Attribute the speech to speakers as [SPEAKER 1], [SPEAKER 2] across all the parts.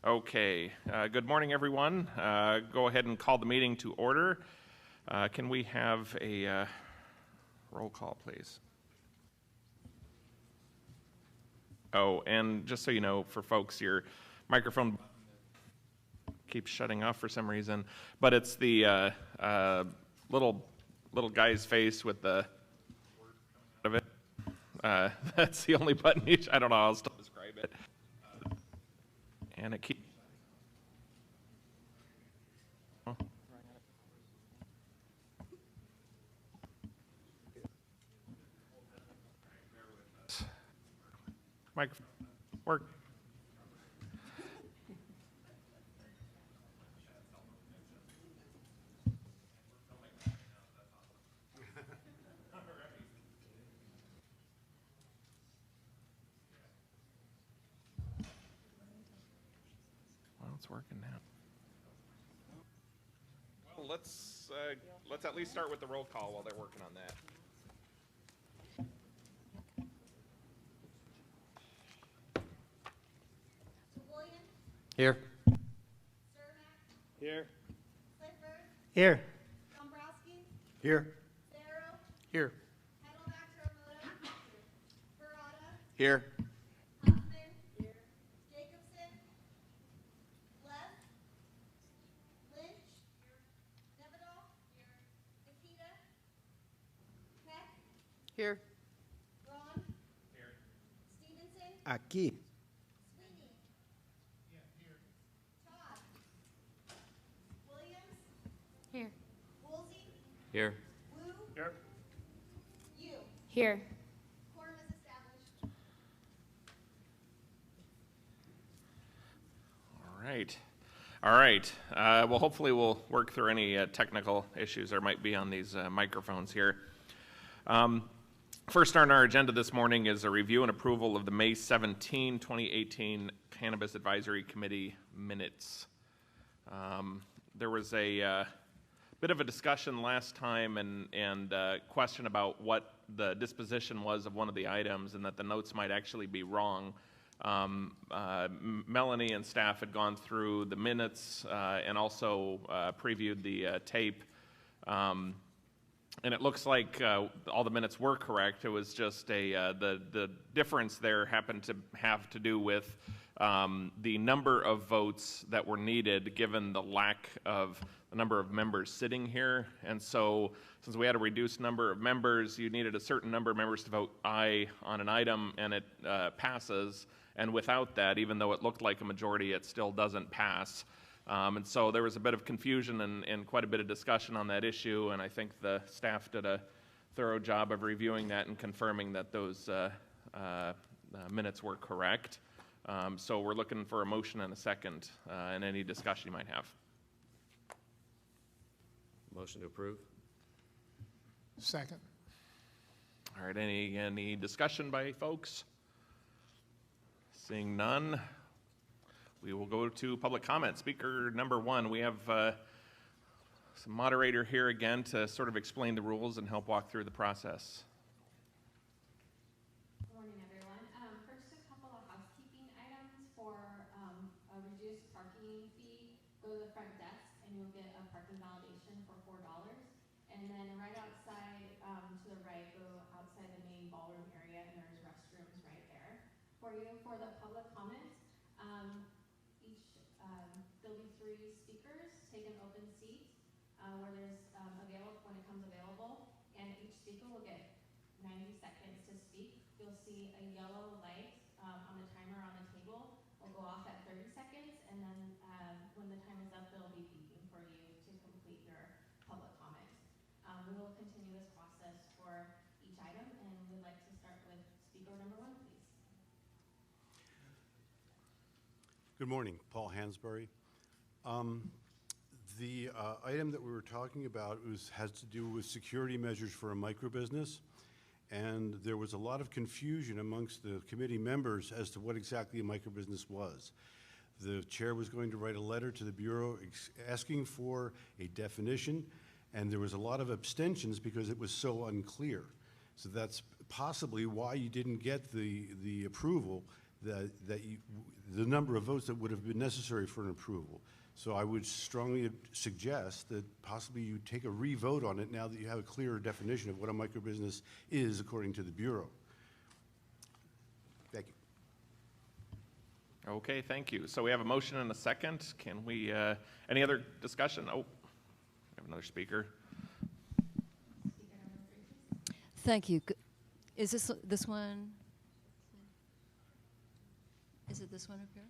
[SPEAKER 1] Okay, good morning, everyone. Go ahead and call the meeting to order. Can we have a roll call, please? Oh, and just so you know, for folks, your microphone keeps shutting off for some reason, but it's the little guy's face with the word coming out of it. That's the only button. I don't know how else to describe it. And it keeps. Microphone work. Well, it's working now. Well, let's at least start with the roll call while they're working on that.
[SPEAKER 2] Here.
[SPEAKER 3] Here.
[SPEAKER 4] Clifford.
[SPEAKER 2] Here.
[SPEAKER 4] Dombrowski.
[SPEAKER 2] Here.
[SPEAKER 4] Darrow.
[SPEAKER 2] Here.
[SPEAKER 4] Heidelbach Terremoto. Verada.
[SPEAKER 2] Here.
[SPEAKER 4] Huffman. Here. Jacobson. Lev. Lynch. Here. Nevedal. Here. Nikita. Peck.
[SPEAKER 2] Here.
[SPEAKER 4] Braun.
[SPEAKER 1] Here.
[SPEAKER 4] Stevenson.
[SPEAKER 2] Aquí.
[SPEAKER 4] Sweeney. Todd. Williams.
[SPEAKER 5] Here.
[SPEAKER 4] Woolsey.
[SPEAKER 2] Here.
[SPEAKER 4] Wu.
[SPEAKER 1] Here.
[SPEAKER 4] You.
[SPEAKER 5] Here.
[SPEAKER 4] Quorum is established.
[SPEAKER 1] All right. Well, hopefully we'll work through any technical issues there might be on these microphones here. First on our agenda this morning is a review and approval of the May 17, 2018 Cannabis Advisory Committee minutes. There was a bit of a discussion last time and question about what the disposition was of one of the items and that the notes might actually be wrong. Melanie and staff had gone through the minutes and also previewed the tape. And it looks like all the minutes were correct. It was just the difference there happened to have to do with the number of votes that were needed given the lack of the number of members sitting here. And so since we had a reduced number of members, you needed a certain number of members to vote aye on an item, and it passes. And without that, even though it looked like a majority, it still doesn't pass. And so there was a bit of confusion and quite a bit of discussion on that issue, and I think the staff did a thorough job of reviewing that and confirming that those minutes were correct. So we're looking for a motion and a second, and any discussion you might have.
[SPEAKER 2] Motion to approve.
[SPEAKER 3] Second.
[SPEAKER 1] All right, any discussion by folks? Seeing none, we will go to public comment. Speaker number one, we have some moderator here again to sort of explain the rules and help walk through the process.
[SPEAKER 5] Good morning, everyone. First, a couple of housekeeping items for a reduced parking fee. Go to the front desk and you'll get a parking validation for $4. And then right outside to the right, go outside the main ballroom area and there's restrooms right there for you. For the public comment, there'll be 3 speakers. Take an open seat where there's available when it comes available, and each speaker will get 90 seconds to speak. You'll see a yellow light on the timer on the table. Will go off at 30 seconds, and then when the time is up, it'll be beeping for you to complete your public comment. We will continue this process for each item, and we'd like to start with speaker number 1, please.
[SPEAKER 6] Good morning, Paul Hansberry. The item that we were talking about has to do with security measures for a microbusiness, and there was a lot of confusion amongst the committee members as to what exactly a microbusiness was. The chair was going to write a letter to the Bureau asking for a definition, and there was a lot of abstentions because it was so unclear. So that's possibly why you didn't get the approval the number of votes that would have been necessary for an approval. So I would strongly suggest that possibly you take a re-vote on it now that you have a clearer definition of what a microbusiness is according to the Bureau. Thank you.
[SPEAKER 1] Okay, thank you. So we have a motion and a second. Can we, any other discussion? Oh, we have another speaker.
[SPEAKER 3] Thank you. Is this one? Is it this one up here?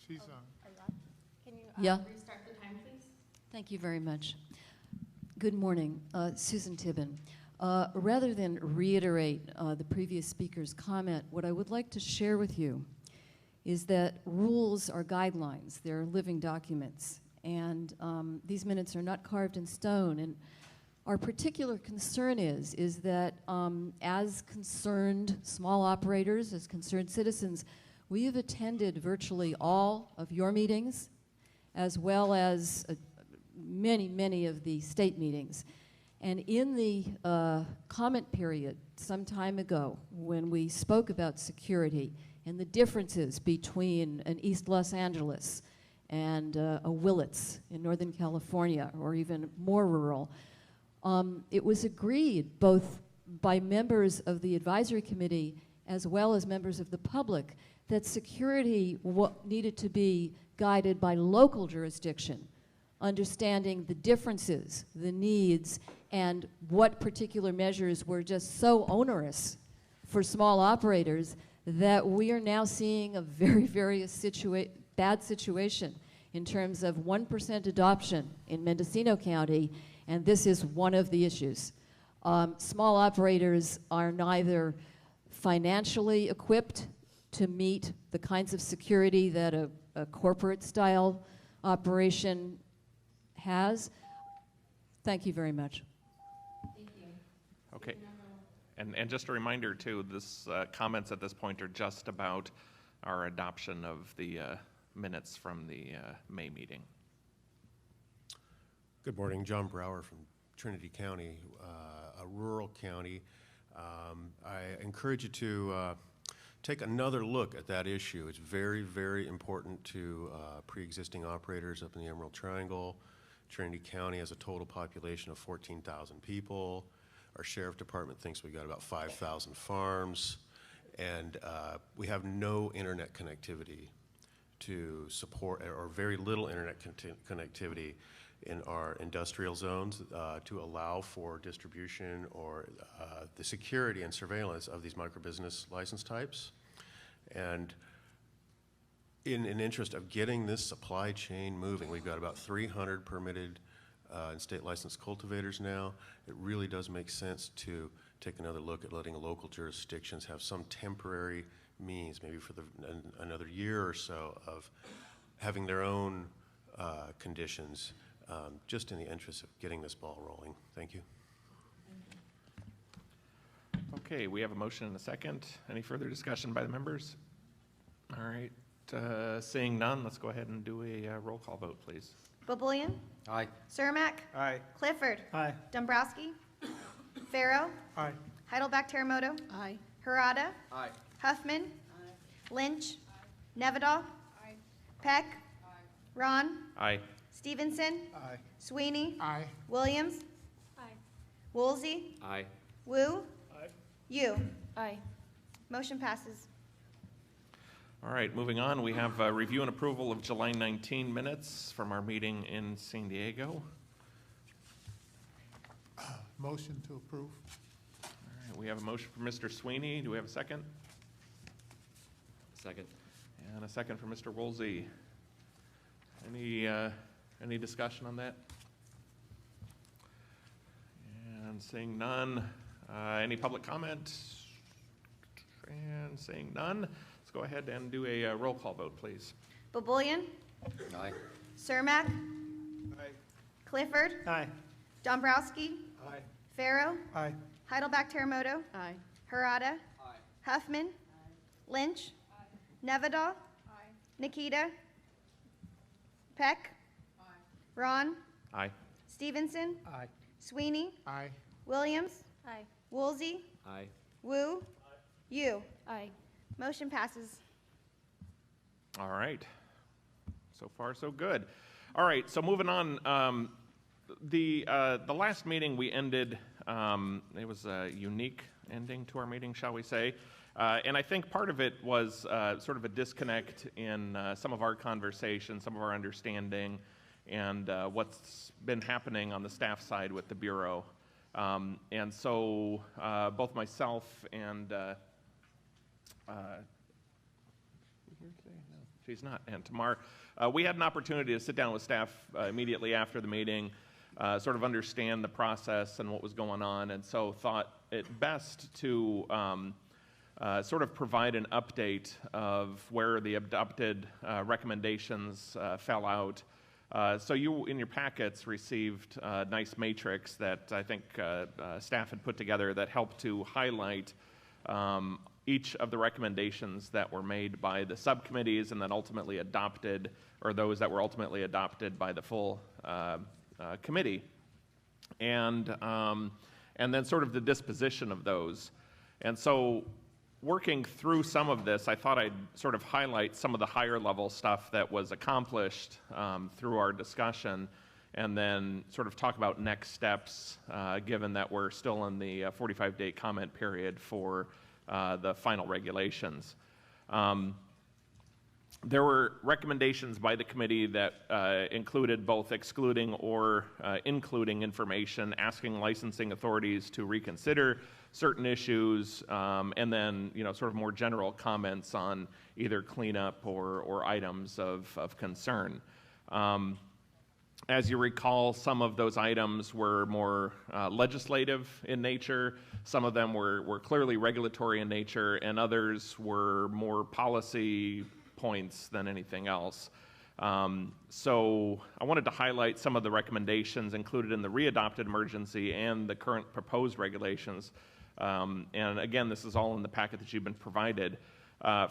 [SPEAKER 7] She's on.
[SPEAKER 5] Can you
[SPEAKER 3] Yeah.
[SPEAKER 5] restart the time, please?
[SPEAKER 3] Thank you very much. Good morning. Susan Tibbin. Rather than reiterate the previous speaker's comment, what I would like to share with you is that rules are guidelines. They're living documents. And these minutes are not carved in stone. And our particular concern is that as concerned small operators, as concerned citizens, we have attended virtually all of your meetings, as well as many of the state meetings. And in the comment period some time ago, when we spoke about security and the differences between an East Los Angeles and a Willits in Northern California, or even more rural, it was agreed both by members of the advisory committee as well as members of the public that security needed to be guided by local jurisdiction, understanding the differences, the needs, and what particular measures were just so onerous for small operators that we are now seeing a very bad situation in terms of 1% adoption in Mendocino County, and this is one of the issues. Small operators are neither financially equipped to meet the kinds of security that a corporate-style operation has. Thank you very much.
[SPEAKER 5] Thank you.
[SPEAKER 1] Okay. And just a reminder, too, this comments at this point are just about our adoption of the minutes from the May meeting.
[SPEAKER 8] Good morning, John Brower from Trinity County, a rural county. I encourage you to take another look at that issue. It's very important to pre-existing operators up in the Emerald Triangle. Trinity County has a total population of 14,000 people. Our sheriff department thinks we got about 5,000 farms, and we have no internet connectivity to support, or very little internet connectivity in our industrial zones to allow for distribution or the security and surveillance of these microbusiness license types. And in an interest of getting this supply chain moving, we've got about 300 permitted and state licensed cultivators now. It really does make sense to take another look at letting local jurisdictions have some temporary means, maybe for another year or so, of having their own conditions, just in the interest of getting this ball rolling. Thank you.
[SPEAKER 1] Okay, we have a motion and a second. Any further discussion by the members? All right, seeing none, let's go ahead and do a roll call vote, please.
[SPEAKER 4] Baboulian,
[SPEAKER 2] Aye.
[SPEAKER 4] Cermak,
[SPEAKER 7] Aye.
[SPEAKER 4] Clifford,
[SPEAKER 7] Aye.
[SPEAKER 4] Dombrowski, Pharaoh,
[SPEAKER 7] Aye.
[SPEAKER 4] Heidelback Terremoto,
[SPEAKER 2] Aye.
[SPEAKER 4] Harada,
[SPEAKER 2] Aye.
[SPEAKER 4] Huffman, Lynch, Nevedal, Peck, Ron,
[SPEAKER 1] Aye.
[SPEAKER 4] Stevenson,
[SPEAKER 7] Aye.
[SPEAKER 4] Sweeney,
[SPEAKER 7] Aye.
[SPEAKER 4] Williams, Woolsey,
[SPEAKER 2] Aye.
[SPEAKER 4] Wu, you.
[SPEAKER 5] Aye.
[SPEAKER 4] Motion passes.
[SPEAKER 1] All right, moving on, we have review and approval of July 19 minutes from our meeting in San Diego.
[SPEAKER 7] Motion to approve.
[SPEAKER 1] All right, we have a motion for Mr. Sweeney. Do we have a second?
[SPEAKER 2] Second.
[SPEAKER 1] And a second for Mr. Woolsey. Any discussion on that? And seeing none, any public comment? And seeing none, let's go ahead and do a roll call vote, please.
[SPEAKER 4] Baboulian,
[SPEAKER 2] Aye.
[SPEAKER 4] Cermak,
[SPEAKER 7] Aye.
[SPEAKER 4] Clifford,
[SPEAKER 7] Aye.
[SPEAKER 4] Dombrowski,
[SPEAKER 7] Aye.
[SPEAKER 4] Pharaoh,
[SPEAKER 7] Aye.
[SPEAKER 4] Heidelback Terremoto,
[SPEAKER 5] Aye.
[SPEAKER 4] Harada, Huffman, Lynch, Nevedal, Nikita, Peck, Ron,
[SPEAKER 1] Aye.
[SPEAKER 4] Stevenson,
[SPEAKER 7] Aye.
[SPEAKER 4] Sweeney,
[SPEAKER 7] Aye.
[SPEAKER 4] Williams,
[SPEAKER 5] Aye.
[SPEAKER 4] Woolsey,
[SPEAKER 2] Aye.
[SPEAKER 4] Wu. Yu.
[SPEAKER 5] Aye.
[SPEAKER 4] Motion passes.
[SPEAKER 1] All right. So far, so good. All right, so moving on. The last meeting we ended, it was a unique ending to our meeting, shall we say. And I think part of it was sort of a disconnect in some of our conversation, some of our understanding, and what's been happening on the staff side with the Bureau. And so both myself and here today? No, she's not. And Tamar, we had an opportunity to sit down with staff immediately after the meeting, sort of understand the process and what was going on, and so thought it best to sort of provide an update of where the adopted recommendations fell out. So you, in your packets, received a nice matrix that I think staff had put together that helped to highlight each of the recommendations that were made by the subcommittees and then ultimately adopted, or those that were ultimately adopted by the full committee, and then sort of the disposition of those. And so working through some of this, I thought I'd sort of highlight some of the higher level stuff that was accomplished through our discussion, and then sort of talk about next steps, given that we're still in the 45-day comment period for the final regulations. There were recommendations by the committee that included both excluding or including information, asking licensing authorities to reconsider certain issues, and then sort of more general comments on either cleanup or items of concern. As you recall, some of those items were more legislative in nature, some of them were clearly regulatory in nature, and others were more policy points than anything else. So I wanted to highlight some of the recommendations included in the readopted emergency and the current proposed regulations. And again, this is all in the packet that you've been provided.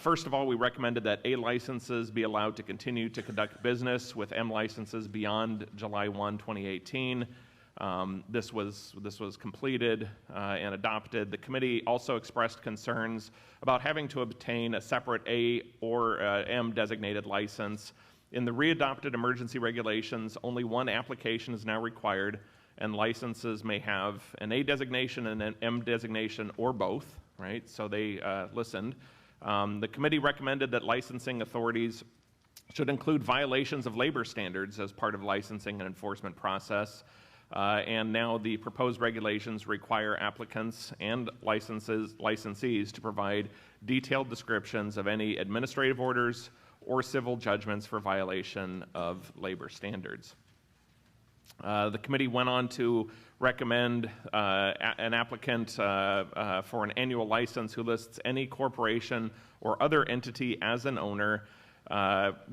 [SPEAKER 1] First of all, we recommended that A licenses be allowed to continue to conduct business with M licenses beyond July 1, 2018. This was completed and adopted. The committee also expressed concerns about having to obtain a separate A or M designated license. In the readopted emergency regulations, only one application is now required, and licenses may have an A designation and an M designation or both, right? So they listened. The committee recommended that licensing authorities should include violations of labor standards as part of licensing and enforcement process. And now the proposed regulations require applicants and licensees to provide detailed descriptions of any administrative orders or civil judgments for violation of labor standards. The committee went on to recommend an applicant for an annual license who lists any corporation or other entity as an owner,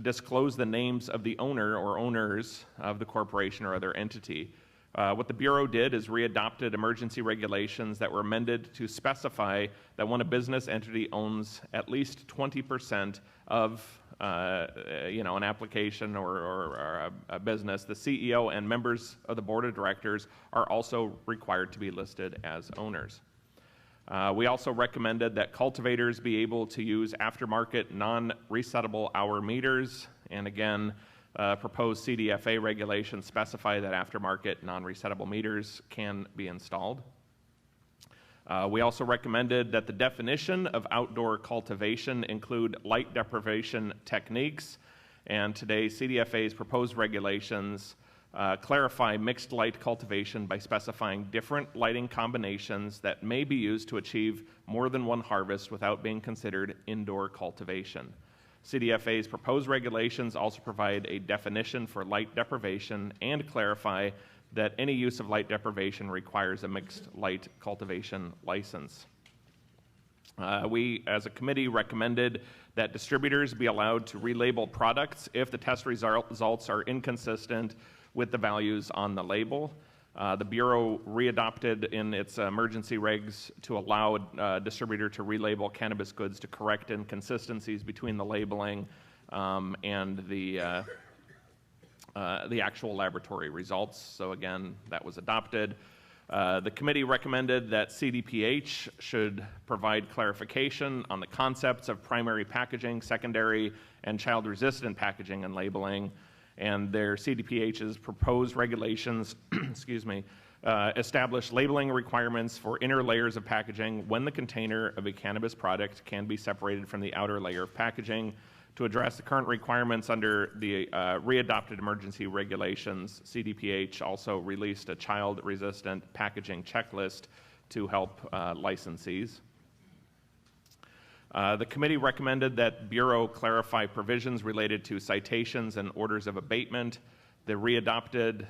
[SPEAKER 1] disclose the names of the owner or owners of the corporation or other entity. What the Bureau did is readopted emergency regulations that were amended to specify that when a business entity owns at least 20% of an application or a business, the CEO and members of the board of directors are also required to be listed as owners. We also recommended that cultivators be able to use aftermarket non-resettable hour meters, and again, proposed CDFA regulations specify that aftermarket non-resettable meters can be installed. We also recommended that the definition of outdoor cultivation include light deprivation techniques, and today CDFA's proposed regulations clarify mixed light cultivation by specifying different lighting combinations that may be used to achieve more than one harvest without being considered indoor cultivation. CDFA's proposed regulations also provide a definition for light deprivation and clarify that any use of light deprivation requires a mixed light cultivation license. We, as a committee, recommended that distributors be allowed to relabel products if the test results are inconsistent with the values on the label. The Bureau readopted in its emergency regs to allow a distributor to relabel cannabis goods to correct inconsistencies between the labeling and the actual laboratory results. So again, that was adopted. The committee recommended that CDPH should provide clarification on the concepts of primary packaging, secondary, and child-resistant packaging and labeling, and their CDPH's proposed regulations, excuse me, establish labeling requirements for inner layers of packaging when the container of a cannabis product can be separated from the outer layer of packaging. To address the current requirements under the readopted emergency regulations, CDPH also released a child-resistant packaging checklist to help licensees. The committee recommended that Bureau clarify provisions related to citations and orders of abatement. The readopted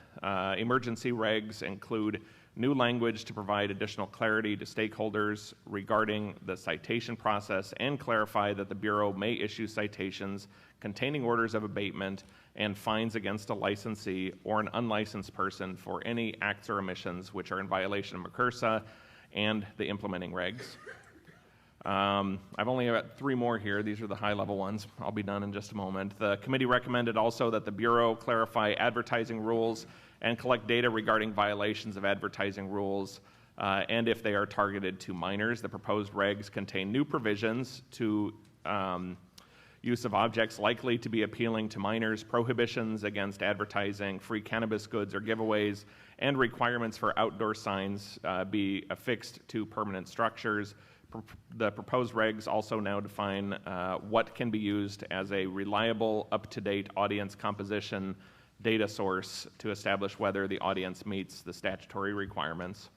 [SPEAKER 1] emergency regs include new language to provide additional clarity to stakeholders regarding the citation process and clarify that the Bureau may issue citations containing orders of abatement and fines against a licensee or an unlicensed person for any acts or omissions which are in violation of MCRSA and the implementing regs. I've only got 3 more here. These are the high-level ones. I'll be done in just a moment. The committee recommended also that the Bureau clarify advertising rules and collect data regarding violations of advertising rules and if they are targeted to minors. The proposed regs contain new provisions to use of objects likely to be appealing to minors, prohibitions against advertising free cannabis goods or giveaways, and requirements for outdoor signs be affixed to permanent structures. The proposed regs also now define what can be used as a reliable, up-to-date audience composition data source to establish whether the audience meets the statutory requirements.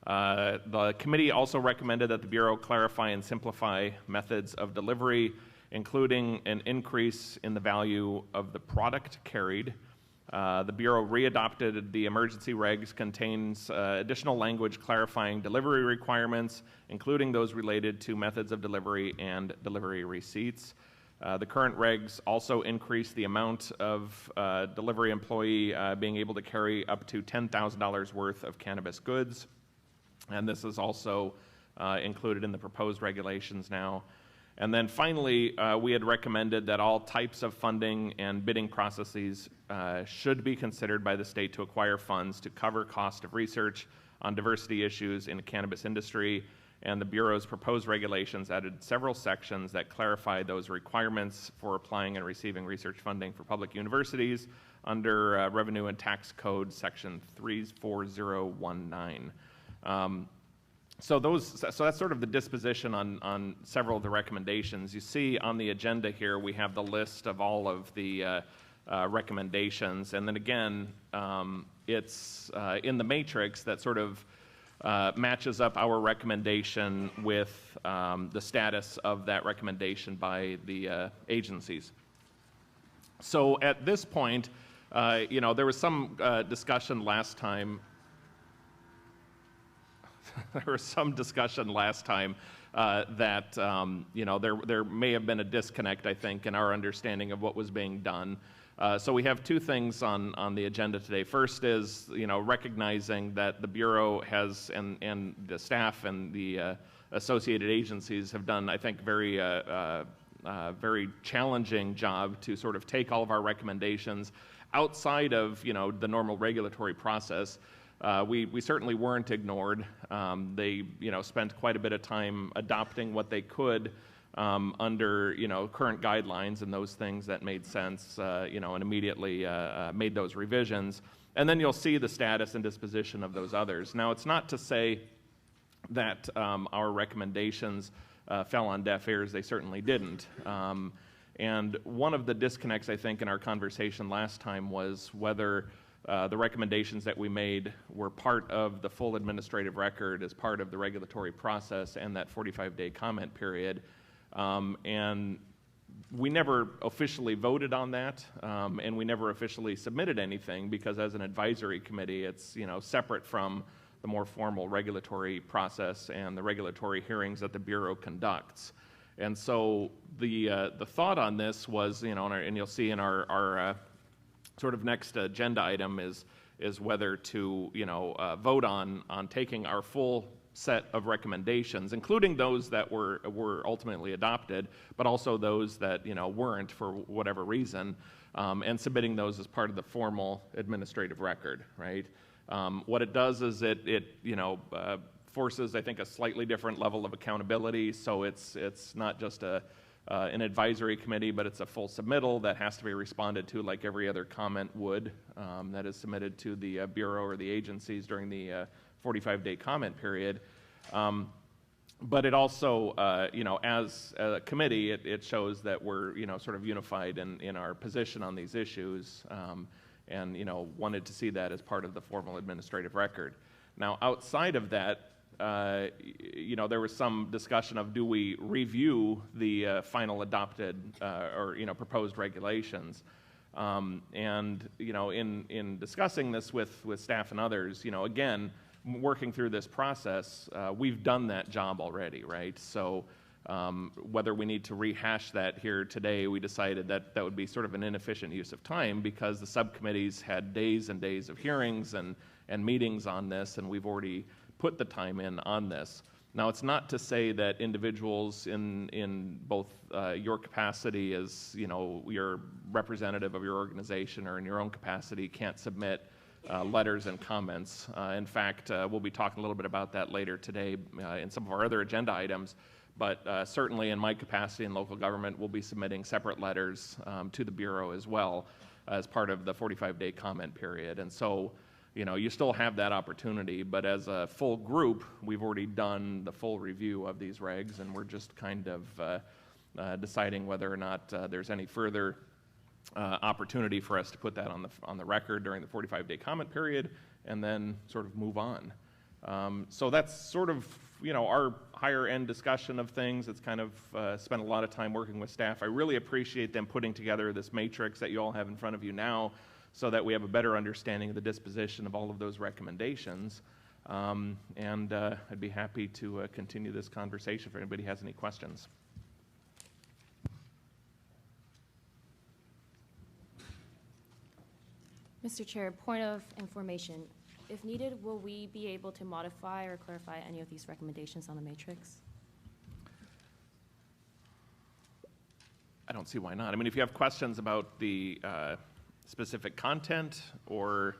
[SPEAKER 1] The committee also recommended that the Bureau clarify and simplify methods of delivery, including an increase in the value of the product carried. The Bureau readopted the emergency regs, contains additional language clarifying delivery requirements, including those related to methods of delivery and delivery receipts. The current regs also increase the amount of delivery employee being able to carry up to $10,000 worth of cannabis goods, and this is also included in the proposed regulations now. And then finally, we had recommended that all types of funding and bidding processes should be considered by the state to acquire funds to cover cost of research on diversity issues in the cannabis industry. And the Bureau's proposed regulations added several sections that clarify those requirements for applying and receiving research funding for public universities under Revenue and Tax Code Section 34019. So that's sort of the disposition on several of the recommendations. You see on the agenda here, we have the list of all of the recommendations. And then again, it's in the matrix that sort of matches up our recommendation with the status of that recommendation by the agencies. So at this point, there was some discussion last time. There was some discussion last time that there may have been a disconnect, I think, in our understanding of what was being done. So we have 2 things on the agenda today. First is recognizing that the Bureau has and the staff and the associated agencies have done, I think, very challenging job to sort of take all of our recommendations outside of the normal regulatory process. We certainly weren't ignored. They spent quite a bit of time adopting what they could under current guidelines and those things that made sense, and immediately made those revisions. And then you'll see the status and disposition of those others. Now, it's not to say that our recommendations fell on deaf ears. They certainly didn't. And one of the disconnects, I think, in our conversation last time was whether the recommendations that we made were part of the full administrative record as part of the regulatory process and that 45-day comment period. And we never officially voted on that, and we never officially submitted anything because as an advisory committee, it's separate from the more formal regulatory process and the regulatory hearings that the Bureau conducts. And so the thought on this was, and you'll see in our sort of next agenda item is whether to vote on taking our full set of recommendations, including those that were ultimately adopted, but also those that weren't for whatever reason, and submitting those as part of the formal administrative record, right? What it does is it forces, I think, a slightly different level of accountability. So it's not just an advisory committee, but it's a full submittal that has to be responded to like every other comment would that is submitted to the Bureau or the agencies during the 45-day comment period. But it also, as a committee, it shows that we're, sort of unified in our position on these issues, and, wanted to see that as part of the formal administrative record. Now, outside of that, there was some discussion of, do we review the final adopted or proposed regulations? In discussing this with staff and others, again, working through this process, we've done that job already, right? So whether we need to rehash that here today, we decided that would be sort of an inefficient use of time because the subcommittees had days and days of hearings and meetings on this, and we've already put the time in on this. Now, it's not to say that individuals in both your capacity as, your representative of your organization or in your own capacity can't submit letters and comments. In fact, we'll be talking a little bit about that later today in some of our other agenda items, but certainly in my capacity in local government, we'll be submitting separate letters to the Bureau as well as part of the 45-day comment period. And so, you still have that opportunity, but as a full group, we've already done the full review of these regs, and we're just kind of deciding whether or not there's any further opportunity for us to put that on the record during the 45-day comment period, and then sort of move on. So that's sort of our higher end discussion of things. It's kind of spent a lot of time working with staff. I really appreciate them putting together this matrix that you all have in front of you now, so that we have a better understanding of the disposition of all of those recommendations. And I'd be happy to continue this conversation if anybody has any questions.
[SPEAKER 9] Mr. Chair, point of information. If needed, will we be able to modify or clarify any of these recommendations on the matrix?
[SPEAKER 1] I don't see why not. I mean, if you have questions about the specific content, or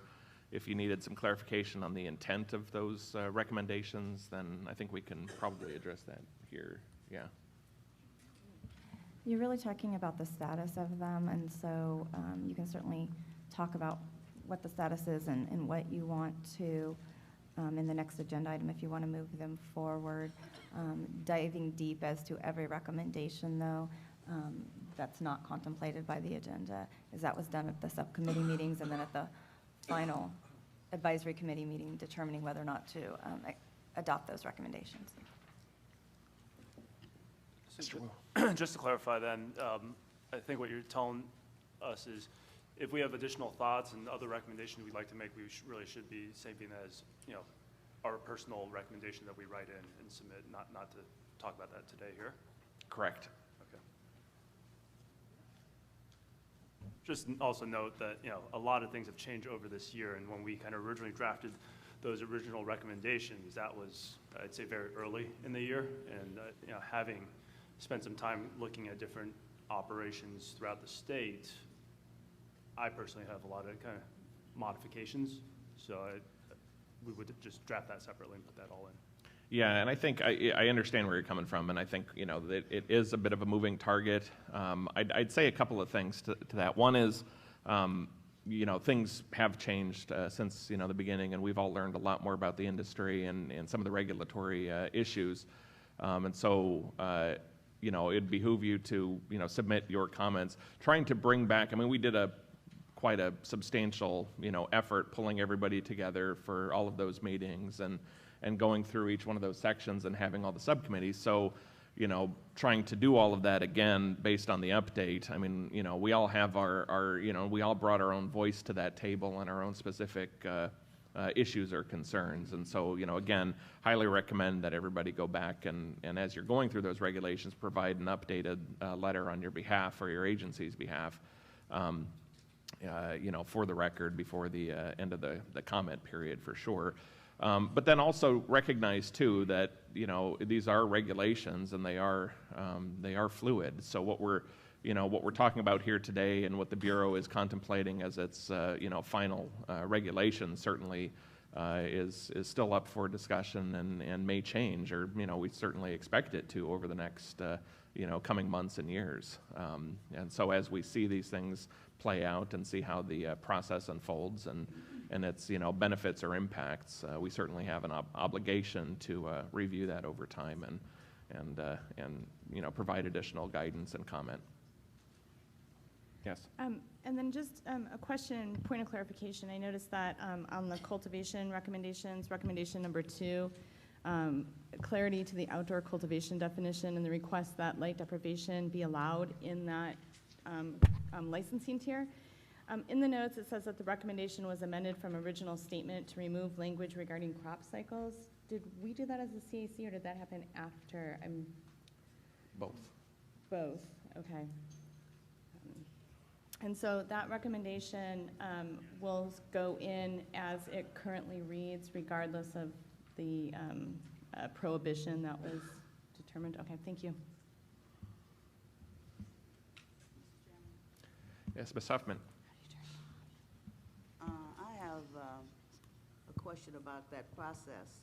[SPEAKER 1] if you needed some clarification on the intent of those recommendations, then I think we can probably address that here. Yeah.
[SPEAKER 10] You're really talking about the status of them, and so you can certainly talk about what the status is and what you want to, in the next agenda item, if you want to move them forward. Diving deep as to every recommendation, though, that's not contemplated by the agenda, as that was done at the subcommittee meetings and then at the final advisory committee meeting, determining whether or not to adopt those recommendations.
[SPEAKER 11] Just to clarify then, I think what you're telling us is if we have additional thoughts and other recommendations we'd like to make, we really should be saving as, our personal recommendation that we write in and submit, not to talk about that today here.
[SPEAKER 1] Correct.
[SPEAKER 11] Okay. Just also note that, a lot of things have changed over this year, and when we kind of originally drafted those original recommendations, that was, I'd say, very early in the year, and, having spent some time looking at different operations throughout the state, I personally have a lot of kind of modifications, so we would just draft that separately and put that all in.
[SPEAKER 1] Yeah, and I think I understand where you're coming from, and I think that it is a bit of a moving target. I'd say a couple of things to that. One is, things have changed since the beginning, and we've all learned a lot more about the industry and some of the regulatory issues, and so. It'd behoove you to, submit your comments, trying to bring back, I mean, we did quite a substantial, effort pulling everybody together for all of those meetings and going through each one of those sections and having all the subcommittees. So, trying to do all of that again based on the update. I mean, we all have our we all brought our own voice to that table and our own specific issues or concerns. And so, again, highly recommend that everybody go back and as you're going through those regulations, provide an updated letter on your behalf or your agency's behalf, for the record before the end of the comment period for sure. But then also recognize too that, these are regulations and they are fluid. So what we're talking about here today and what the Bureau is contemplating as its, final regulations certainly is still up for discussion and may change, or, you know, we certainly expect it to over the next, you know, coming months and years. And so as we see these things play out and see how the process unfolds and its, you know, benefits or impacts, we certainly have an obligation to review that over time and you know, provide additional guidance and comment. Yes.
[SPEAKER 12] And then just a question, point of clarification. I noticed that on the cultivation recommendations, recommendation number 2, clarity to the outdoor cultivation definition and the request that light deprivation be allowed in that licensing tier. In the notes, it says that the recommendation was amended from original statement to remove language regarding crop cycles. Did we do that as a CAC, or did that happen after?
[SPEAKER 1] Both.
[SPEAKER 12] Both, okay. And so that recommendation will go in as it currently reads, regardless of the prohibition that was determined. Okay, thank you.
[SPEAKER 1] Yes, Ms. Huffman.
[SPEAKER 13] I have a question about that process.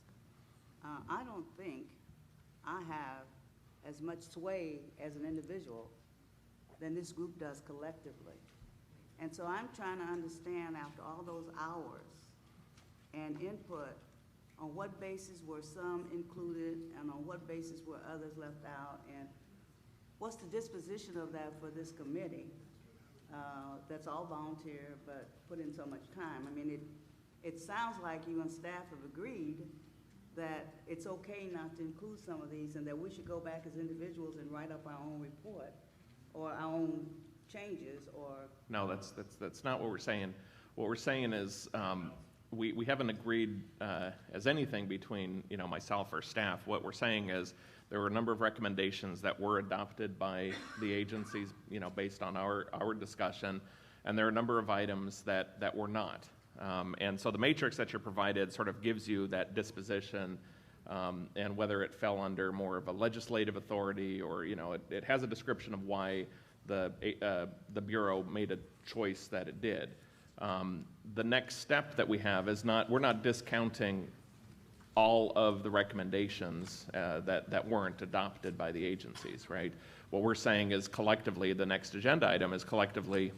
[SPEAKER 13] I don't think I have as much sway as an individual than this group does collectively. And so I'm trying to understand, after all those hours and input, on what basis were some included and on what basis were others left out, and what's the disposition of that for this committee that's all volunteer but put in so much time. I mean, it sounds like you and staff have agreed that it's okay not to include some of these and that we should go back as individuals and write up our own report or our own changes, or...
[SPEAKER 1] No, that's not what we're saying. What we're saying is we haven't agreed as anything between, you know, myself or staff. What we're saying is there were a number of recommendations that were adopted by the agencies, you know, based on our discussion, and there are a number of items that were not. And so the matrix that you're provided sort of gives you that disposition, and whether it fell under more of a legislative authority or, you know, it has a description of why the Bureau made a choice that it did. The next step that we have is we're not discounting all of the recommendations that weren't adopted by the agencies, right? What we're saying is collectively, the next agenda item is collectively,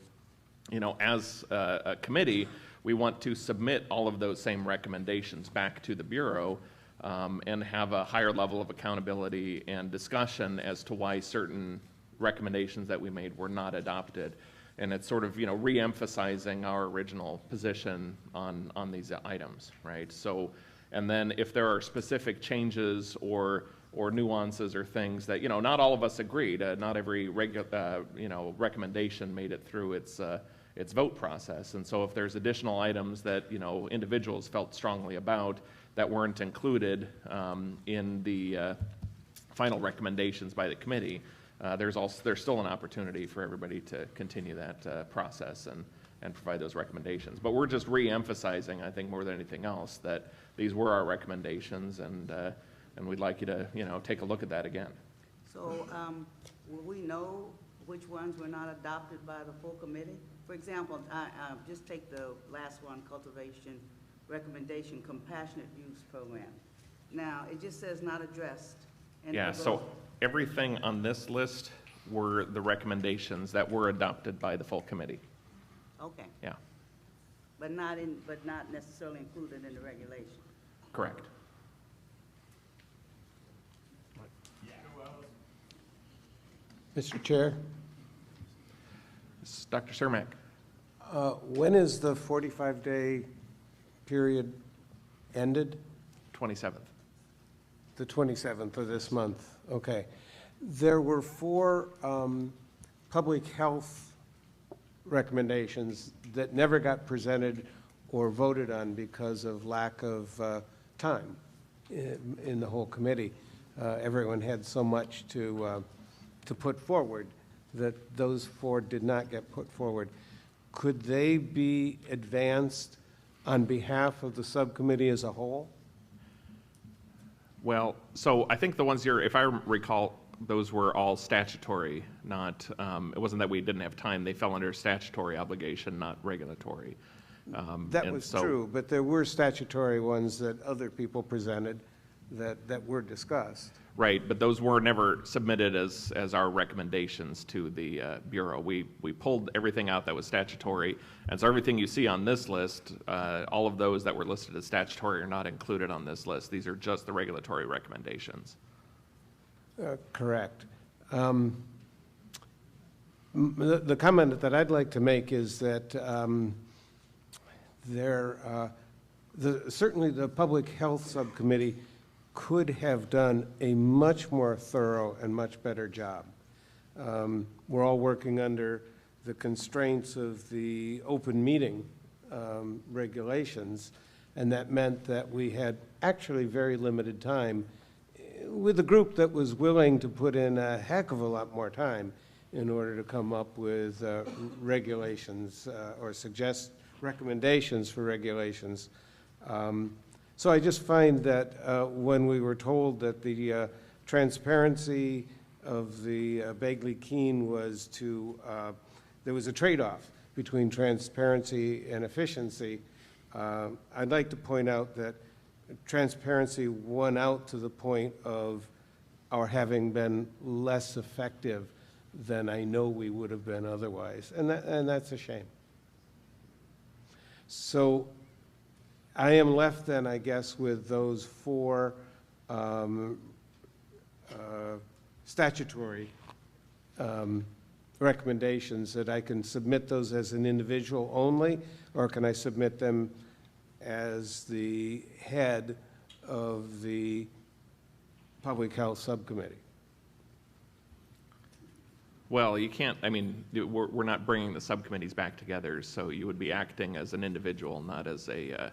[SPEAKER 1] you know, as a committee, we want to submit all of those same recommendations back to the Bureau and have a higher level of accountability and discussion as to why certain recommendations that we made were not adopted. And it's sort of, you know, re-emphasizing our original position on these items, right? So, and then if there are specific changes or nuances or things that, you know, not all of us agreed, not every you know, recommendation made it through its vote process. And so if there's additional items that, you know, individuals felt strongly about that weren't included in the final recommendations by the committee, there's still an opportunity for everybody to continue that process and provide those recommendations. But we're just re-emphasizing, I think, more than anything else, that these were our recommendations, and we'd like you to, you know, take a look at that again.
[SPEAKER 13] So will we know which ones were not adopted by the full committee? For example, just take the last one, cultivation recommendation, compassionate use program. Now, it just says not addressed. And
[SPEAKER 1] yeah, so everything on this list were the recommendations that were adopted by the full committee.
[SPEAKER 13] Okay.
[SPEAKER 1] Yeah.
[SPEAKER 13] But not necessarily included in the regulation.
[SPEAKER 1] Correct.
[SPEAKER 14] Mr. Chair?
[SPEAKER 1] This is Dr. Cermak.
[SPEAKER 14] When is the 45-day period ended?
[SPEAKER 1] 27th.
[SPEAKER 14] The 27th of this month, okay. There were 4 public health recommendations that never got presented or voted on because of lack of time in the whole committee. Everyone had so much to put forward that those 4 did not get put forward. Could they be advanced on behalf of the subcommittee as a whole?
[SPEAKER 1] Well, so I think the ones here, if I recall, those were all statutory, not, it wasn't that we didn't have time. They fell under statutory obligation, not regulatory.
[SPEAKER 14] That
[SPEAKER 1] and
[SPEAKER 14] was
[SPEAKER 1] so-
[SPEAKER 14] true, but there were statutory ones that other people presented that were discussed.
[SPEAKER 1] Right, but those were never submitted as our recommendations to the Bureau. We pulled everything out that was statutory, and so everything you see on this list, all of those that were listed as statutory are not included on this list. These are just the regulatory recommendations.
[SPEAKER 14] Correct. The comment that I'd like to make is that certainly the Public Health Subcommittee could have done a much more thorough and much better job. We're all working under the constraints of the open meeting regulations, and that meant that we had actually very limited time with a group that was willing to put in a heck of a lot more time in order to come up with regulations or suggest recommendations for regulations. So I just find that when we were told that the transparency of the Bagley Keene was there was a trade-off between transparency and efficiency, I'd like to point out that transparency won out to the point of our having been less effective than I know we would have been otherwise, and that's a shame. So I am left then, I guess, with those 4 statutory recommendations that I can submit those as an individual only, or can I submit them as the head of the Public Health Subcommittee?
[SPEAKER 1] Well, you can't, I mean, we're not bringing the subcommittees back together, so you would be acting as an individual, not as a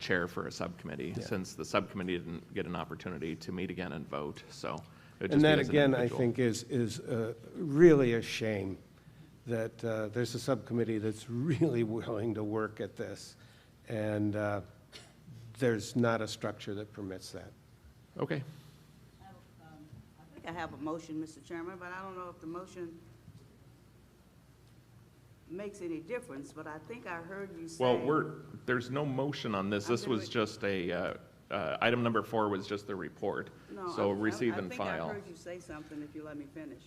[SPEAKER 1] chair for a subcommittee, since the subcommittee didn't get an opportunity to meet again and vote, so. it would just
[SPEAKER 14] And
[SPEAKER 1] be
[SPEAKER 14] that,
[SPEAKER 1] as an
[SPEAKER 14] again, I
[SPEAKER 1] individual.
[SPEAKER 14] think is really a shame that there's a subcommittee that's really willing to work at this, and there's not a structure that permits that.
[SPEAKER 1] Okay.
[SPEAKER 13] I think I have a motion, Mr. Chairman, but I don't know if the motion makes any difference, but I think I heard you say.
[SPEAKER 1] Well, there's no motion on this. This was just item number 4 was just the report.
[SPEAKER 13] No,
[SPEAKER 1] So receive and
[SPEAKER 13] I
[SPEAKER 1] file.
[SPEAKER 13] think I heard you say something, if you let me finish.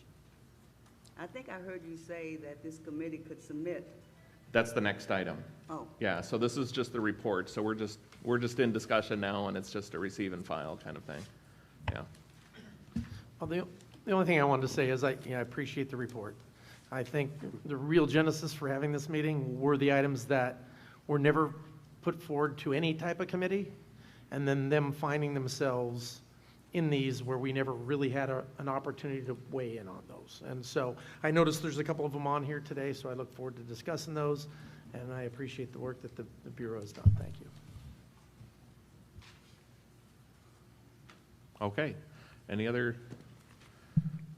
[SPEAKER 13] I think I heard you say that this committee could submit.
[SPEAKER 1] That's the next item.
[SPEAKER 13] Oh.
[SPEAKER 1] Yeah, so this is just the report, so we're just in discussion now, and it's just a receive and file kind of thing. Yeah.
[SPEAKER 15] Well, the only thing I wanted to say is I appreciate the report. I think the real genesis for having this meeting were the items that were never put forward to any type of committee, and then them finding themselves in these where we never really had an opportunity to weigh in on those. And so I noticed there's a couple of them on here today, so I look forward to discussing those, and I appreciate the work that the Bureau has done. Thank you.
[SPEAKER 1] Okay. Any other?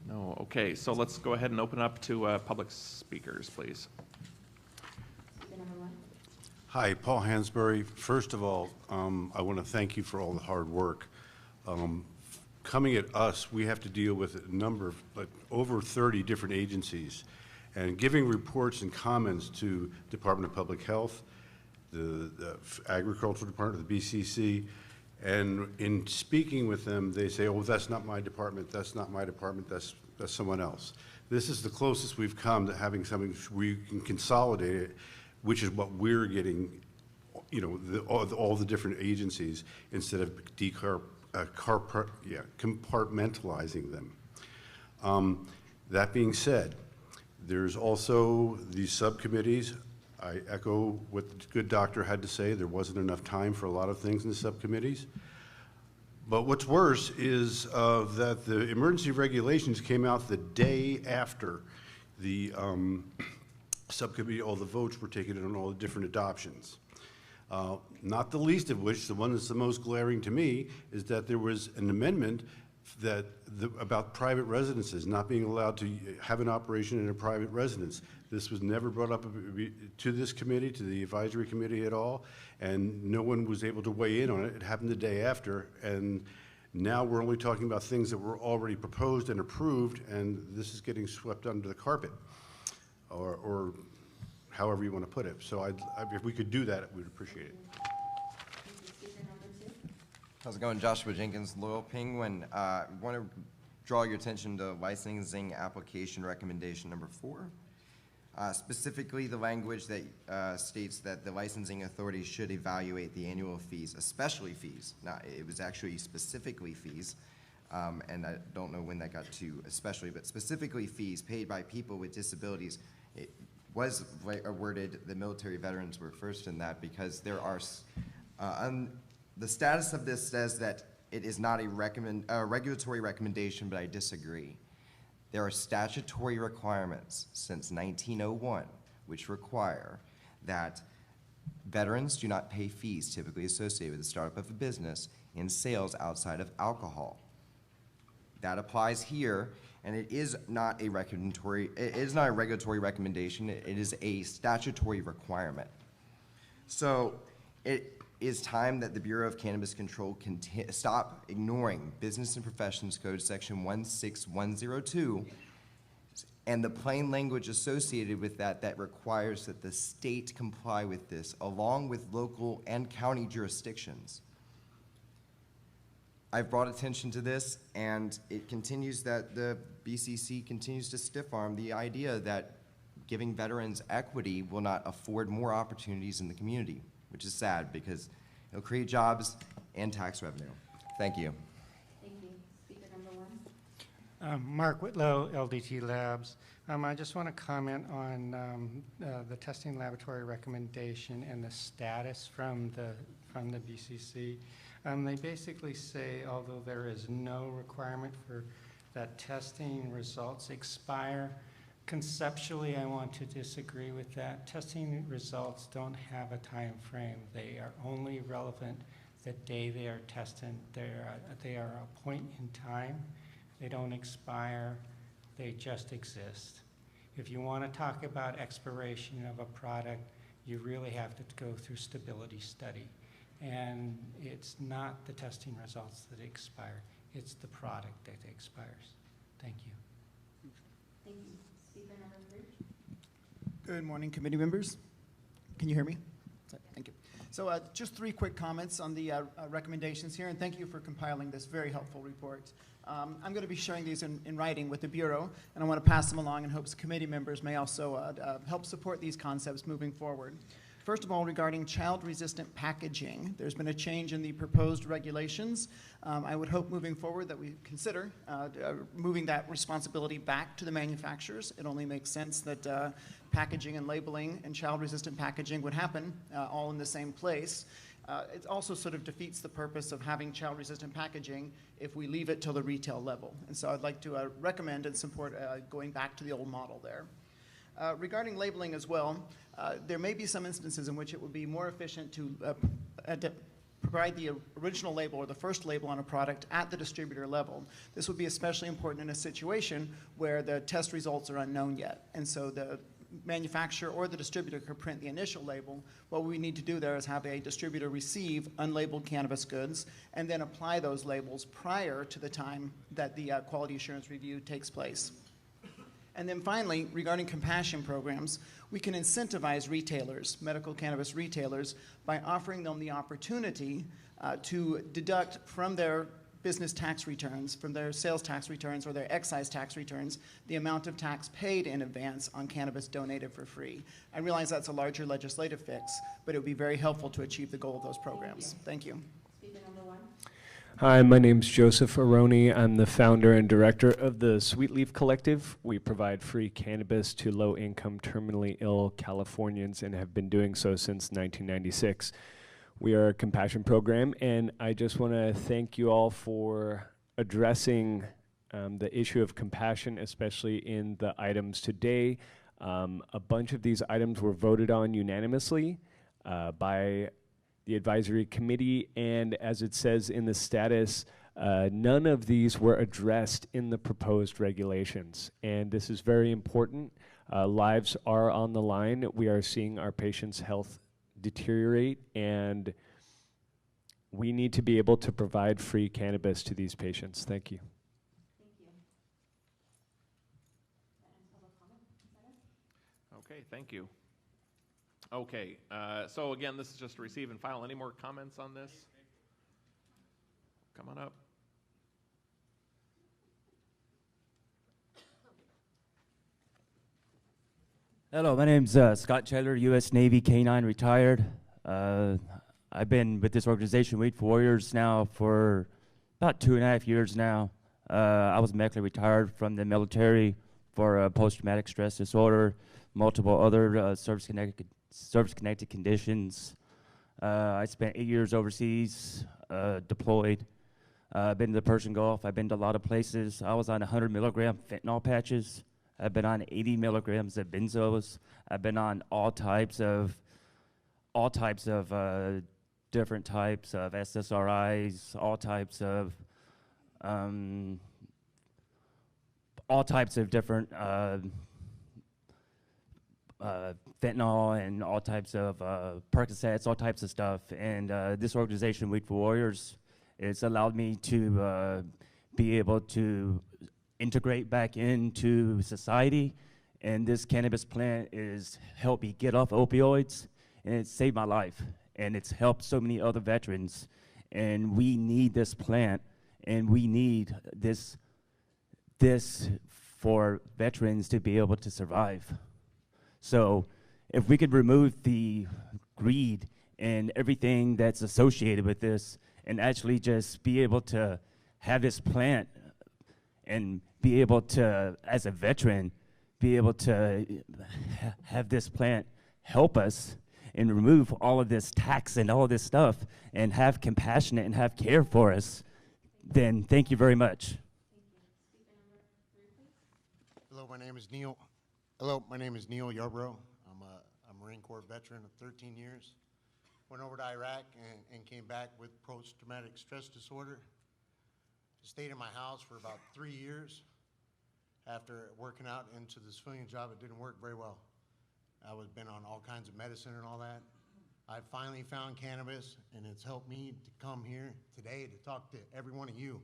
[SPEAKER 1] No. Okay, so let's go ahead and open up to public speakers, please.
[SPEAKER 6] Hi, Paul Hansberry. First of all, I want to thank you for all the hard work. Coming at us, we have to deal with a number of, like, over 30 different agencies, and giving reports and comments to Department of Public Health, the Agricultural Department, the BCC, and in speaking with them, they say, oh, that's not my department, that's not my department, that's someone else. This is the closest we've come to having something we can consolidate it, which is what we're getting, you know, all the different agencies, instead of compartmentalizing them. That being said, there's also these subcommittees. I echo what the good doctor had to say. There wasn't enough time for a lot of things in the subcommittees. But what's worse is that the emergency regulations came out the day after the subcommittee, all the votes were taken on all the different adoptions. Not the least of which, the one that's the most glaring to me, is that there was an amendment that about private residences, not being allowed to have an operation in a private residence. This was never brought up to this committee, to the advisory committee at all, and no one was able to weigh in on it. It happened the day after, and now we're only talking about things that were already proposed and approved, and this is getting swept under the carpet, or however you want to put it. So if we could do that, we'd appreciate it.
[SPEAKER 16] How's it going? Joshua Jenkins, Loyal Penguin. Want to draw your attention to licensing application recommendation number 4. Specifically, the language that states that the licensing authority should evaluate the annual fees, especially fees. Now, it was actually specifically fees, and I don't know when that got to especially, but specifically fees paid by people with disabilities. It was worded, the military veterans were first in that, because there are, the status of this says that it is not a regulatory recommendation, but I disagree. There are statutory requirements since 1901 which require that veterans do not pay fees typically associated with the startup of a business in sales outside of alcohol. That applies here, and it is not a regulatory recommendation. It is a statutory requirement. So it is time that the Bureau of Cannabis Control stop ignoring Business and Professions Code Section 16102 and the plain language associated with that requires that the state comply with this, along with local and county jurisdictions. I've brought attention to this, and it continues that the BCC continues to stiff-arm the idea that giving veterans equity will not afford more opportunities in the community, which is sad because it'll create jobs and tax revenue. Thank you.
[SPEAKER 5] Thank you. Speaker number 1.
[SPEAKER 17] Mark Whitlow, LDT Labs. I just want to comment on the testing laboratory recommendation and the status from the BCC. They basically say, although there is no requirement for that testing results expire, conceptually, I want to disagree with that. Testing results don't have a time frame. They are only relevant the day they are tested. They are a point in time. They don't expire. They just exist. If you want to talk about expiration of a product, you really have to go through stability study. And it's not the testing results that expire. It's the product that expires. Thank you.
[SPEAKER 5] Thank you. Speaker number 3.
[SPEAKER 18] Good morning, committee members. Can you hear me? Thank you. So just 3 quick comments on the recommendations here, and thank you for compiling this very helpful report. I'm going to be sharing these in writing with the Bureau, and I want to pass them along in hopes committee members may also help support these concepts moving forward. First of all, regarding child-resistant packaging, there's been a change in the proposed regulations. I would hope moving forward that we consider moving that responsibility back to the manufacturers. It only makes sense that packaging and labeling and child-resistant packaging would happen all in the same place. It also sort of defeats the purpose of having child-resistant packaging if we leave it till the retail level. And so I'd like to recommend and support going back to the old model there. Regarding labeling as well, there may be some instances in which it would be more efficient to provide the original label or the first label on a product at the distributor level. This would be especially important in a situation where the test results are unknown yet. And so the manufacturer or the distributor could print the initial label. What we need to do there is have a distributor receive unlabeled cannabis goods and then apply those labels prior to the time that the quality assurance review takes place. And then finally, regarding compassion programs, we can incentivize retailers, medical cannabis retailers, by offering them the opportunity to deduct from their business tax returns, from their sales tax returns or their excise tax returns, the amount of tax paid in advance on cannabis donated for free. I realize that's a larger legislative fix, but it would be very helpful to achieve the goal of those programs. Thank you.
[SPEAKER 5] Speaker number 1.
[SPEAKER 19] Hi, my name's Joseph Aroni. I'm the founder and director of the Sweet Leaf Collective. We provide free cannabis to low-income, terminally ill Californians and have been doing so since 1996. We are a compassion program, and I just want to thank you all for addressing the issue of compassion, especially in the items today. A bunch of these items were voted on unanimously by the advisory committee, and as it says in the status, none of these were addressed in the proposed regulations. And this is very important. Lives are on the line. We are seeing our patients' health deteriorate, and we need to be able to provide free cannabis to these patients. Thank you.
[SPEAKER 5] Thank you. That ends public comment. Is that it?
[SPEAKER 1] Okay, thank you. Okay, so again, this is just to receive and file. Any more comments on this? Come on up.
[SPEAKER 20] Hello, my name's Scott Taylor, U.S. Navy K-9 retired. I've been with this organization, Wait for Warriors, now for about 2.5 years now. I was medically retired from the military for post-traumatic stress disorder, multiple other service-connected conditions. I spent 8 years overseas, deployed. I've been to the Persian Gulf. I've been to a lot of places. I was on 100 milligram fentanyl patches. I've been on 80 milligrams of benzos. I've been on all types of different types of SSRIs, all types of different fentanyl and all types of Percocets, all types of stuff. And this organization, Wait for Warriors, it's allowed me to be able to integrate back into society, and this cannabis plant is helped me get off opioids, and it saved my life, and it's helped so many other veterans, and we need this plant, and we need this for veterans to be able to survive. So if we could remove the greed and everything that's associated with this and actually just be able to have this plant and be able to, as a veteran, be able to have this plant help us and remove all of this tax and all of this stuff and have compassionate and have care for us, then thank you very much.
[SPEAKER 21] Hello, my name is Neil. Hello, my name is Neil Yarbrough. I'm a Marine Corps veteran of 13 years. Went over to Iraq and came back with post-traumatic stress disorder. Stayed in my house for about 3 years. After working out into the civilian job, it didn't work very well. I was been on all kinds of medicine and all that. I finally found cannabis, and it's helped me to come here today to talk to every one of you.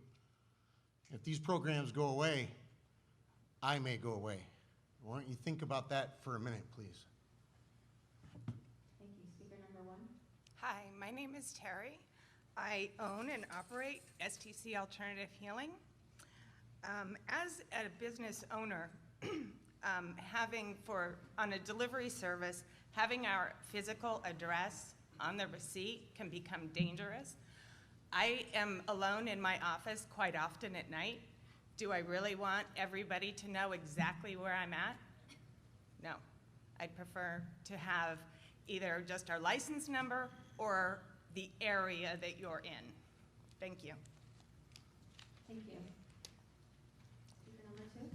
[SPEAKER 21] If these programs go away, I may go away. Why don't you think about that for a minute, please?
[SPEAKER 5] Thank you. Speaker number 1.
[SPEAKER 22] Hi, my name is Terry. I own and operate STC Alternative Healing. As a business owner, on a delivery service, having our physical address on the receipt can become dangerous. I am alone in my office quite often at night. Do I really want everybody to know exactly where I'm at? No. I'd prefer to have either just our license number or the area that you're in. Thank you.
[SPEAKER 5] Thank you. Speaker number 2.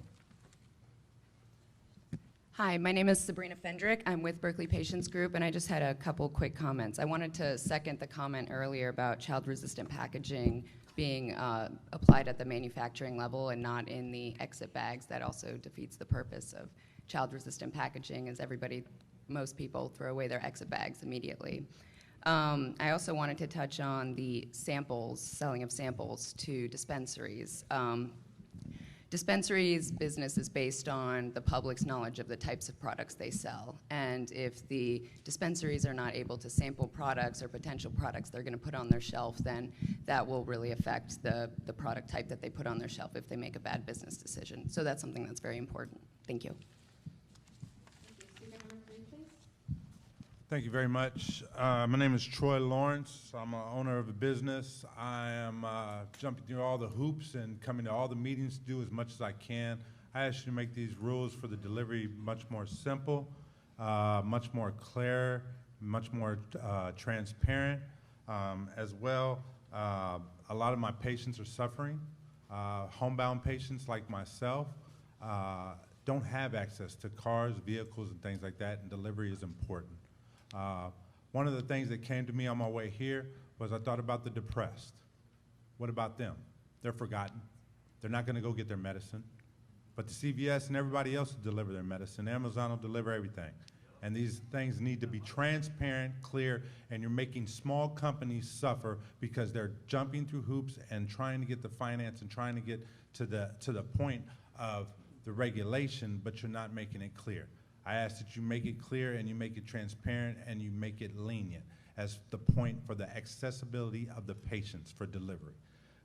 [SPEAKER 23] Hi, my name is Sabrina Fendrick. I'm with Berkeley Patients Group, and I just had a couple quick comments. I wanted to second the comment earlier about child-resistant packaging being applied at the manufacturing level and not in the exit bags. That also defeats the purpose of child-resistant packaging, as most people throw away their exit bags immediately. I also wanted to touch on the selling of samples to dispensaries. Dispensaries business is based on the public's knowledge of the types of products they sell. And if the dispensaries are not able to sample products or potential products they're going to put on their shelf, then that will really affect the product type that they put on their shelf if they make a bad business decision. So that's something that's very important. Thank you.
[SPEAKER 24] Thank you very much. My name is Troy Lawrence. I'm an owner of a business. I am jumping through all the hoops and coming to all the meetings to do as much as I can. I ask you to make these rules for the delivery much more simple, much more clear, much more transparent as well. A lot of my patients are suffering. Homebound patients like myself don't have access to cars, vehicles, and things like that, and delivery is important. One of the things that came to me on my way here was I thought about the depressed. What about them? They're forgotten. They're not going to go get their medicine. But the CVS and everybody else will deliver their medicine. Amazon will deliver everything. And these things need to be transparent, clear, and you're making small companies suffer because they're jumping through hoops and trying to get the finance and trying to get to the point of the regulation, but you're not making it clear. I ask that you make it clear and you make it transparent and you make it lenient as the point for the accessibility of the patients for delivery.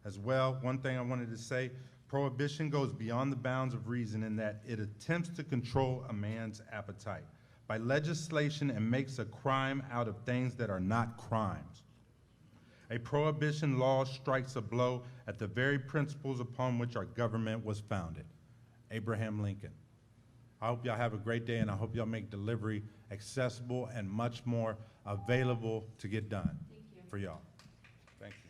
[SPEAKER 24] As well, one thing I wanted to say, prohibition goes beyond the bounds of reason in that it attempts to control a man's appetite by legislation and makes a crime out of things that are not crimes. A prohibition law strikes a blow at the very principles upon which our government was founded. Abraham Lincoln. I hope y'all have a great day, and I hope y'all make delivery accessible and much more available to get done for y'all. Thank you.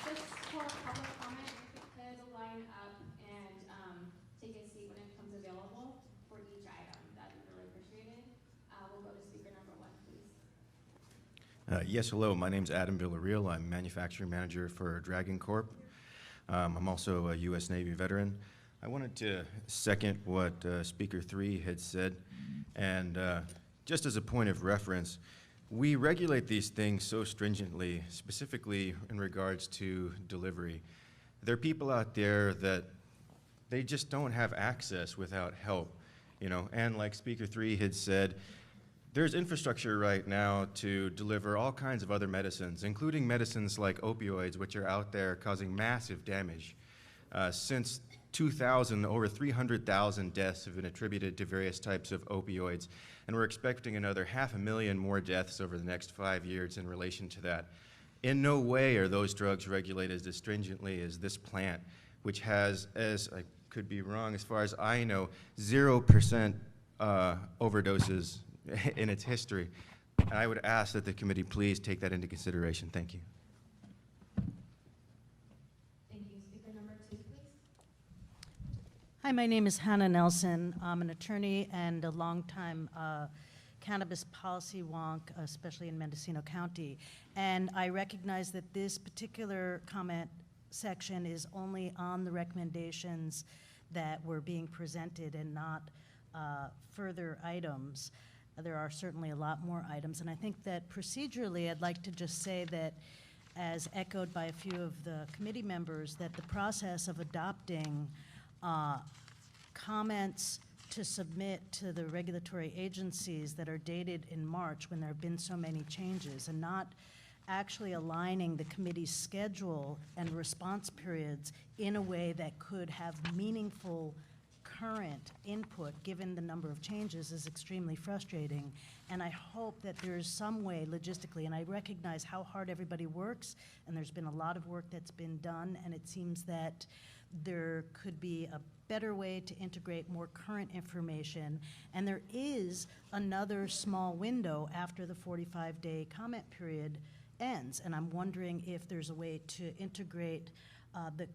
[SPEAKER 5] Just for public comment, if you could line up and take a seat when it comes available for each item, that'd be really appreciated. We'll go to speaker number 1, please.
[SPEAKER 2] Yes, hello. My name's Adam Villarreal. I'm manufacturing manager for Dragon Corp. I'm also a U.S. Navy veteran. I wanted to second what Speaker 3 had said, and just as a point of reference, we regulate these things so stringently, specifically in regards to delivery. There are people out there that they just don't have access without help, you know, and like Speaker 3 had said, there's infrastructure right now to deliver all kinds of other medicines, including medicines like opioids, which are out there causing massive damage. Since 2000, over 300,000 deaths have been attributed to various types of opioids, and we're expecting another 500,000 more deaths over the next 5 years in relation to that. In no way are those drugs regulated as stringently as this plant, which has, as I could be wrong, as far as I know, 0% overdoses in its history. And I would ask that the committee please take that into consideration. Thank you.
[SPEAKER 5] Thank you. Speaker number 2, please.
[SPEAKER 3] Hi, my name is Hannah Nelson. I'm an attorney and a longtime cannabis policy wonk, especially in Mendocino County. And I recognize that this particular comment section is only on the recommendations that were being presented and not further items. There are certainly a lot more items, and I think that procedurally, I'd like to just say that, as echoed by a few of the committee members, that the process of adopting comments to submit to the regulatory agencies that are dated in March when there have been so many changes, and not actually aligning the committee's schedule and response periods in a way that could have meaningful current input, given the number of changes, is extremely frustrating. And I hope that there's some way logistically, and I recognize how hard everybody works, and there's been a lot of work that's been done, and it seems that there could be a better way to integrate more current information. And there is another small window after the 45-day comment period ends, and I'm wondering if there's a way to integrate the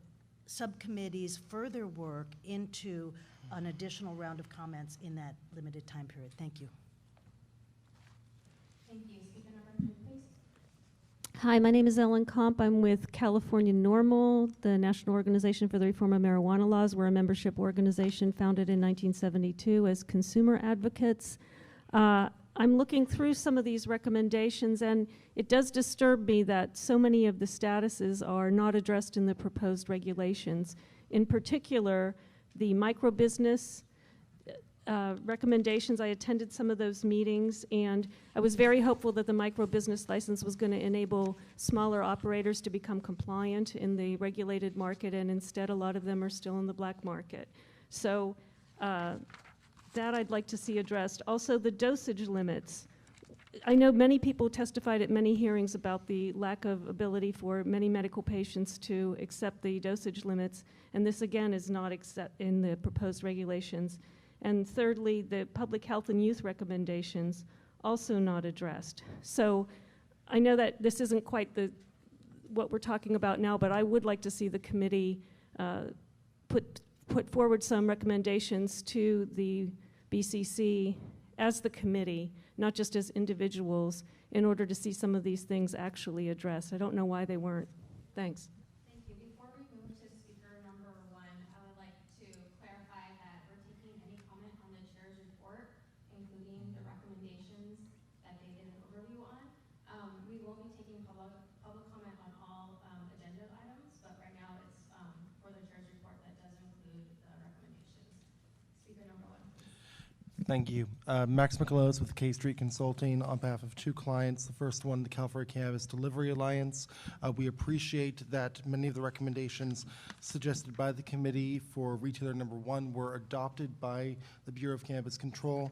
[SPEAKER 3] subcommittee's further work into an additional round of comments in that limited time period. Thank you.
[SPEAKER 5] Thank you. Speaker number 2, please.
[SPEAKER 7] Hi, my name is Ellen Komp. I'm with California Normal, the National Organization for the Reform of Marijuana Laws. We're a membership organization founded in 1972 as consumer advocates. I'm looking through some of these recommendations, and it does disturb me that so many of the statuses are not addressed in the proposed regulations. In particular, the micro-business recommendations. I attended some of those meetings, and I was very hopeful that the micro-business license was going to enable smaller operators to become compliant in the regulated market, and instead a lot of them are still in the black market. So that I'd like to see addressed. Also, the dosage limits. I know many people testified at many hearings about the lack of ability for many medical patients to accept the dosage limits, and this again is not accept in the proposed regulations. And thirdly, the public health and youth recommendations, also not addressed. So I know that this isn't quite what we're talking about now, but I would like to see the committee put forward some recommendations to the BCC as the committee, not just as individuals, in order to see some of these things actually addressed. I don't know why they weren't. Thanks.
[SPEAKER 5] Thank you. Before we move to speaker number 1, I would like to clarify that we're taking any comment on the chair's report, including the recommendations that they did an overview on. We will be taking public comment on all agenda items, but right now it's for the chair's report that does include the recommendations. Speaker number 1, please.
[SPEAKER 4] Thank you. Max Mikolos with K Street Consulting on behalf of two clients. The first one, the California Cannabis Delivery Alliance. We appreciate that many of the recommendations suggested by the committee for retailer number one were adopted by the Bureau of Cannabis Control.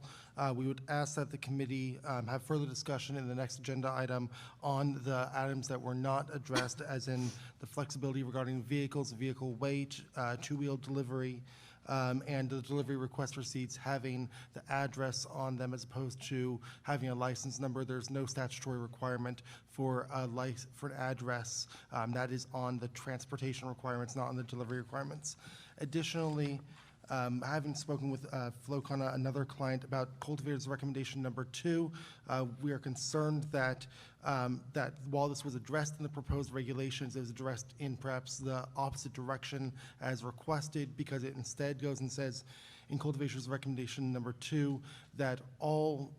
[SPEAKER 4] We would ask that the committee have further discussion in the next agenda item on the items that were not addressed, as in the flexibility regarding vehicles, vehicle weight, two-wheel delivery, and the delivery request receipts having the address on them as opposed to having a license number. There's no statutory requirement for an address. That is on the transportation requirements, not on the delivery requirements. Additionally, having spoken with Flocona, another client, about cultivators recommendation number 2, we are concerned that that while this was addressed in the proposed regulations, it was addressed in perhaps the opposite direction as requested, because it instead goes and says in cultivators recommendation number 2 that all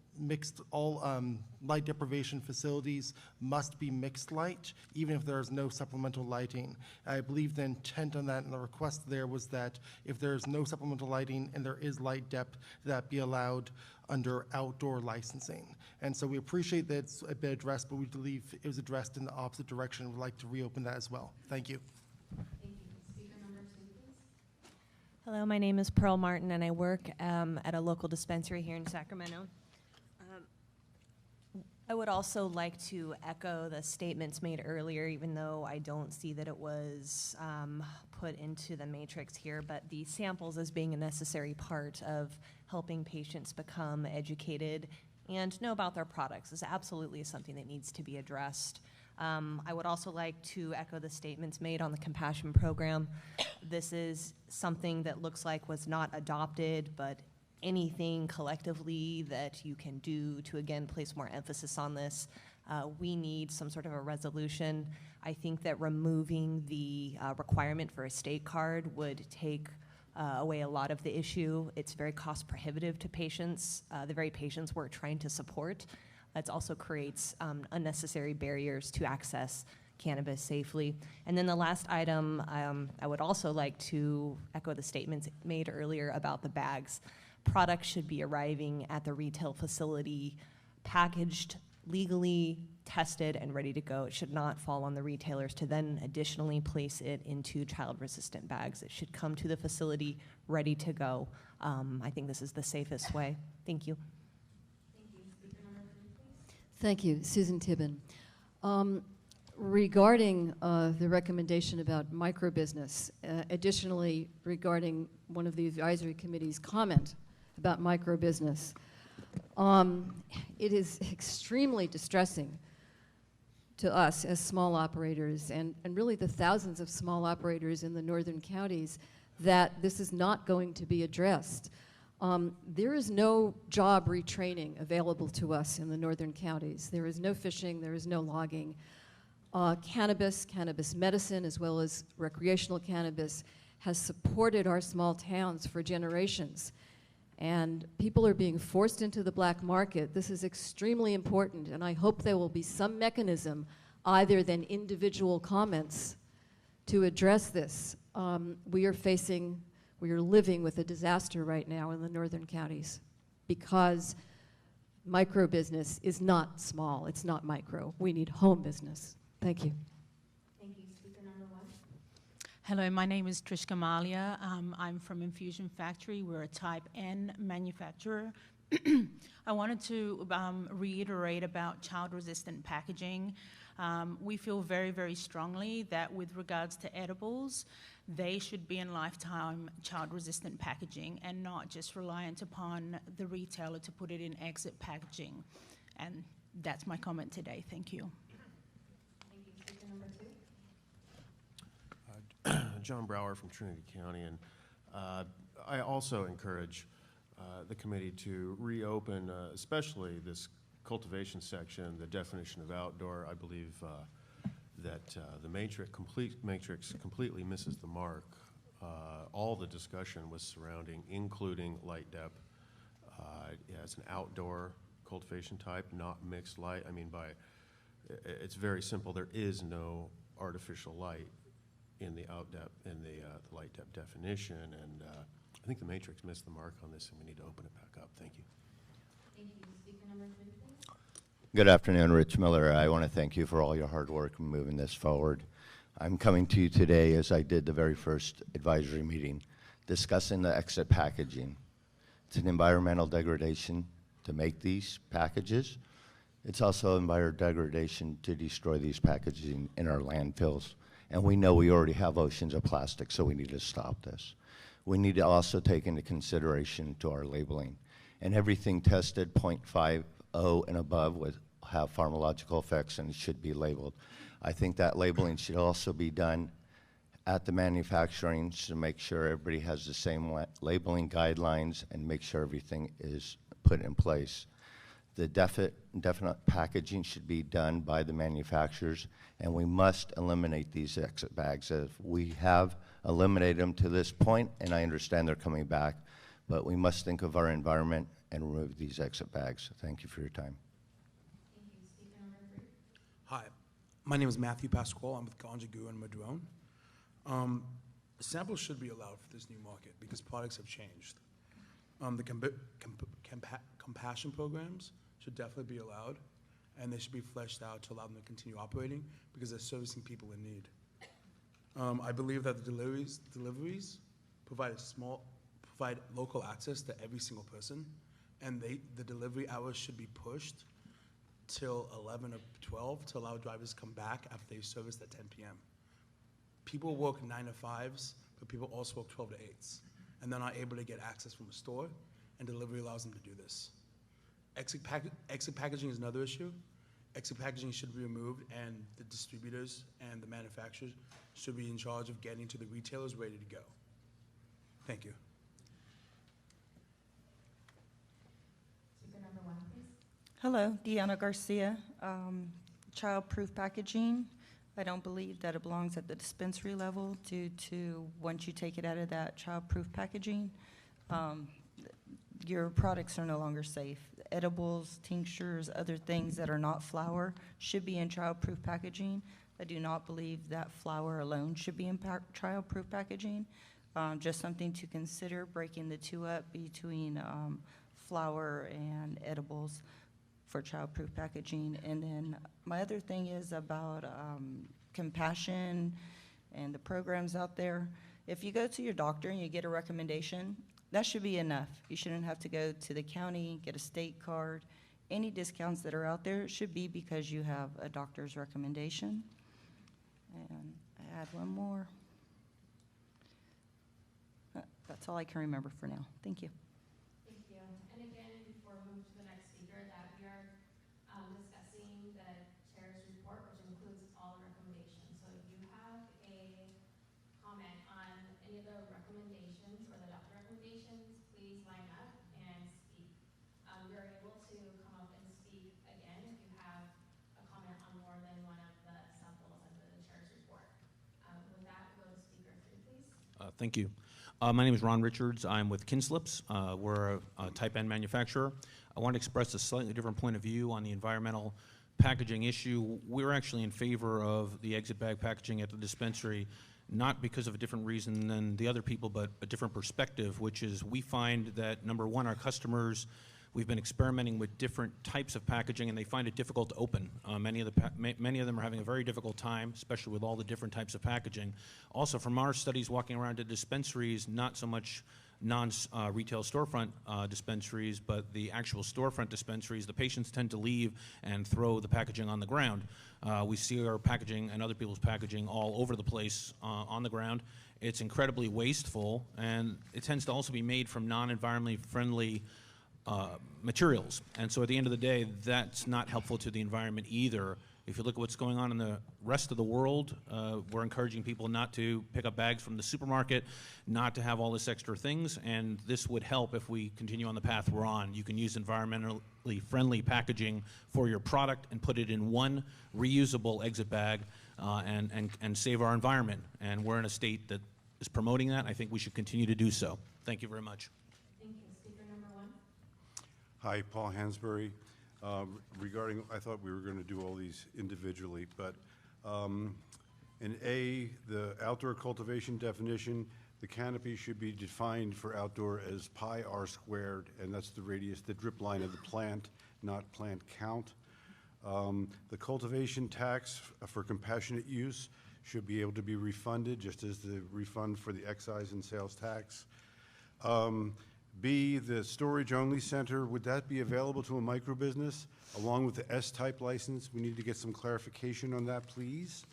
[SPEAKER 4] light deprivation facilities must be mixed light, even if there is no supplemental lighting. I believe the intent on that and the request there was that if there is no supplemental lighting and there is light depth, that be allowed under outdoor licensing. And so we appreciate that it's been addressed, but we believe it was addressed in the opposite direction. We'd like to reopen that as well. Thank you.
[SPEAKER 5] Thank you. Speaker number 2, please.
[SPEAKER 8] Hello, my name is Pearl Martin, and I work at a local dispensary here in Sacramento. I would also like to echo the statements made earlier, even though I don't see that it was put into the matrix here, but the samples as being a necessary part of helping patients become educated and know about their products is absolutely something that needs to be addressed. I would also like to echo the statements made on the Compassion Program. This is something that looks like was not adopted, but anything collectively that you can do to, again, place more emphasis on this. We need some sort of a resolution. I think that removing the requirement for a state card would take away a lot of the issue. It's very cost prohibitive to patients, the very patients we're trying to support. It also creates unnecessary barriers to access cannabis safely. And then the last item, I would also like to echo the statements made earlier about the bags. Products should be arriving at the retail facility packaged legally, tested, and ready to go. It should not fall on the retailers to then additionally place it into child-resistant bags. It should come to the facility ready to go. I think this is the safest way. Thank you.
[SPEAKER 5] Thank you. Speaker number 3, please.
[SPEAKER 9] Thank you. Susan Tibbin. Regarding the recommendation about microbusiness, additionally regarding one of the advisory committee's comment about microbusiness, it is extremely distressing to us as small operators and really the thousands of small operators in the northern counties that this is not going to be addressed. There is no job retraining available to us in the northern counties. There is no fishing, there is no logging. Cannabis medicine, as well as recreational cannabis, has supported our small towns for generations. And people are being forced into the black market. This is extremely important, and I hope there will be some mechanism, other than individual comments, to address this. We are living with a disaster right now in the northern counties because micro business is not small, it's not micro. We need home business. Thank you.
[SPEAKER 5] Thank you. Speaker number 1.
[SPEAKER 10] Hello, my name is Trishka Malia. I'm from Infusion Factory. We're a type N manufacturer. I wanted to reiterate about child-resistant packaging. We feel very, very strongly that with regards to edibles, they should be in lifetime child-resistant packaging and not just reliant upon the retailer to put it in exit packaging. And that's my comment today. Thank you.
[SPEAKER 5] Thank you. Speaker number 2.
[SPEAKER 25] John Brower from Trinity County, and I also encourage the committee to reopen, especially this cultivation section, the definition of outdoor. I believe that the matrix completely misses the mark. All the discussion was surrounding including light dep as an outdoor cultivation type, not mixed light. I mean, it's very simple. There is no artificial light in the light dep definition, and I think the matrix missed the mark on this, and we need to open it back up. Thank you.
[SPEAKER 5] Thank you. Speaker number 3, please.
[SPEAKER 11] Good afternoon, Rich Miller. I want to thank you for all your hard work in moving this forward. I'm coming to you today, as I did the very first advisory meeting, discussing the exit packaging. It's an environmental degradation to make these packages. It's also environmental degradation to destroy these packaging in our landfills. And we know we already have oceans of plastic, so we need to stop this. We need to also take into consideration to our labeling. And everything tested 0.50 and above would have pharmacological effects and it should be labeled. I think that labeling should also be done at the manufacturing to make sure everybody has the same labeling guidelines and make sure everything is put in place. The definite packaging should be done by the manufacturers, and we must eliminate these exit bags. If we have eliminated them to this point, and I understand they're coming back, but we must think of our environment and remove these exit bags. Thank you for your time.
[SPEAKER 5] Thank you. Speaker number 3.
[SPEAKER 12] Hi, my name is Matthew Pasquale. I'm with Conjugoo and Madrone. Samples should be allowed for this new market because products have changed. The compassion programs should definitely be allowed, and they should be fleshed out to allow them to continue operating because they're servicing people in need. I believe that the deliveries provide local access to every single person, and the delivery hours should be pushed till 11 or 12 to allow drivers to come back after they serviced at 10 p.m. People work 9 to 5s, but people also work 12 to 8s, and they're not able to get access from a store, and delivery allows them to do this. Exit packaging is another issue. Exit packaging should be removed, and the distributors and the manufacturers should be in charge of getting to the retailers ready to go. Thank you.
[SPEAKER 5] Speaker number 1, please.
[SPEAKER 13] Hello, Deanna Garcia. Child-proof packaging. I don't believe that it belongs at the dispensary level due to once you take it out of that child-proof packaging, your products are no longer safe. Edibles, tinctures, other things that are not flour should be in child-proof packaging. I do not believe that flour alone should be in child-proof packaging. Just something to consider, breaking the two up between flour and edibles for child-proof packaging. And then my other thing is about compassion and the programs out there. If you go to your doctor and you get a recommendation, that should be enough. You shouldn't have to go to the county, get a state card. Any discounts that are out there should be because you have a doctor's recommendation. And I had one more. That's all I can remember for now. Thank you.
[SPEAKER 5] Thank you. And again, before we move to the next speaker, that we are discussing the chair's report, which includes all the recommendations. So if you have a comment on any of the recommendations or the doctor recommendations, please line up and speak. You're able to come up and speak again if you have a comment on more than one of the samples of the chair's report. With that, we'll go to speaker 3, please.
[SPEAKER 14] Thank you. My name is Ron Richards. I'm with Kinslips. We're a type N manufacturer. I want to express a slightly different point of view on the environmental packaging issue. We're actually in favor of the exit bag packaging at the dispensary, not because of a different reason than the other people, but a different perspective, which is we find that, number one, our customers, we've been experimenting with different types of packaging, and they find it difficult to open. Many of them are having a very difficult time, especially with all the different types of packaging. Also, from our studies walking around to dispensaries, not so much non-retail storefront dispensaries, but the actual storefront dispensaries, the patients tend to leave and throw the packaging on the ground. We see our packaging and other people's packaging all over the place on the ground. It's incredibly wasteful, and it tends to also be made from non-environmentally friendly materials. And so at the end of the day, that's not helpful to the environment either. If you look at what's going on in the rest of the world, we're encouraging people not to pick up bags from the supermarket, not to have all this extra things, and this would help if we continue on the path we're on. You can use environmentally friendly packaging for your product and put it in one reusable exit bag and save our environment. And we're in a state that is promoting that. I think we should continue to do so. Thank you very much.
[SPEAKER 5] Thank you. Speaker number 1.
[SPEAKER 6] Hi, Paul Hansberry. Regarding, I thought we were going to do all these individually, but in A, the outdoor cultivation definition, The canopy should be defined for outdoor as pi r squared, and that's the radius, the drip line of the plant, not plant count. The cultivation tax for compassionate use should be able to be refunded, just as the refund for the excise and sales tax. B, the storage-only center, would that be available to a micro business along with the S-type license? We need to get some clarification on that, please.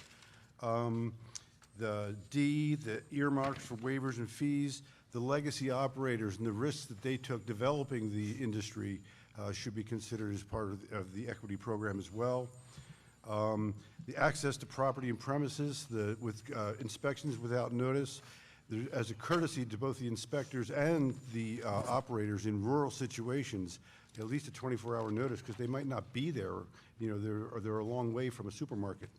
[SPEAKER 6] The D, the earmarks for waivers and fees, the legacy operators and the risks that they took developing the industry should be considered as part of the equity program as well. The access to property and premises, with inspections without notice, as a courtesy to both the inspectors and the operators in rural situations, at least a 24-hour notice, because they might not be there, you know, they're a long way from a supermarket.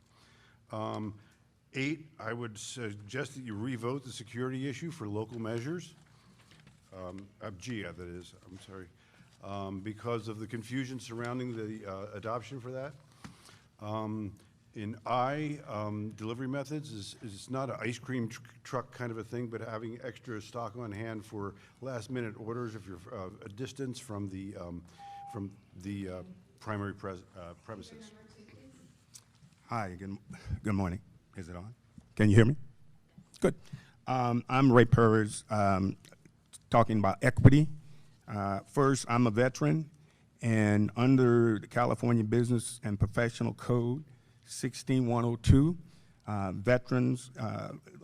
[SPEAKER 6] 8, I would suggest that you revote the security issue for local measures. G, that is, I'm sorry, because of the confusion surrounding the adoption for that. In I, delivery methods is not an ice cream truck kind of a thing, but having extra stock on hand for last-minute orders if you're a distance from the primary premises.
[SPEAKER 15] Hi, good morning. Is it on? Can you hear me? Good. I'm Ray Purrs, talking about equity. First, I'm a veteran, and under the California Business and Professional Code, 16102, veterans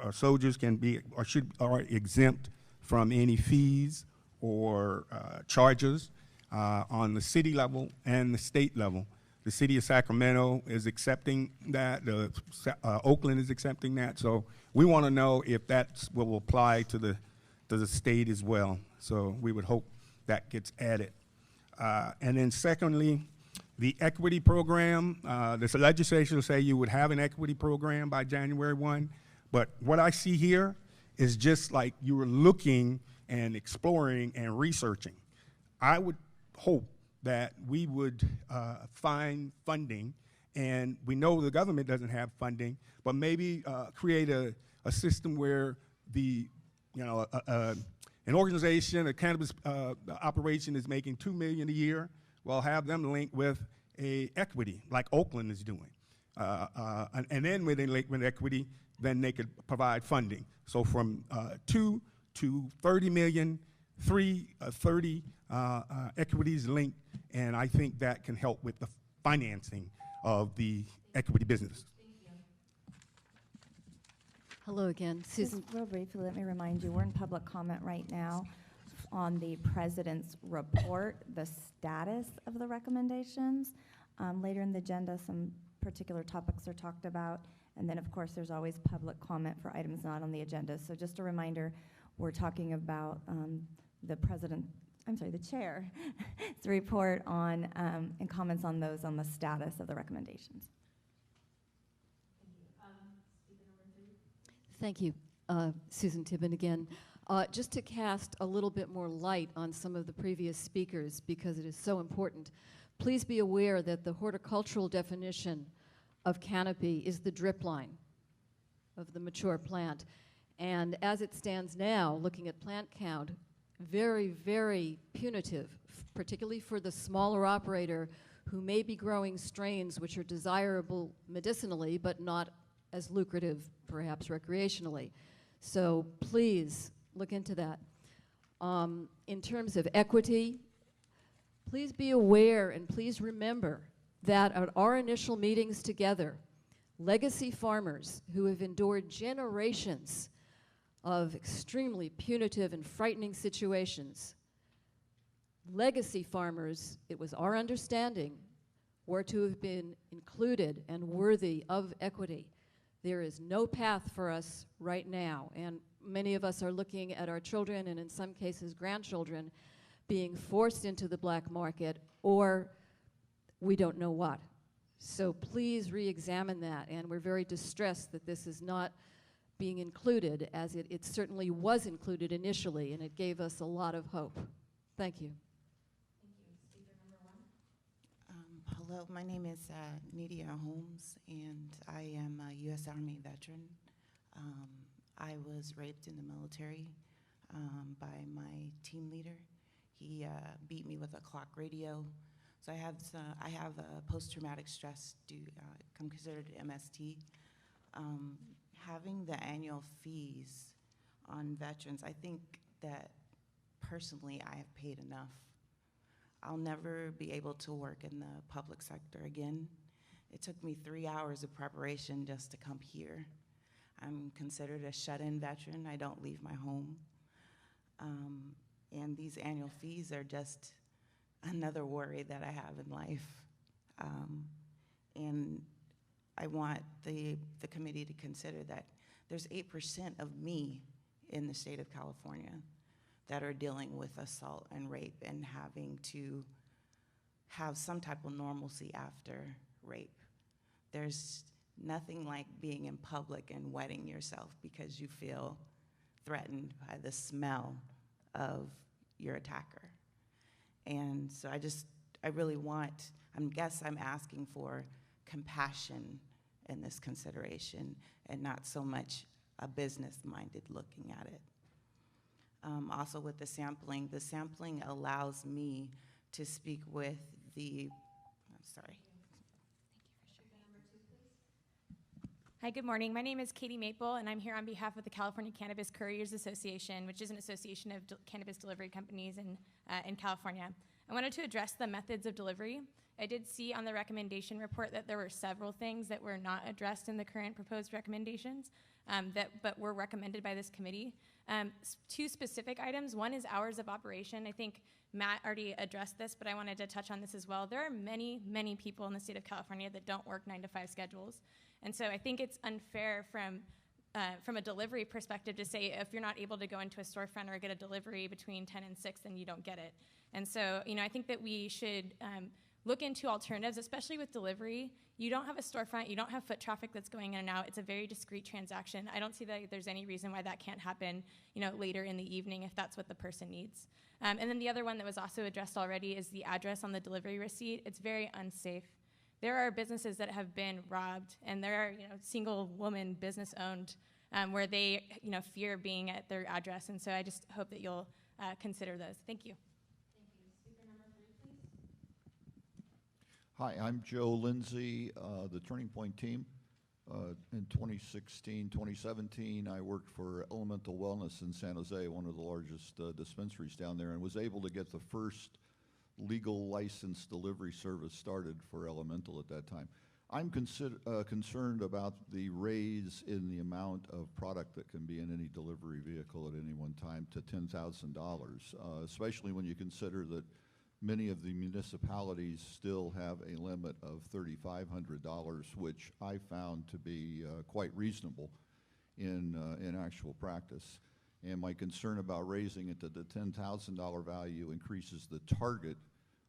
[SPEAKER 15] or soldiers can be or are exempt from any fees or charges on the city level and the state level. The city of Sacramento is accepting that. Oakland is accepting that. So we want to know if that will apply to the state as well. So we would hope that gets added. And then secondly, the equity program. The legislation will say you would have an equity program by January 1. But what I see here is just like you were looking and exploring and researching. I would hope that we would find funding, and we know the government doesn't have funding, but maybe create a system where the, an organization, a cannabis operation is making $2 million a year. Well, have them linked with a equity like Oakland is doing, and then when they link with equity, then they could provide funding. So from 2 to 30 million, 30 equities linked, and I think that can help with the financing of the equity business.
[SPEAKER 16] Hello again, Susan.
[SPEAKER 17] Just real briefly, let me remind you, we're in public comment right now on the president's report, the status of the recommendations. Later in the agenda, some particular topics are talked about, and then of course there's always public comment for items not on the agenda. So just a reminder, we're talking about the chair's report on and comments on those on the status of the recommendations.
[SPEAKER 9] Thank you, Susan Tibbin again. Just to cast a little bit more light on some of the previous speakers, because it is so important, please be aware that the horticultural definition of canopy is the drip line of the mature plant. And as it stands now, looking at plant count, very, very punitive, particularly for the smaller operator who may be growing strains which are desirable medicinally but not as lucrative, perhaps recreationally. So please look into that. In terms of equity, please be aware and please remember that at our initial meetings together, legacy farmers who have endured generations of extremely punitive and frightening situations, legacy farmers, it was our understanding, were to have been included and worthy of equity. There is no path for us right now, and many of us are looking at our children and in some cases grandchildren being forced into the black market, or we don't know what. So please re-examine that, and we're very distressed that this is not being included, as it certainly was included initially, and it gave us a lot of hope. Thank you.
[SPEAKER 18] Hello, my name is Nydia Holmes, and I am a U.S. Army veteran. I was raped in the military by my team leader. He beat me with a clock radio. So I have a post-traumatic stress considered MST. Having the annual fees on veterans, I think that personally I have paid enough. I'll never be able to work in the public sector again. It took me 3 hours of preparation just to come here. I'm considered a shut-in veteran. I don't leave my home. And these annual fees are just another worry that I have in life. And I want the committee to consider that there's 8% of me in the state of California that are dealing with assault and rape and having to have some type of normalcy after rape. There's nothing like being in public and wetting yourself because you feel threatened by the smell of your attacker. And so I really want, I'm asking for compassion in this consideration and not so much a business-minded looking at it. Also with the sampling allows me to speak with
[SPEAKER 1] Hi, good morning. My name is Katie Maple, and I'm here on behalf of the California Cannabis Couriers Association, which is an association of cannabis delivery companies in California. I wanted to address the methods of delivery. I did see on the recommendation report that there were several things that were not addressed in the current proposed recommendations, but were recommended by this committee. 2 specific items. One is hours of operation. I think Matt already addressed this, but I wanted to touch on this as well. There are many, many people in the state of California that don't work 9-to-5 schedules. And so I think it's unfair from a delivery perspective to say if you're not able to go into a storefront or get a delivery between 10 and 6, then you don't get it. And so, I think that we should look into alternatives, especially with delivery. You don't have a storefront, you don't have foot traffic that's going in and out. It's a very discrete transaction. I don't see that there's any reason why that can't happen, later in the evening if that's what the person needs. And then the other one that was also addressed already is the address on the delivery receipt. It's very unsafe. There are businesses that have been robbed, and there are, single woman business owned where they, fear being at their address. And so I just hope that you'll consider those. Thank you.
[SPEAKER 19] Hi, I'm Joe Lindsay, the Turning Point team. In 2016, 2017, I worked for Elemental Wellness in San Jose, one of the largest dispensaries down there, and was able to get the first legal licensed delivery service started for Elemental at that time. I'm concerned about the raise in the amount of product that can be in any delivery vehicle at any one time to $10,000, especially when you consider that many of the municipalities still have a limit of $3,500, which I found to be quite reasonable in actual practice. And my concern about raising it to the $10,000 value increases the target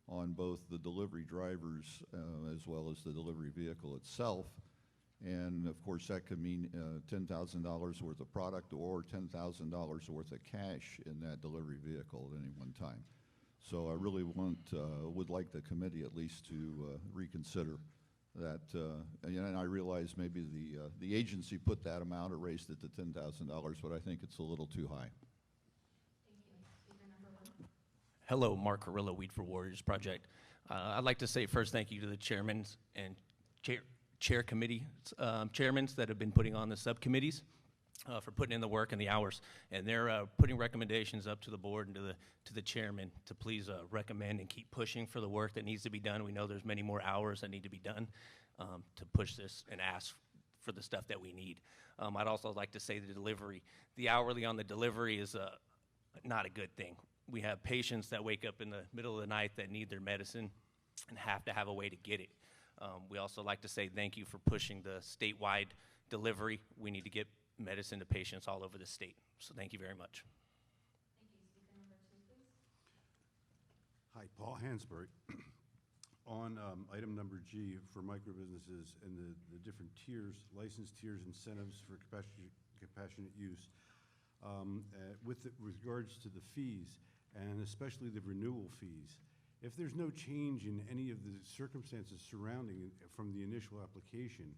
[SPEAKER 19] on both the delivery drivers as well as the delivery vehicle itself. And of course, that could mean $10,000 worth of product or $10,000 worth of cash in that delivery vehicle at any one time. So I really would like the committee at least to reconsider that. And I realize maybe the agency put that amount or raised it to $10,000, but I think it's a little too high.
[SPEAKER 20] Hello, Mark Carrillo, Weed for Warriors Project. I'd like to say first thank you to the chairmen and chair committee chairmen that have been putting on the subcommittees for putting in the work and the hours. And they're putting recommendations up to the board and to the chairman to please recommend and keep pushing for the work that needs to be done. We know there's many more hours that need to be done to push this and ask for the stuff that we need. I'd also like to say the delivery. The hourly on the delivery is not a good thing. We have patients that wake up in the middle of the night that need their medicine and have to have a way to get it. We also like to say thank you for pushing the statewide delivery. We need to get medicine to patients all over the state. So thank you very much.
[SPEAKER 5] Thank you. Speaker number 2, please.
[SPEAKER 6] Hi, Paul Hansberg. On item number G for microbusinesses and the different tiers, license tiers, incentives for compassionate use, with regards to the fees, and especially the renewal fees, if there's no change in any of the circumstances surrounding it from the initial application,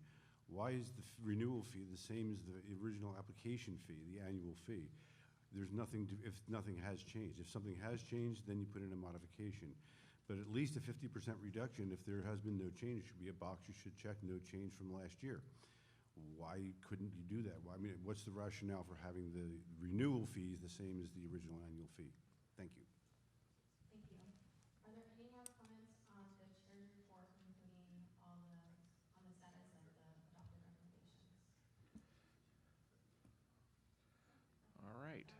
[SPEAKER 6] Why is the renewal fee the same as the original application fee, the annual fee? There's nothing to, if nothing has changed. If something has changed, then you put in a modification. But at least a 50% reduction, if there has been no change, should be a box you should check, no change from last year. Why couldn't you do that? Why, I mean, what's the rationale for having the renewal fees the same as the original annual fee? Thank you.
[SPEAKER 5] Thank you. Are there any more comments on the chair's report, including all the, on the status of the adopted recommendations?
[SPEAKER 2] All right.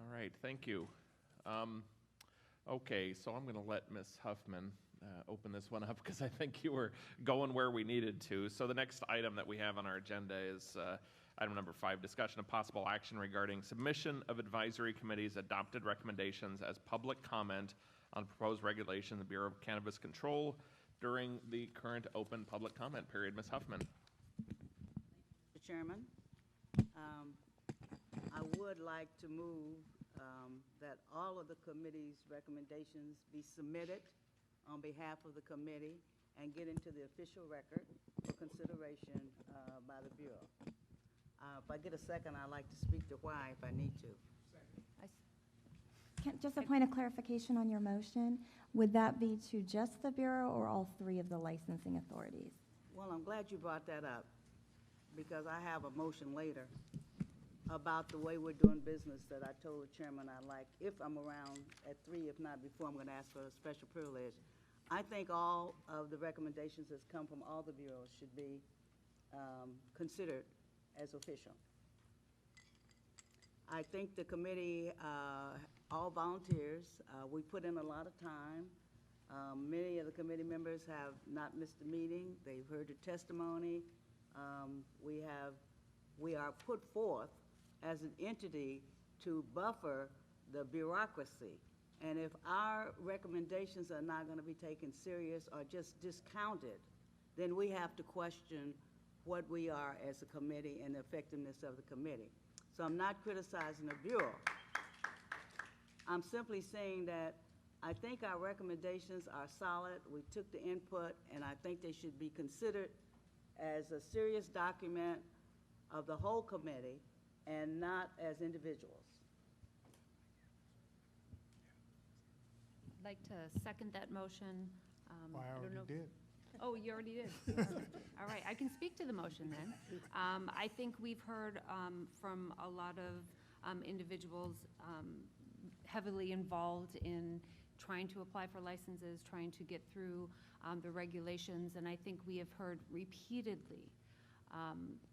[SPEAKER 2] All right, thank you. Okay, so I'm going to let Ms. Huffman open this one up because I think you were going where we needed to. So the next item that we have on our agenda is item number 5, discussion of possible action regarding submission of advisory committee's adopted recommendations as public comment on proposed regulation in the Bureau of Cannabis Control during the current open public comment period. Ms. Huffman.
[SPEAKER 21] Mr. Chairman, I would like to move that all of the committee's recommendations be submitted on behalf of the committee and get into the official record for consideration by the Bureau. If I get a second, I'd like to speak to why if I need to.
[SPEAKER 17] Just a point of clarification on your motion. Would that be to just the Bureau or all 3 of the licensing authorities?
[SPEAKER 21] Well, I'm glad you brought that up because I have a motion later about the way we're doing business that I told the chairman I'd like, if I'm around at 3, if not before, I'm going to ask for a special privilege. I think all of the recommendations that's come from all the bureaus should be considered as official. I think the committee, all volunteers, we put in a lot of time. Many of the committee members have not missed a meeting. They've heard the testimony. We are put forth as an entity to buffer the bureaucracy. And if our recommendations are not going to be taken serious or just discounted, then we have to question what we are as a committee and the effectiveness of the committee. So I'm not criticizing the Bureau. I'm simply saying that I think our recommendations are solid. We took the input, and I think they should be considered as a serious document of the whole committee and not as individuals.
[SPEAKER 22] I'd like to second that motion.
[SPEAKER 23] I already did.
[SPEAKER 22] Oh, you already did? All right, I can speak to the motion then. I think we've heard from a lot of individuals heavily involved in trying to apply for licenses, trying to get through the regulations, and I think we have heard repeatedly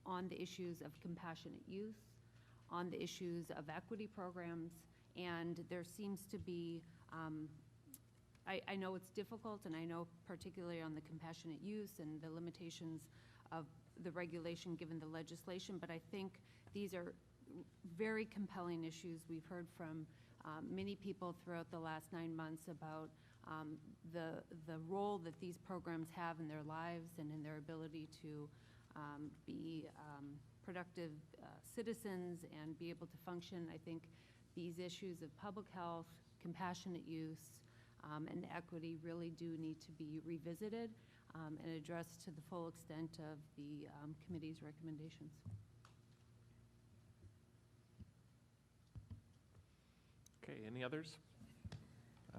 [SPEAKER 22] on the issues of compassionate use, on the issues of equity programs, and there seems to be I know it's difficult, and I know particularly on the compassionate use and the limitations of the regulation given the legislation, but I think these are very compelling issues. We've heard from many people throughout the last 9 months about the role that these programs have in their lives and in their ability to be productive citizens and be able to function. I think these issues of public health, compassionate use, and equity really do need to be revisited and addressed to the full extent of the committee's recommendations.
[SPEAKER 2] Okay, any others?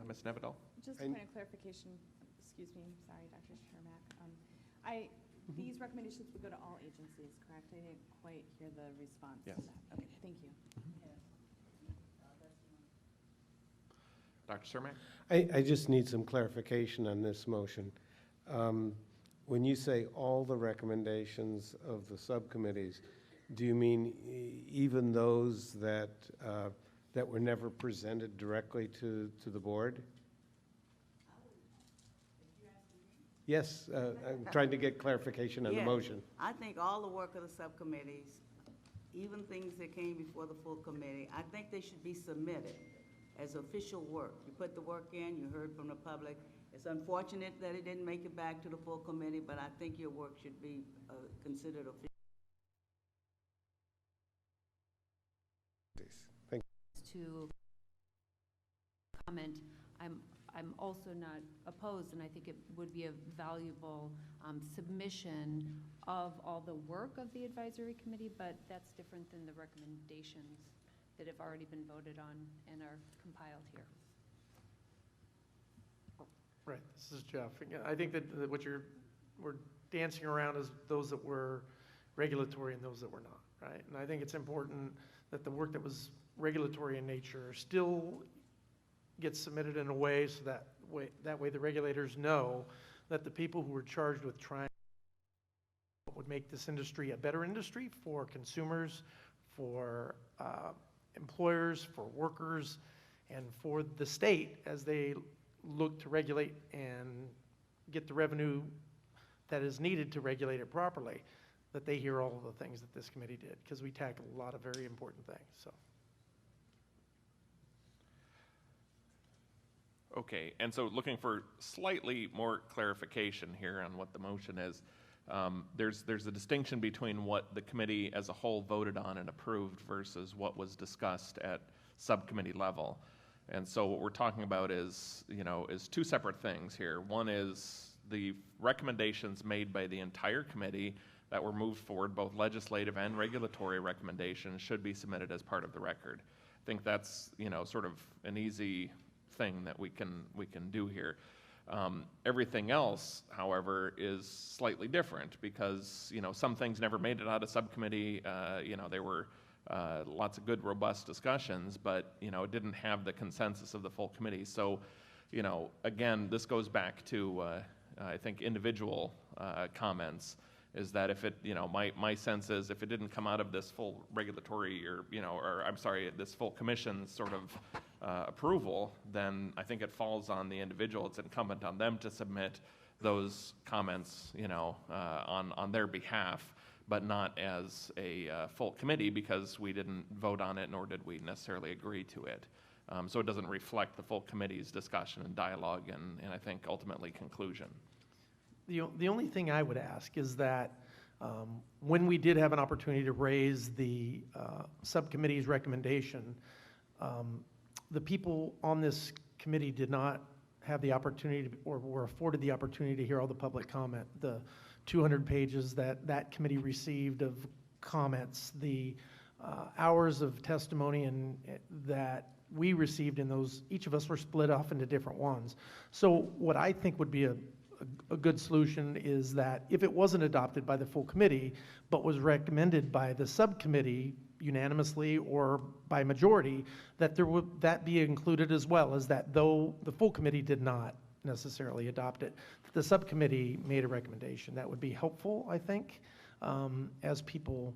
[SPEAKER 2] Ms. Nevedal?
[SPEAKER 1] Just a point of clarification, excuse me, sorry, Dr. Shermack. These recommendations would go to all agencies, correct? I didn't quite hear the response to
[SPEAKER 2] Yes.
[SPEAKER 1] that. Okay, thank you.
[SPEAKER 2] Dr. Cermak?
[SPEAKER 23] I just need some clarification on this motion. When you say all the recommendations of the subcommittees, do you mean even those that were never presented directly to the board? Yes, I'm trying to get clarification on the motion.
[SPEAKER 21] I think all the work of the subcommittees, even things that came before the full committee, I think they should be submitted as official work. You put the work in, you heard from the public. It's unfortunate that it didn't make it back to the full committee, but I think your work should be considered official.
[SPEAKER 23] Thank
[SPEAKER 22] you. To comment, I'm also not opposed, and I think it would be a valuable submission of all the work of the advisory committee, but that's different than the recommendations that have already been voted on and are compiled here.
[SPEAKER 3] Right, this is Jeff. Again, I think that we're dancing around is those that were regulatory and those that were not, right? And I think it's important that the work that was regulatory in nature still gets submitted in a way so that way the regulators know that the people who were charged with trying would make this industry a better industry for consumers, for employers, for workers, and for the state as they look to regulate and get the revenue that is needed to regulate it properly, that they hear all of the things that this committee did, because we tackle a lot of very important things. So.
[SPEAKER 2] Okay, and so looking for slightly more clarification here on what the motion is. There's a distinction between what the committee as a whole voted on and approved versus what was discussed at subcommittee level. And so what we're talking about is two separate things here. One is the recommendations made by the entire committee that were moved forward, both legislative and regulatory recommendations, should be submitted as part of the record. I think that's sort of an easy thing that we can do here. Everything else, however, is slightly different because some things never made it out of subcommittee. There were lots of good, robust discussions, but it didn't have the consensus of the full committee. So, again, this goes back to I think individual comments. Is that if it, my sense is if it didn't come out of this full regulatory or I'm sorry, this full commission sort of approval, then I think it falls on the individual. It's incumbent on them to submit those comments, on their behalf, but not as a full committee because we didn't vote on it nor did we necessarily agree to it. So it doesn't reflect the full committee's discussion and dialogue and I think ultimately conclusion.
[SPEAKER 3] The only thing I would ask is that when we did have an opportunity to raise the subcommittee's recommendation, the people on this committee did not have the opportunity or were afforded the opportunity to hear all the public comment. The 200 pages that committee received of comments, the hours of testimony and that we received in those, each of us were split off into different ones. So what I think would be a good solution is that if it wasn't adopted by the full committee, but was recommended by the subcommittee unanimously or by majority, that be included as well, as that though the full committee did not necessarily adopt it, the subcommittee made a recommendation. That would be helpful, I think, as people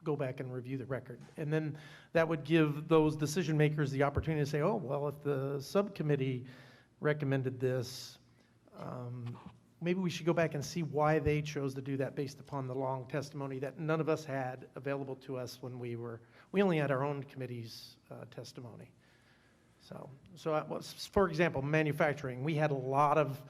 [SPEAKER 3] go back and review the record. And then that would give those decision makers the opportunity to say, oh, well, if the subcommittee recommended this, maybe we should go back and see why they chose to do that based upon the long testimony that none of us had available to us when we only had our own committee's testimony. So for example, manufacturing, we had a lot of,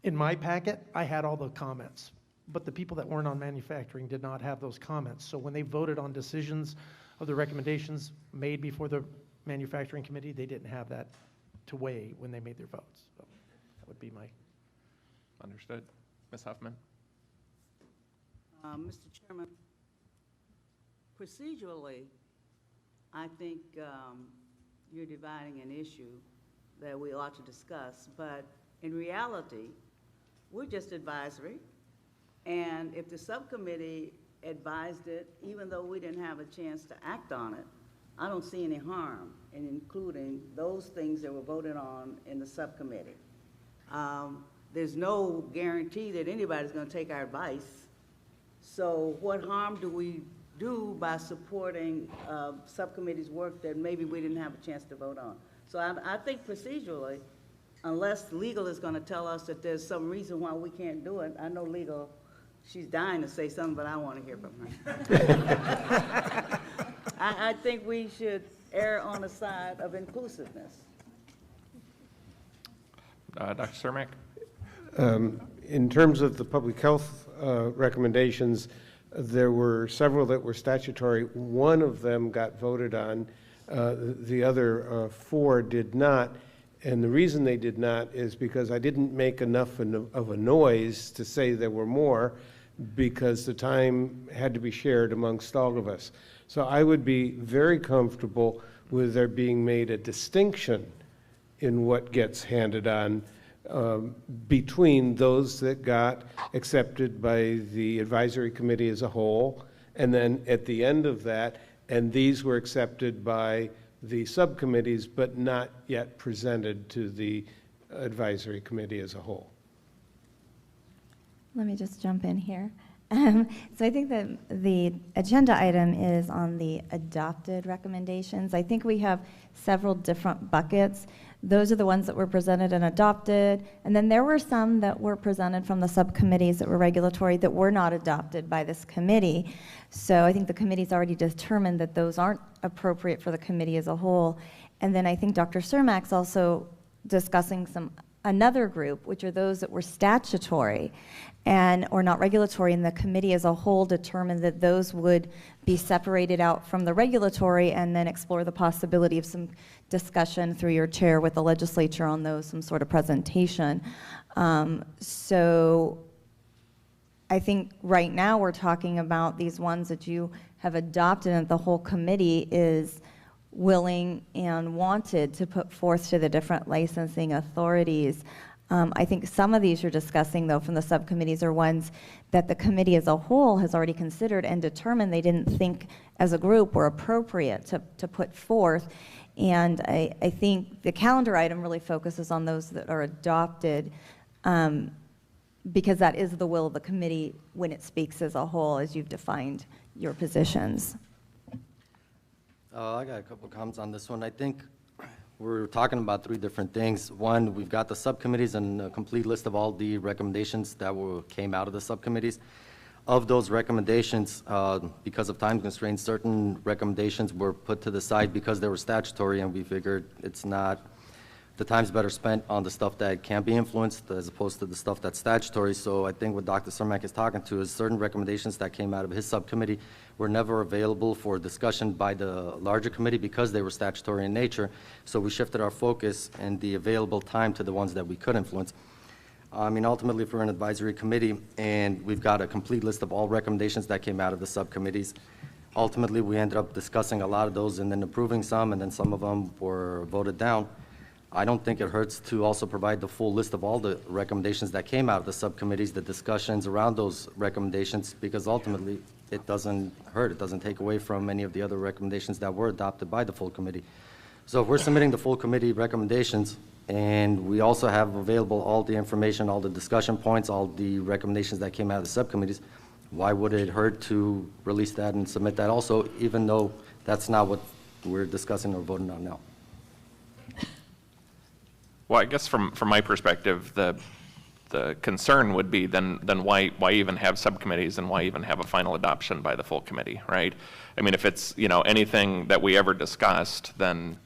[SPEAKER 3] in my packet, I had all the comments, but the people that weren't on manufacturing did not have those comments. So when they voted on decisions of the recommendations made before the manufacturing committee, they didn't have that to weigh when they made their votes. So that would be my...
[SPEAKER 2] Understood. Ms. Huffman?
[SPEAKER 21] Mr. Chairman, procedurally, I think you're dividing an issue that we ought to discuss, but in reality, we're just advisory, and if the subcommittee advised it, even though we didn't have a chance to act on it, I don't see any harm in including those things that were voted on in the subcommittee. There's no guarantee that anybody's going to take our advice. So what harm do we do by supporting subcommittee's work that maybe we didn't have a chance to vote on? So I think procedurally, unless legal is going to tell us that there's some reason why we can't do it, I know legal, she's dying to say something, but I want to hear from her. I think we should err on the side of inclusiveness.
[SPEAKER 2] Dr. Cermak?
[SPEAKER 23] In terms of the public health recommendations, there were several that were statutory. One of them got voted on. The other four did not. And the reason they did not is because I didn't make enough of a noise to say there were more, because the time had to be shared amongst all of us. So I would be very comfortable with there being made a distinction in what gets handed on between those that got accepted by the advisory committee as a whole, and then at the end of that, and these were accepted by the subcommittees but not yet presented to the advisory committee as a whole.
[SPEAKER 17] Let me just jump in here. So I think that the agenda item is on the adopted recommendations. I think we have several different buckets. Those are the ones that were presented and adopted. And then there were some that were presented from the subcommittees that were regulatory that were not adopted by this committee. So I think the committee's already determined that those aren't appropriate for the committee as a whole. And then I think Dr. Cermak's also discussing another group, which are those that were statutory or not regulatory, and the committee as a whole determined that those would be separated out from the regulatory, and then explore the possibility of some discussion through your chair with the legislature on those, some sort of presentation. So I think right now we're talking about these ones that you have adopted and the whole committee is willing and wanted to put forth to the different licensing authorities. I think some of these you're discussing, though, from the subcommittees are ones that the committee as a whole has already considered and determined they didn't think as a group were appropriate to put forth. And I think the calendar item really focuses on those that are adopted, because that is the will of the committee when it speaks as a whole, as you've defined your positions.
[SPEAKER 4] I got a couple comments on this one. I think we're talking about three different things. One, we've got the subcommittees and a complete list of all the recommendations that came out of the subcommittees. Of those recommendations, because of time constraints, certain recommendations were put to the side because they were statutory, and we figured the time's better spent on the stuff that can't be influenced as opposed to the stuff that's statutory. So I think what Dr. Cermak is talking to is certain recommendations that came out of his subcommittee were never available for discussion by the larger committee because they were statutory in nature. So we shifted our focus and the available time to the ones that we could influence. I mean, ultimately, if we're an advisory committee and we've got a complete list of all recommendations that came out of the subcommittees, ultimately we ended up discussing a lot of those and then approving some, and then some of them were voted down. I don't think it hurts to also provide the full list of all the recommendations that came out of the subcommittees, the discussions around those recommendations, because ultimately it doesn't hurt. It doesn't take away from any of the other recommendations that were adopted by the full committee. So if we're submitting the full committee recommendations, and we also have available all the information, all the discussion points, all the recommendations that came out of the subcommittees, why would it hurt to release that and submit that also, even though that's not what we're discussing or voting on now?
[SPEAKER 2] Well, I guess from my perspective, the concern would be then why even have subcommittees and why even have a final adoption by the full committee, right? I mean, if it's, anything that we ever discussed, then,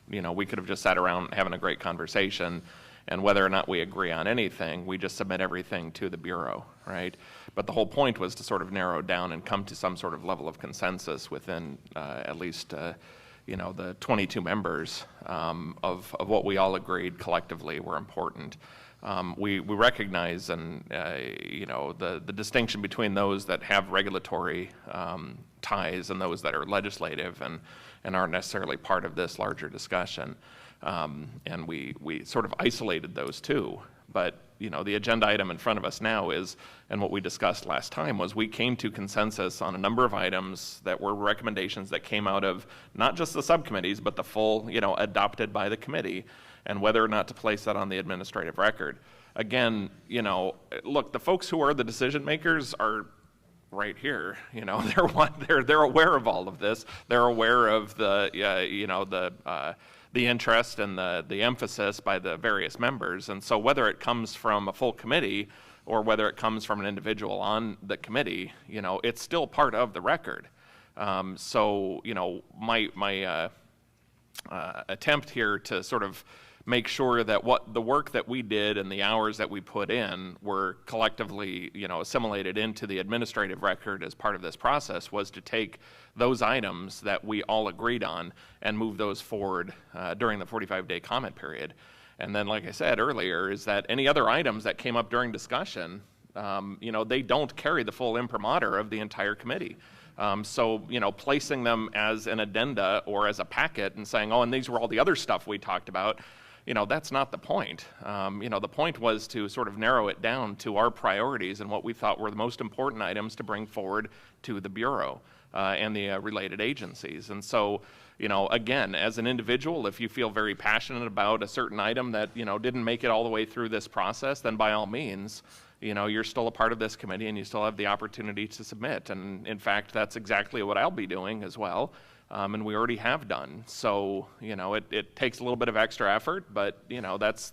[SPEAKER 2] we could have just sat around having a great conversation, and whether or not we agree on anything, we just submit everything to the Bureau, right? But the whole point was to sort of narrow down and come to some sort of level of consensus within at least the 22 members of what we all agreed collectively were important. We recognize the distinction between those that have regulatory ties and those that are legislative and aren't necessarily part of this larger discussion. And we sort of isolated those two. But the agenda item in front of us now is, and what we discussed last time was, we came to consensus on a number of items that were recommendations that came out of not just the subcommittees, but the full, adopted by the committee, and whether or not to place that on the administrative record. Again, look, the folks who are the decision makers are right here. They're aware of all of this. They're aware of the interest and the emphasis by the various members. And so whether it comes from a full committee or whether it comes from an individual on the committee, it's still part of the record. So my attempt here to sort of make sure that what the work that we did and the hours that we put in were collectively, assimilated into the administrative record as part of this process, was to take those items that we all agreed on and move those forward during the 45-day comment period. And then, like I said earlier, is that any other items that came up during discussion, they don't carry the full imprimatur of the entire committee. So, placing them as an addenda or as a packet and saying, oh, and these were all the other stuff we talked about, that's not the point. The point was to sort of narrow it down to our priorities and what we thought were the most important items to bring forward to the Bureau and the related agencies. And so, again, as an individual, if you feel very passionate about a certain item that, didn't make it all the way through this process, then by all means, you're still a part of this committee and you still have the opportunity to submit. And in fact, that's exactly what I'll be doing as well. And we already have done. So, it takes a little bit of extra effort, but, that's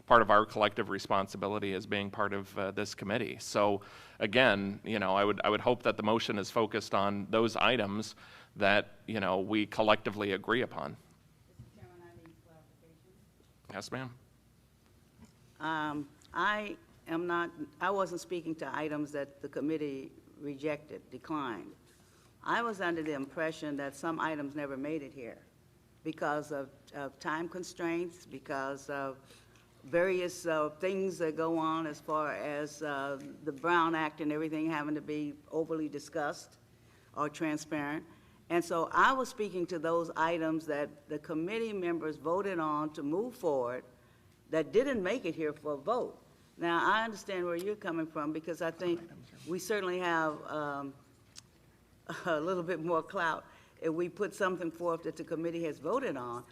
[SPEAKER 2] part of our collective responsibility as being part of this committee. So, again, I would hope that the motion is focused on those items that, we collectively agree upon. Yes, ma'am.
[SPEAKER 21] I wasn't speaking to items that the committee declined. I was under the impression that some items never made it here because of time constraints, because of various things that go on as far as the Brown Act and everything having to be overly discussed or transparent. And so I was speaking to those items that the committee members voted on to move forward that didn't make it here for a vote. Now, I understand where you're coming from because I think we certainly have a little bit more clout if we put something forth that the committee has voted on.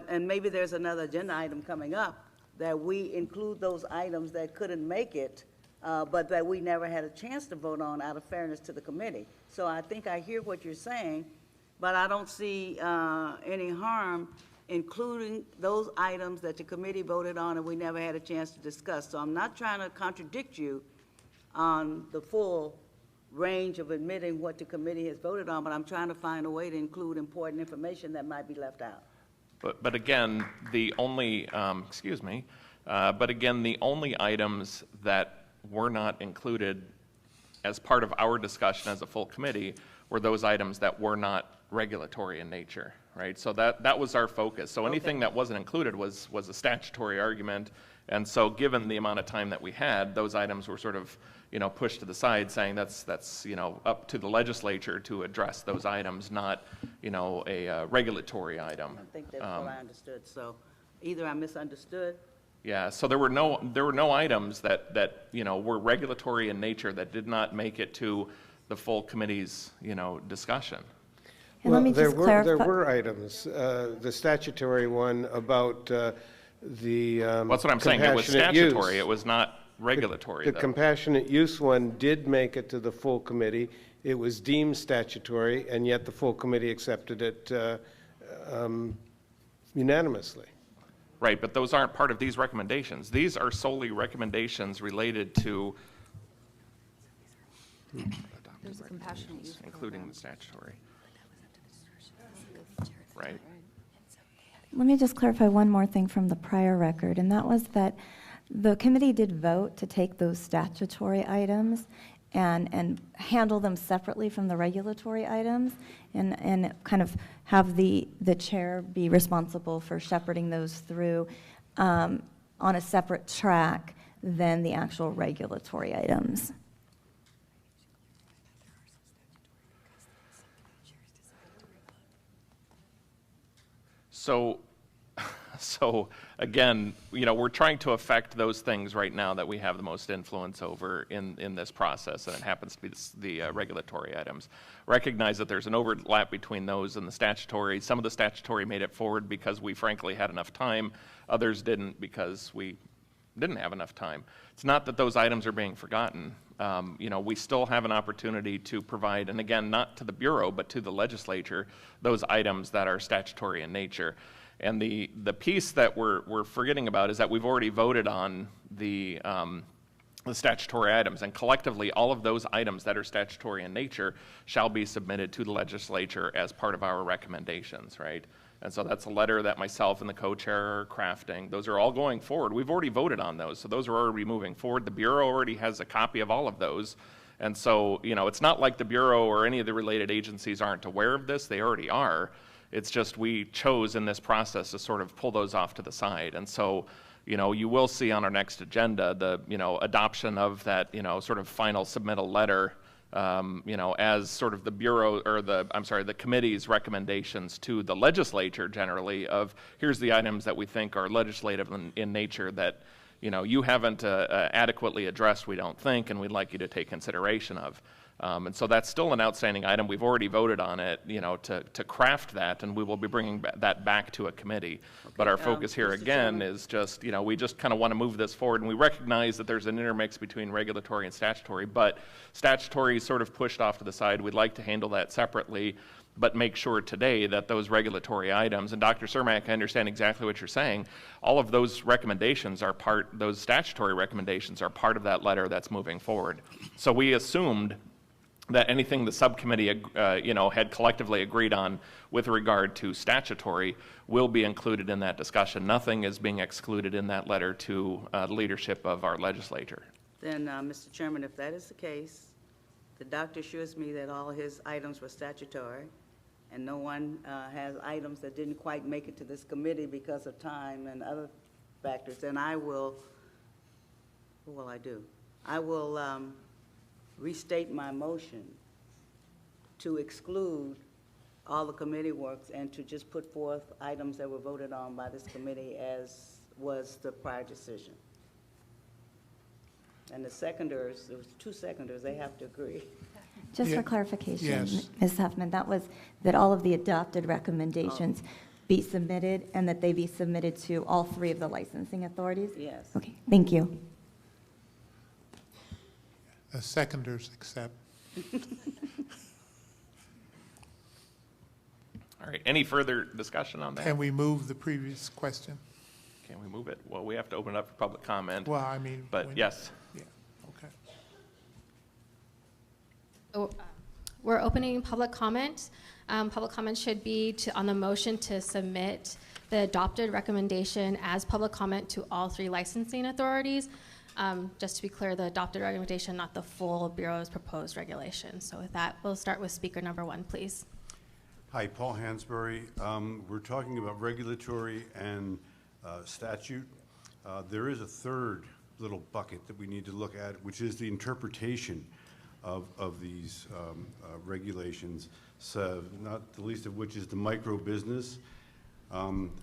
[SPEAKER 21] And maybe there's another agenda item coming up that we include those items that couldn't make it, but that we never had a chance to vote on out of fairness to the committee. So I think I hear what you're saying, but I don't see any harm including those items that the committee voted on and we never had a chance to discuss. So I'm not trying to contradict you on the full range of admitting what the committee has voted on, but I'm trying to find a way to include important information that might be left out.
[SPEAKER 2] But again, the only, but again, the only items that were not included as part of our discussion as a full committee were those items that were not regulatory in nature, right? So that was our focus. So anything that wasn't included was a statutory argument. And so given the amount of time that we had, those items were sort of, pushed to the side, saying that's up to the legislature to address those items, not, a regulatory item.
[SPEAKER 21] I don't think that's what I understood. So either I misunderstood.
[SPEAKER 2] Yeah, so there were no items that were regulatory in nature that did not make it to the full committee's, discussion.
[SPEAKER 17] And let me just clarify.
[SPEAKER 23] There were items, the statutory one about the
[SPEAKER 2] That's what I'm saying. It was statutory. It was not regulatory.
[SPEAKER 23] The compassionate use one did make it to the full committee. It was deemed statutory, and yet the full committee accepted it unanimously.
[SPEAKER 2] Right, but those aren't part of these recommendations. These are solely recommendations related to
[SPEAKER 22] There's a compassionate use
[SPEAKER 2] including the statutory. Right.
[SPEAKER 17] Let me just clarify one more thing from the prior record, and that was that the committee did vote to take those statutory items and handle them separately from the regulatory items, and kind of have the chair be responsible for shepherding those through on a separate track than the actual regulatory items.
[SPEAKER 2] So again, we're trying to affect those things right now that we have the most influence over in this process, and it happens to be the regulatory items. Recognize that there's an overlap between those and the statutory. Some of the statutory made it forward because we frankly had enough time. Others didn't because we didn't have enough time. It's not that those items are being forgotten. We still have an opportunity to provide, and again, not to the Bureau, but to the legislature, those items that are statutory in nature. And the piece that we're forgetting about is that we've already voted on the statutory items, and collectively all of those items that are statutory in nature shall be submitted to the legislature as part of our recommendations, right? And so that's a letter that myself and the co-chair are crafting. Those are all going forward. We've already voted on those, so those are already moving forward. The Bureau already has a copy of all of those. And so, you know, it's not like the Bureau or any of the related agencies aren't aware of this. They already are. It's just we chose in this process to sort of pull those off to the side. And so, you know, you will see on our next agenda the, you know, adoption of that, you know, sort of final submittal letter, you know, as sort of the Bureau, or the committee's recommendations to the legislature generally of, here's the items that we think are legislative in nature that, you know, you haven't adequately addressed, we don't think, and we'd like you to take consideration of. And so that's still an outstanding item. We've already voted on it, you know, to craft that, and we will be bringing that back to a committee. Okay, but our focus here
[SPEAKER 21] Mr.
[SPEAKER 2] again
[SPEAKER 21] Chairman.
[SPEAKER 2] is just, you know, we just kind of want to move this forward, and we recognize that there's an intermix between regulatory and statutory, but statutory is sort of pushed off to the side. We'd like to handle that separately, but make sure today that those regulatory items, and Dr. Cermak, I understand exactly what you're saying, all of those recommendations are those statutory recommendations are part of that letter that's moving forward. So we assumed that anything the subcommittee you know, had collectively agreed on with regard to statutory will be included in that discussion. Nothing is being excluded in that letter to the leadership of our legislature.
[SPEAKER 21] Then, Mr. Chairman, if that is the case, the doctor assures me that all his items were statutory, and no one has items that didn't quite make it to this committee because of time and other factors, then I will, what will I do? I will restate my motion to exclude all the committee works and to just put forth items that were voted on by this committee as was the prior decision. And the seconders, there was 2 seconders, they have to agree.
[SPEAKER 17] Just
[SPEAKER 7] Yeah.
[SPEAKER 17] for clarification,
[SPEAKER 7] Yes.
[SPEAKER 17] Ms. Huffman, that was that all of the adopted recommendations be submitted and that they be submitted to all 3 of the licensing authorities?
[SPEAKER 21] Yes.
[SPEAKER 17] Okay, thank you.
[SPEAKER 7] Seconders accept.
[SPEAKER 2] All right, any further discussion on that?
[SPEAKER 7] Can we move the previous question?
[SPEAKER 2] Can we move it? Well, we have to open it up for public comment.
[SPEAKER 7] Well, I mean,
[SPEAKER 2] But
[SPEAKER 7] when-
[SPEAKER 2] yes.
[SPEAKER 7] Yeah, okay.
[SPEAKER 8] So, we're opening public comment. Public comment should be on the motion to submit the adopted recommendation as public comment to all 3 licensing authorities. Just to be clear, the adopted recommendation, not the full Bureau's proposed regulation. So with that, we'll start with speaker number 1, please.
[SPEAKER 6] Hi, Paul Hansberry. We're talking about regulatory and statute. There is a third little bucket that we need to look at, which is the interpretation of these regulations, so not the least of which is the micro business,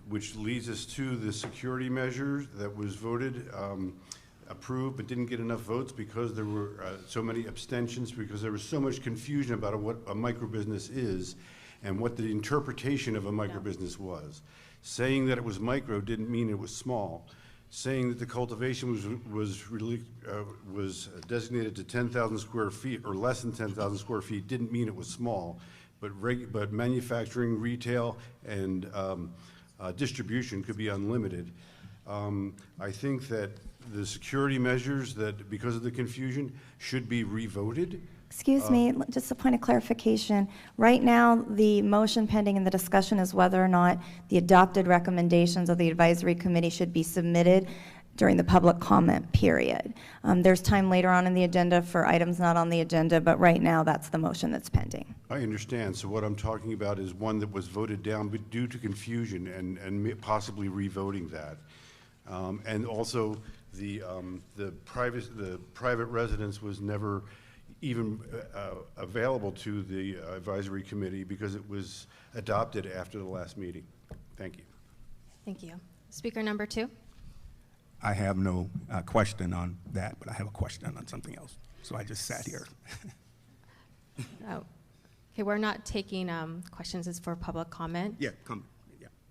[SPEAKER 6] which leads us to the security measures that was voted, approved, but didn't get enough votes because there were so many abstentions, because there was so much confusion about what a micro business is and what the interpretation of a micro business was. Saying that it was micro didn't mean it was small. Saying that the cultivation was designated to 10,000 square feet or less than 10,000 square feet didn't mean it was small, but manufacturing, retail, and distribution could be unlimited. I think that the security measures that, because of the confusion, should be revoted.
[SPEAKER 17] Excuse me, just a point of clarification. Right now, the motion pending in the discussion is whether or not the adopted recommendations of the advisory committee should be submitted during the public comment period. There's time later on in the agenda for items not on the agenda, but right now, that's the motion that's pending.
[SPEAKER 6] I understand. So what I'm talking about is one that was voted down but due to confusion and possibly revoting that. And also, the private residence was never even available to the advisory committee because it was adopted after the last meeting. Thank you.
[SPEAKER 8] Thank you. Speaker number 2.
[SPEAKER 15] I have no question on that, but I have a question on something else. So I just sat here.
[SPEAKER 8] Oh. Okay, we're not taking questions. It's for public comment.
[SPEAKER 15] Yeah.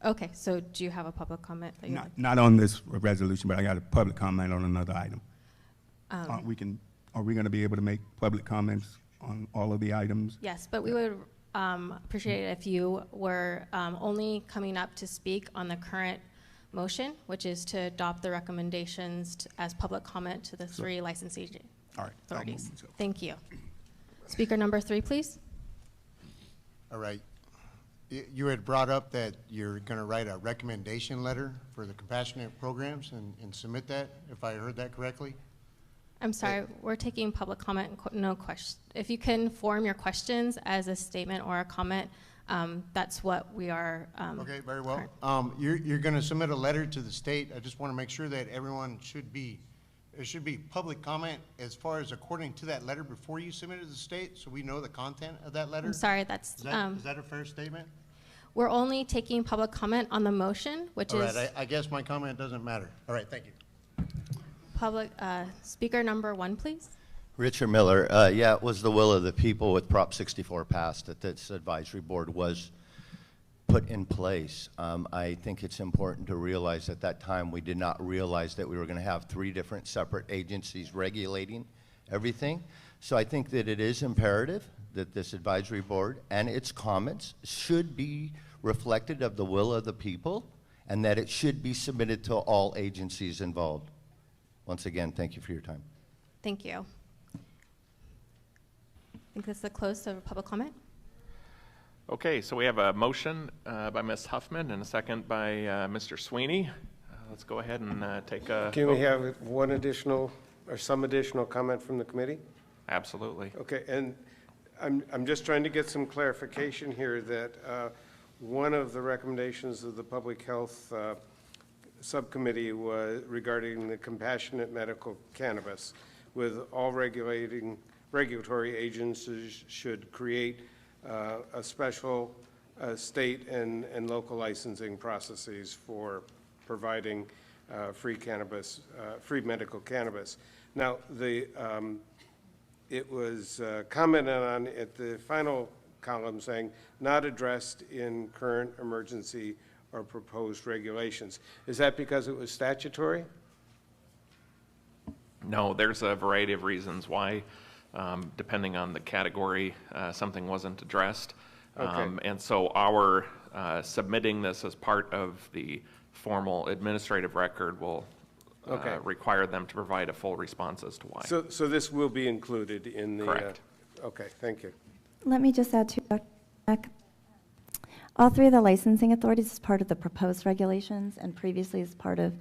[SPEAKER 8] Okay, so do you have a public comment that you
[SPEAKER 15] Not on this resolution, but I got a public comment on another item. Are we going to be able to make public comments on all of the items?
[SPEAKER 8] Yes, but we would appreciate it if you were only coming up to speak on the current motion, which is to adopt the recommendations as public comment to the 3 licensing authorities. Thank you. Speaker number 3, please.
[SPEAKER 7] All right.
[SPEAKER 10] You had brought up that you're going to write a recommendation letter for the compassionate programs and submit that, if I heard that correctly?
[SPEAKER 8] I'm sorry, we're taking public comment, and no question. If you can form your questions as a statement or a comment, that's what we are.
[SPEAKER 10] Okay, very well. You're going to submit a letter to the state. I just want to make sure that everyone there should be public comment as far as according to that letter before you submit it to the state, so we know the content of that letter.
[SPEAKER 8] I'm sorry,
[SPEAKER 10] Is that a fair statement?
[SPEAKER 8] We're only taking public comment on the motion, which
[SPEAKER 10] All
[SPEAKER 8] is
[SPEAKER 10] right, I guess my comment doesn't matter. All right, thank you.
[SPEAKER 8] public, speaker number 1, please.
[SPEAKER 11] Richard Miller, yeah, it was the will of the people with Prop 64 passed that this advisory board was put in place. I think it's important to realize at that time we did not realize that we were going to have 3 different separate agencies regulating everything. So I think that it is imperative that this advisory board and its comments should be reflected of the will of the people, and that it should be submitted to all agencies involved. Once again, thank you for your time.
[SPEAKER 8] Thank you. I think that's the close of public comment.
[SPEAKER 2] Okay, so we have a motion by Ms. Huffman and a second by Mr. Sweeney. Let's go ahead and take a
[SPEAKER 23] Can
[SPEAKER 2] vote.
[SPEAKER 23] we have one additional or some additional comment from the committee?
[SPEAKER 2] Absolutely.
[SPEAKER 23] Okay, and I'm just trying to get some clarification here that one of the recommendations of the Public Health Subcommittee was regarding the compassionate medical cannabis, with all regulatory agencies should create a special state and local licensing processes for providing free cannabis, free medical cannabis. Now, it was commented on at the final column saying, not addressed in current emergency or proposed regulations. Is that because it was statutory?
[SPEAKER 2] No, there's a variety of reasons why, depending on the category, something wasn't addressed.
[SPEAKER 23] Okay.
[SPEAKER 2] And so our submitting this as part of the formal administrative record will
[SPEAKER 23] Okay.
[SPEAKER 2] require them to provide a full response as to why.
[SPEAKER 23] So this will be included in the...
[SPEAKER 2] Correct.
[SPEAKER 23] Okay, thank you.
[SPEAKER 17] Let me just add to Dr. Beck. All 3 of the licensing authorities, as part of the proposed regulations and previously as part of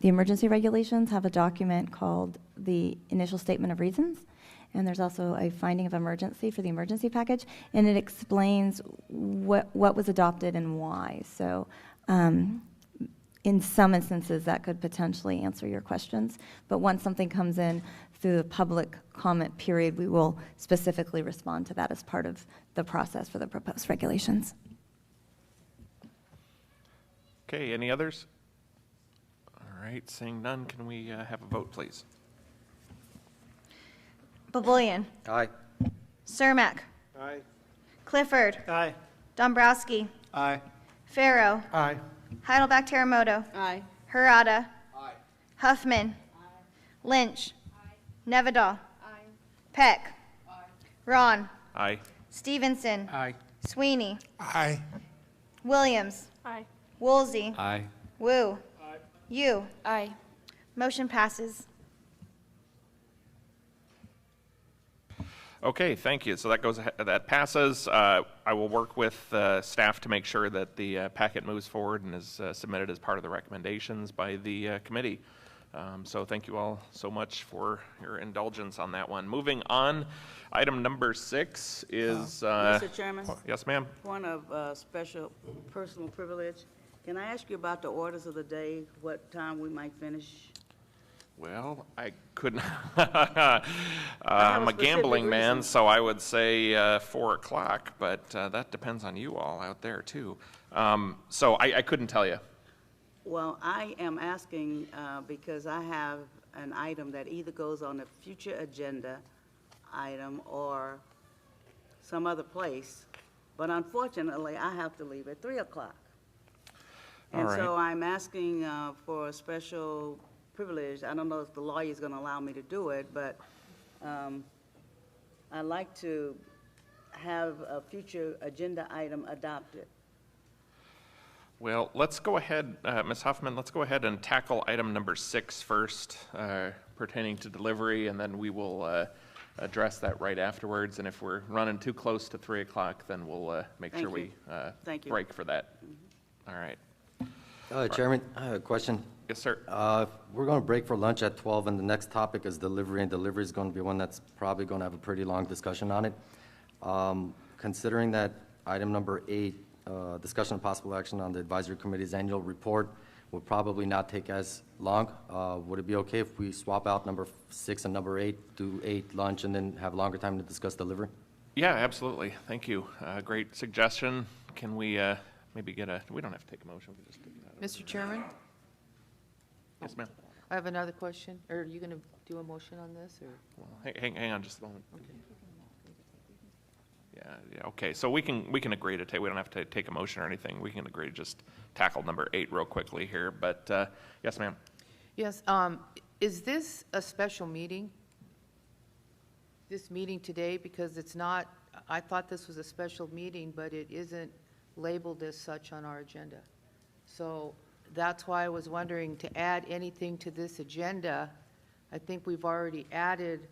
[SPEAKER 17] the emergency regulations, have a document called the Initial Statement of Reasons. And there's also a finding of emergency for the emergency package, and it explains what was adopted and why. So in some instances, that could potentially answer your questions. But once something comes in through the public comment period, we will specifically respond to that as part of the process for the proposed regulations.
[SPEAKER 2] Okay, any others? All right, seeing none, can we have a vote, please?
[SPEAKER 12] Babulian.
[SPEAKER 4] Aye.
[SPEAKER 12] Cermak.
[SPEAKER 23] Aye.
[SPEAKER 12] Clifford.
[SPEAKER 3] Aye.
[SPEAKER 12] Dombrowski.
[SPEAKER 3] Aye.
[SPEAKER 12] Farrow.
[SPEAKER 3] Aye.
[SPEAKER 12] Heidelbach Terremoto.
[SPEAKER 21] Aye.
[SPEAKER 12] Harada. Huffman. Lynch. Nevedal. Peck. Ron.
[SPEAKER 2] Aye.
[SPEAKER 12] Stevenson.
[SPEAKER 3] Aye.
[SPEAKER 12] Sweeney.
[SPEAKER 7] Aye.
[SPEAKER 12] Williams.
[SPEAKER 1] Aye.
[SPEAKER 12] Woolsey.
[SPEAKER 4] Aye.
[SPEAKER 12] Wu. You. Aye. Motion passes.
[SPEAKER 2] Okay, thank you. So that passes. I will work with staff to make sure that the packet moves forward and is submitted as part of the recommendations by the committee. So thank you all so much for your indulgence on that one. Moving on, item number 6 is...
[SPEAKER 21] Mr. Chairman?
[SPEAKER 2] Yes, ma'am.
[SPEAKER 21] Point of special personal privilege. Can I ask you about the orders of the day, what time we might finish?
[SPEAKER 2] Well, I couldn't. I'm a gambling man,
[SPEAKER 21] reason.
[SPEAKER 2] so I would say 4 o'clock, but that depends on you all out there, too. So I couldn't tell you.
[SPEAKER 21] Well, I am asking because I have an item that either goes on a future agenda item or some other place, but unfortunately, I have to leave at 3 o'clock. And
[SPEAKER 2] All
[SPEAKER 21] so
[SPEAKER 2] right.
[SPEAKER 21] I'm asking for a special privilege. I don't know if the lawyer is going to allow me to do it, but I'd like to have a future agenda item adopted.
[SPEAKER 2] Well, let's go ahead, Ms. Huffman, let's go ahead and tackle item number 6 first, pertaining to delivery, and then we will address that right afterwards. And if we're running too close to 3 o'clock, then we'll make
[SPEAKER 21] Thank
[SPEAKER 2] sure
[SPEAKER 21] you.
[SPEAKER 2] we
[SPEAKER 21] Thank you.
[SPEAKER 2] break for that. All right.
[SPEAKER 4] Chairman, I have a question.
[SPEAKER 2] Yes, sir.
[SPEAKER 4] We're going to break for lunch at 12, and the next topic is delivery, and delivery is going to be one that's probably going to have a pretty long discussion on it. Considering that item number 8, discussion of possible action on the advisory committee's annual report, will probably not take as long. Would it be okay if we swap out number 6 and number 8, do 8 lunch, and then have longer time to discuss delivery?
[SPEAKER 2] Yeah, absolutely. Thank you. Great suggestion. Can we maybe get we don't have to take a motion. We just take it out of
[SPEAKER 13] Mr. Chairman,
[SPEAKER 2] Yes, ma'am.
[SPEAKER 13] I have another question. Are you going to do a motion on this, or?
[SPEAKER 2] Well, hang on just a moment. Yeah, okay. So we can agree to take, we don't have to take a motion or anything. We can agree to just tackle number 8 real quickly here. But yes, ma'am.
[SPEAKER 13] Yes, is this a special meeting? This meeting today, because it's not, I thought this was a special meeting, but it isn't labeled as such on our agenda. So that's why I was wondering to add anything to this agenda. I think we've already added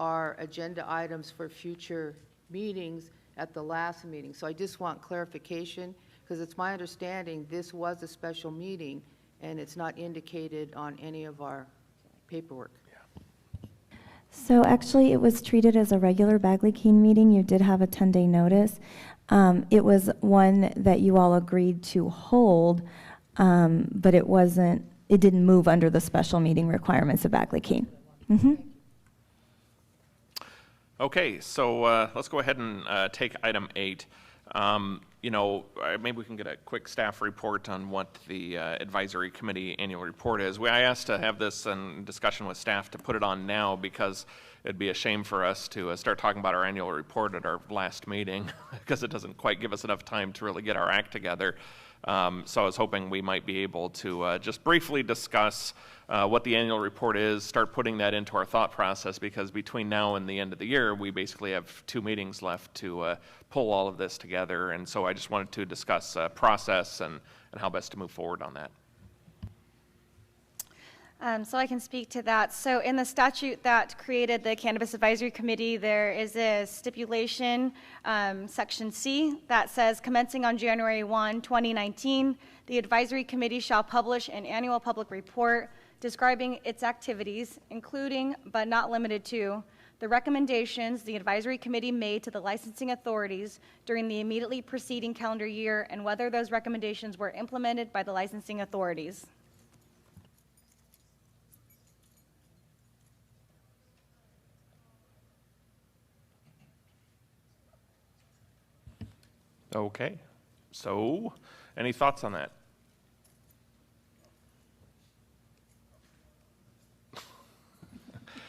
[SPEAKER 13] our agenda items for future meetings at the last meeting. So I just want clarification, because it's my understanding this was a special meeting and it's not indicated on any of our paperwork.
[SPEAKER 17] So actually, it was treated as a regular Bagley-Keene meeting. You did have a 10-day notice. It was one that you all agreed to hold, but it didn't move under the special meeting requirements of Bagley-Keene.
[SPEAKER 2] Okay, so let's go ahead and take item 8. Maybe we can get a quick staff report on what the advisory committee annual report is. I asked to have this in discussion with staff to put it on now because it'd be a shame for us to start talking about our annual report at our last meeting because it doesn't quite give us enough time to really get our act together. So I was hoping we might be able to just briefly discuss what the annual report is, start putting that into our thought process, because between now and the end of the year, we basically have 2 meetings left to pull all of this together. And so I just wanted to discuss process and how best to move forward on that.
[SPEAKER 12] So I can speak to that. So in the statute that created the Cannabis Advisory Committee, there is a stipulation, Section C, that says, commencing on January 1, 2019, the Advisory Committee shall publish an annual public report describing its activities, including but not limited to the recommendations the Advisory Committee made to the licensing authorities during the immediately preceding calendar year and whether those recommendations were implemented by the licensing authorities.
[SPEAKER 2] Okay, so any thoughts on that?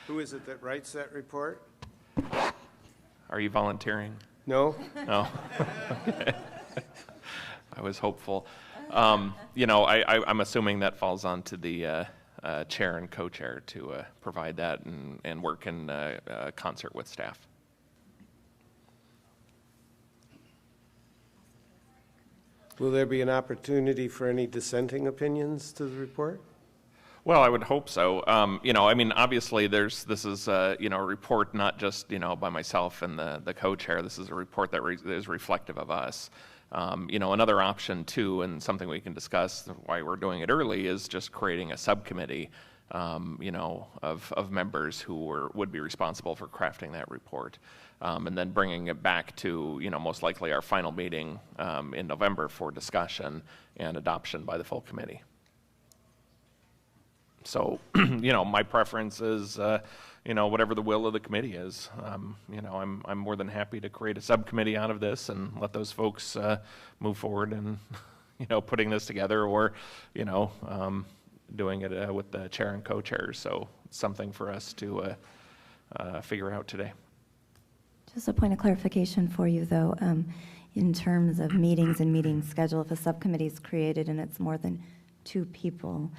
[SPEAKER 23] Who is it that writes that report?
[SPEAKER 2] Are you volunteering?
[SPEAKER 23] No?
[SPEAKER 2] No. Okay. I was hopeful. I'm assuming that falls onto the chair and co-chair to provide that and work in concert with staff.
[SPEAKER 23] Will there be an opportunity for any dissenting opinions to the report?
[SPEAKER 2] Well, I would hope so. Obviously, this is a report not just by myself and the co-chair. This is a report that is reflective of us. Another option too, and something we can discuss why we're doing it early, is just creating a subcommittee, of members who would be responsible for crafting that report, and then bringing it back to most likely our final meeting in November for discussion and adoption by the full committee. So, my preference is, whatever the will of the committee is. I'm more than happy to create a subcommittee out of this and let those folks move forward and, putting this together, or, doing it with the chair and co-chairs. So it's something for us to figure out today.
[SPEAKER 17] Just a point of clarification for you, though, in terms of meetings and meeting schedule, if a subcommittee is created and it's more than 2 people,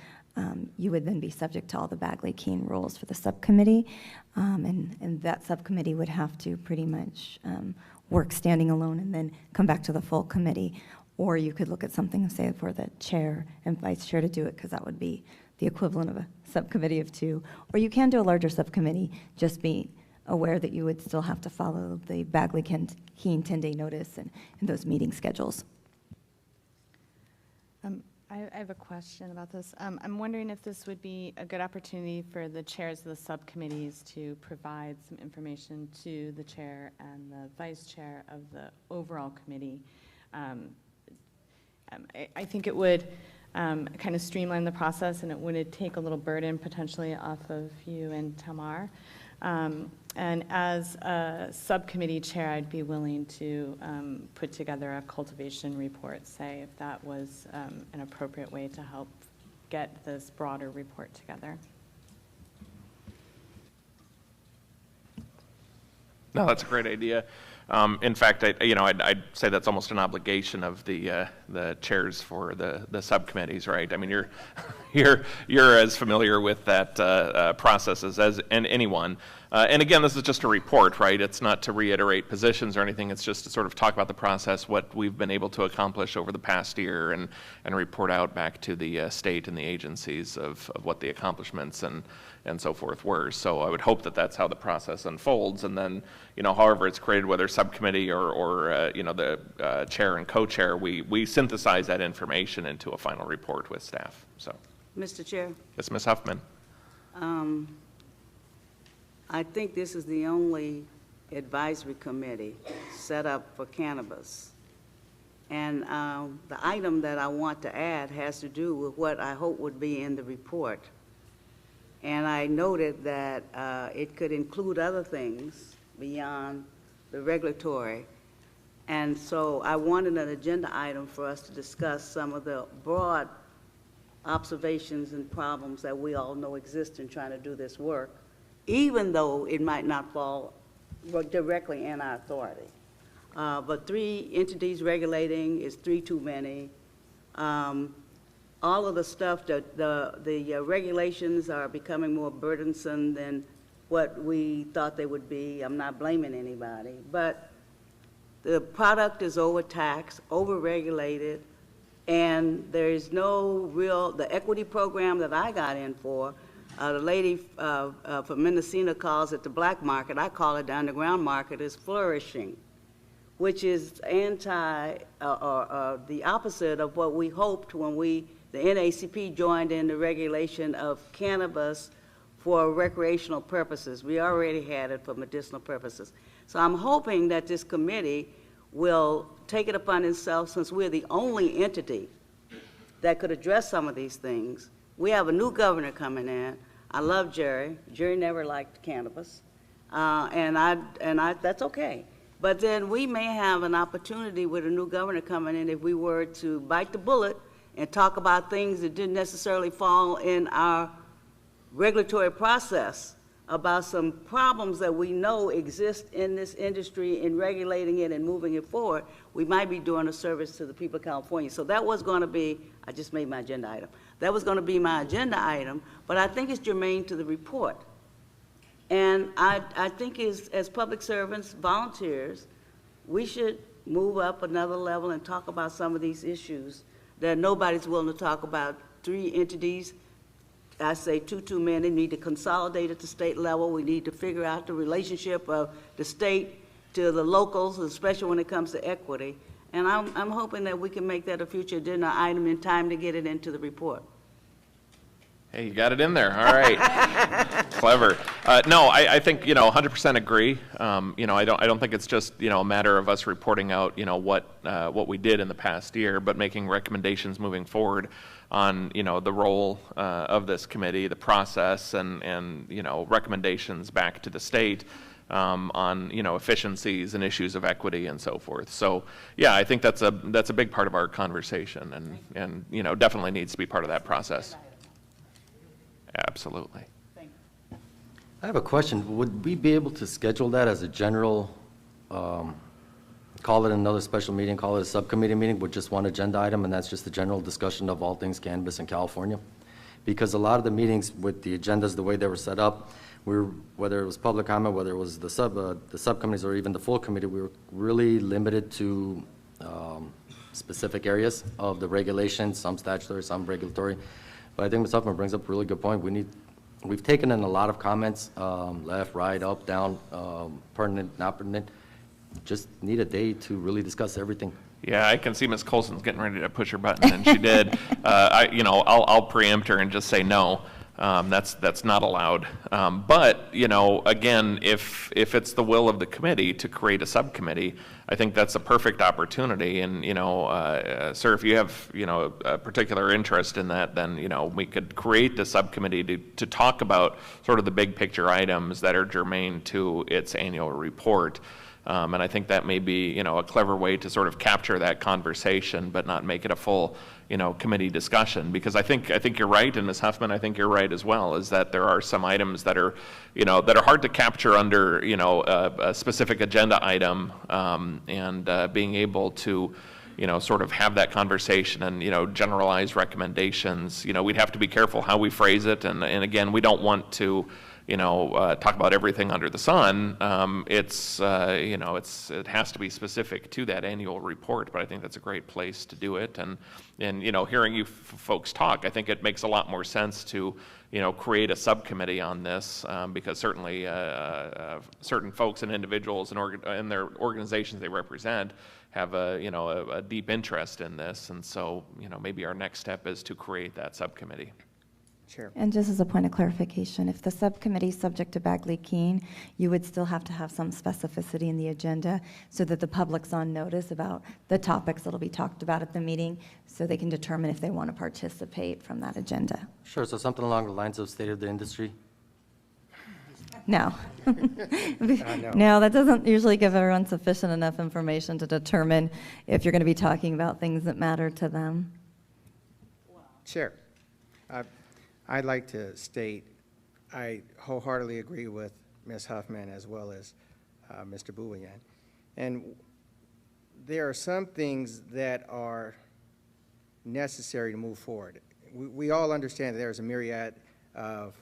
[SPEAKER 17] you would then be subject to all the Bagley-Keene rules for the subcommittee, and that subcommittee would have to pretty much work standing alone and then come back to the full committee. Or you could look at something and say for the chair and vice chair to do it, because that would be the equivalent of a subcommittee of 2. Or you can do a larger subcommittee, just be aware that you would still have to follow the Bagley-Keene 10-day notice and those meeting schedules.
[SPEAKER 9] I have a question about this. I'm wondering if this would be a good opportunity for the chairs of the subcommittees to provide some information to the chair and the vice chair of the overall committee. I think it would kind of streamline the process, and it would take a little burden potentially off of you and Tamar. And as a subcommittee chair, I'd be willing to put together a cultivation report, say, if that was an appropriate way to help get this broader report together.
[SPEAKER 2] No, that's a great idea. In fact, I'd say that's almost an obligation of the chairs for the subcommittees, right? I mean, you're as familiar with that process as anyone. And again, this is just a report, right? It's not to reiterate positions or anything. It's just to sort of talk about the process, what we've been able to accomplish over the past year, and report out back to the state and the agencies of what the accomplishments and so forth were. So I would hope that that's how the process unfolds. And then, however it's created, whether subcommittee or the chair and co-chair, we synthesize that information into a final report with staff. So,
[SPEAKER 21] Mr. Chair,
[SPEAKER 2] yes, Ms. Huffman.
[SPEAKER 21] I think this is the only advisory committee set up for cannabis. And the item that I want to add has to do with what I hope would be in the report. And I noted that it could include other things beyond the regulatory. And so I wanted an agenda item for us to discuss some of the broad observations and problems that we all know exist in trying to do this work, even though it might not fall directly in our authority. But 3 entities regulating is 3 too many. All of the stuff, the regulations are becoming more burdensome than what we thought they would be. I'm not blaming anybody, but the product is overtaxed, overregulated, and there is no the equity program that I got in for, the lady from Mendocino calls it the black market. I call it the underground market, is flourishing, which is the opposite of what we hoped when the NACP joined in the regulation of cannabis for recreational purposes. We already had it for medicinal purposes. So I'm hoping that this committee will take it upon itself, since we're the only entity that could address some of these things. We have a new governor coming in. I love Jerry. Jerry never liked cannabis, and that's okay. But then we may have an opportunity with a new governor coming in if we were to bite the bullet and talk about things that didn't necessarily fall in our regulatory process, about some problems that we know exist in this industry in regulating it and moving it forward. We might be doing a service to the people of California. So that was going to be, I just made my agenda item. That was going to be my agenda item, but I think it's germane to the report. And I think as public servants, volunteers, we should move up another level and talk about some of these issues that nobody's willing to talk about. 3 entities, I say too many, need to consolidate at the state level. We need to figure out the relationship of the state to the locals, especially when it comes to equity. And I'm hoping that we can make that a future agenda item in time to get it into the report.
[SPEAKER 2] Hey, you got it in there. All right. Clever. No, I think, 100% agree. I don't think it's just, a matter of us reporting out, what we did in the past year, but making recommendations moving forward on, the role of this committee, the process, and recommendations back to the state on, efficiencies and issues of equity and so forth. So, yeah, I think that's a big part of our conversation, and definitely needs to be part of that process. Absolutely.
[SPEAKER 4] I have a question. Would we be able to schedule that as a general, call it another special meeting, call it a subcommittee meeting with just one agenda item, and that's just the general discussion of all things cannabis in California? Because a lot of the meetings with the agendas, the way they were set up, whether it was public comment, whether it was the subcommittees or even the full committee, we were really limited to specific areas of the regulations, some statutory, some regulatory. But I think Ms. Huffman brings up a really good point. We need we've taken in a lot of comments, left, right, up, down, pertinent, not pertinent. Just need a day to really discuss everything.
[SPEAKER 2] Yeah, I can see Ms. Colson's getting ready to push her button, and she did. I'll preempt her and just say no. That's not allowed. But, again, if it's the will of the committee to create a subcommittee, I think that's a perfect opportunity. And, sir, if you have, a particular interest in that, then, we could create the subcommittee to talk about sort of the big picture items that are germane to its annual report. And I think that may be, a clever way to sort of capture that conversation, but not make it a full, committee discussion. Because I think you're right, and Ms. Huffman, I think you're right as well, is that there are some items that are, that are hard to capture under, a specific agenda item, and being able to, sort of have that conversation and, generalize recommendations. We'd have to be careful how we phrase it, and again, we don't want to, talk about everything under the sun. It has to be specific to that annual report, but I think that's a great place to do it. And hearing you folks talk, I think it makes a lot more sense to, create a subcommittee on this, because certainly certain folks and individuals and their organizations they represent have a deep interest in this, and so maybe our next step is to create that subcommittee.
[SPEAKER 14] Sure.
[SPEAKER 17] And just as a point of clarification, if the subcommittee is subject to Bagley-Keene, you would still have to have some specificity in the agenda so that the public's on notice about the topics that'll be talked about at the meeting, so they can determine if they want to participate from that agenda.
[SPEAKER 4] Sure, so something along the lines of state of the industry?
[SPEAKER 17] No.
[SPEAKER 14] No.
[SPEAKER 17] No, that doesn't usually give everyone sufficient enough information to determine if you're going to be talking about things that matter to them.
[SPEAKER 14] Sure. I'd like to state, I wholeheartedly agree with Ms. Huffman as well as Mr. Bouillon. And there are some things that are necessary to move forward. We all understand that there's a myriad of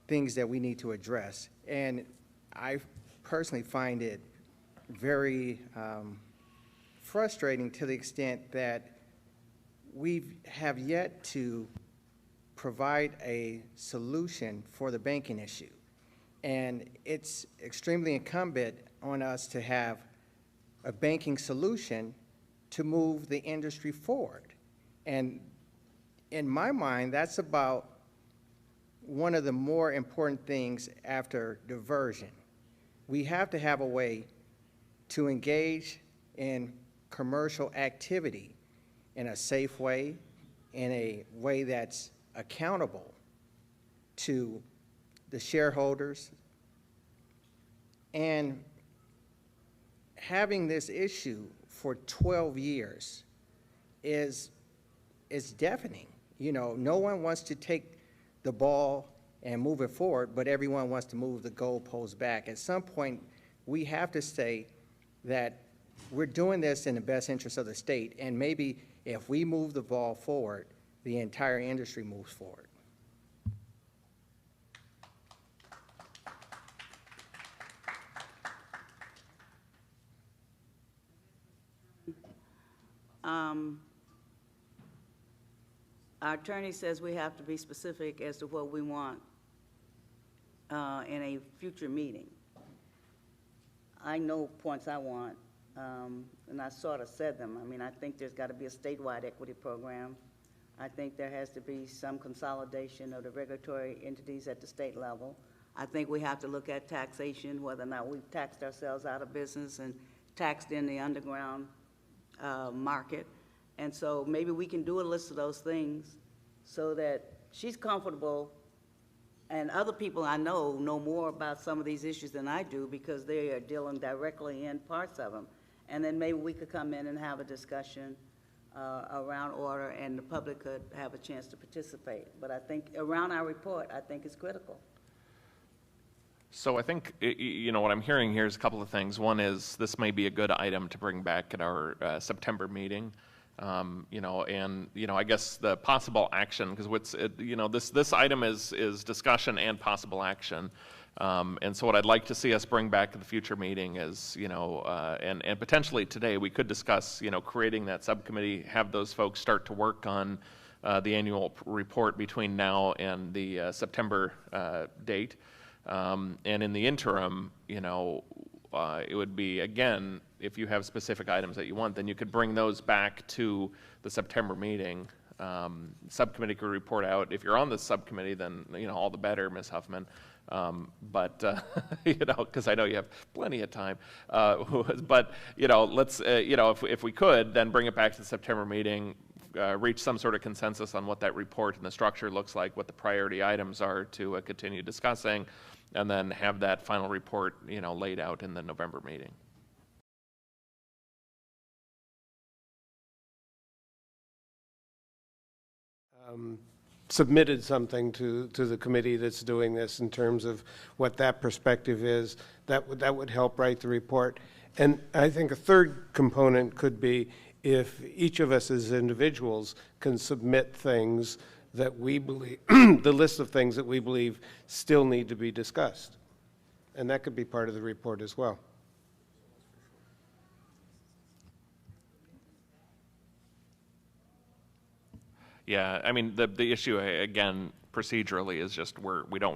[SPEAKER 14] things that we need to address. And I personally find it very frustrating to the extent that we have yet to provide a solution for the banking issue. And it's extremely incumbent on us to have a banking solution to move the industry forward. And in my mind, that's about one of the more important things after diversion. We have to have a way to engage in commercial activity in a safe way, in a way that's accountable to the shareholders. And having this issue for 12 years is deafening. No one wants to take the ball and move it forward, but everyone wants to move the goalpost back. At some point, we have to say that we're doing this in the best interest of the state, and maybe if we move the ball forward, the entire industry moves forward.
[SPEAKER 21] Our attorney says we have to be specific as to what we want in a future meeting. I know points I want, and I sort of said them. I mean, I think there's got to be a statewide equity program. I think there has to be some consolidation of the regulatory entities at the state level. I think we have to look at taxation, whether or not we've taxed ourselves out of business and taxed in the underground market. And so maybe we can do a list of those things so that she's comfortable, and other people I know more about some of these issues than I do because they are dealing directly in parts of them. And then maybe we could come in and have a discussion around order, and the public could have a chance to participate. But I think around our report, I think is critical.
[SPEAKER 2] So I think, what I'm hearing here is a couple of things. One is this may be a good item to bring back at our September meeting. I guess the possible action, because this item is discussion and possible action. And so what I'd like to see us bring back to the future meeting is, and potentially today we could discuss, creating that subcommittee, have those folks start to work on the annual report between now and the September date. And in the interim, you know, it would be, again, if you have specific items that you want, then you could bring those back to the September meeting. Subcommittee could report out. If you're on the subcommittee, then, you know, all the better, Ms. Huffman. You know, because I know you have plenty of time. But, you know, let's, you know, if we could, then bring it back to the September meeting, reach some sort of consensus on what that report and the structure looks like, what the priority items are to continue discussing, and then have that final report, you know, laid out in the November meeting.
[SPEAKER 23] Submitted something to the committee that's doing this in terms of what that perspective is. That would help write the report. And I think a third component could be if each of us as individuals can submit things that we believe, the list of things that we believe still need to be discussed. And that could be part of the report as well.
[SPEAKER 2] Yeah, I mean, the issue, again, procedurally is just we don't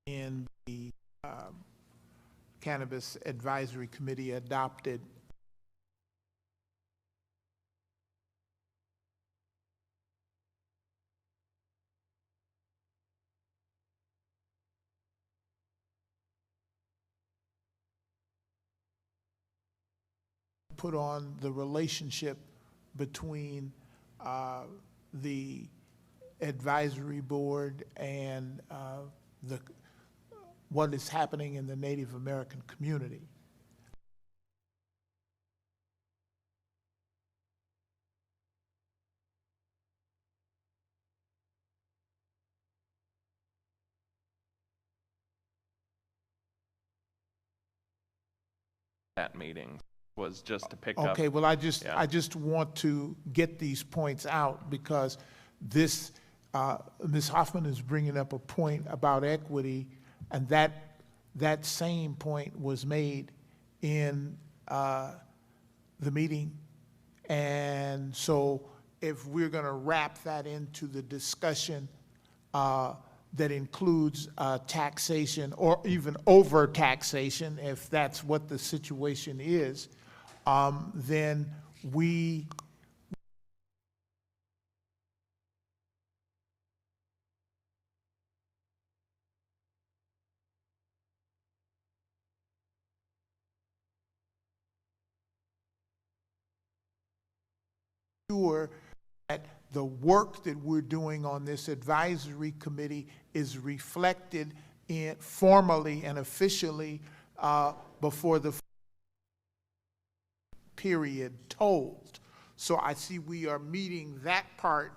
[SPEAKER 7] in the Cannabis Advisory Committee adopted put on the relationship between the advisory board and what is happening in the Native American community.
[SPEAKER 2] That meeting was just to pick up.
[SPEAKER 7] Okay, well, I just want to get these points out because this, Ms. Hoffman is bringing up a point about equity, and that same point was made in the meeting. And so if we're going to wrap that into the discussion that includes taxation or even over taxation, if that's what the situation is, then we sure that the work that we're doing on this advisory committee is reflected in formally and officially before the period told. So I see we are meeting that part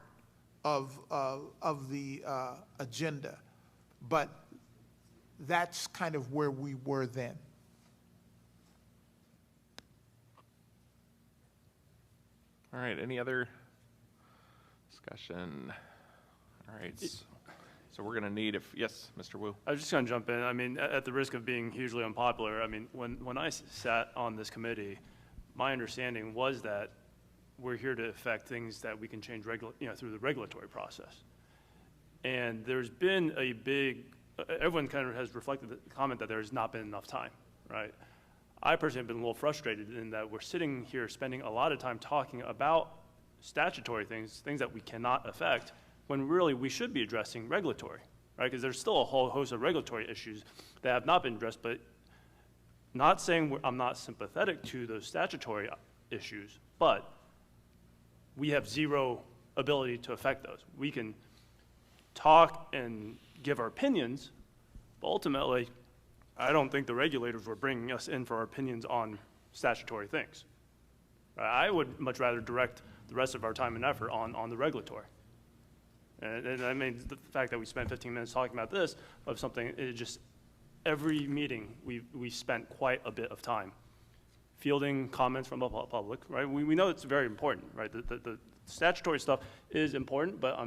[SPEAKER 7] of the agenda, but that's kind of where we were then.
[SPEAKER 2] All right, any other discussion? All right, so we're gonna need, yes, Mr. Wu.
[SPEAKER 16] I was just gonna jump in. I mean, at the risk of being hugely unpopular, I mean, when I sat on this committee, my understanding was that we're here to affect things that we can change through the regulatory process. And there's been a big, everyone kind of has reflected the comment that there's not been enough time, right? I personally have been a little frustrated in that we're sitting here spending a lot of time talking about statutory things that we cannot affect, when really we should be addressing regulatory, right? Because there's still a whole host of regulatory issues that have not been addressed, but not saying I'm not sympathetic to those statutory issues, but we have zero ability to affect those. We can talk and give our opinions, but ultimately I don't think the regulators were bringing us in for our opinions on statutory things. I would much rather direct the rest of our time and effort on the regulatory. And I mean, the fact that we spent 15 minutes talking about this, of something, it just, every meeting, we spent quite a bit of time fielding comments from the public, right? We know it's very important, right? The statutory stuff is important, but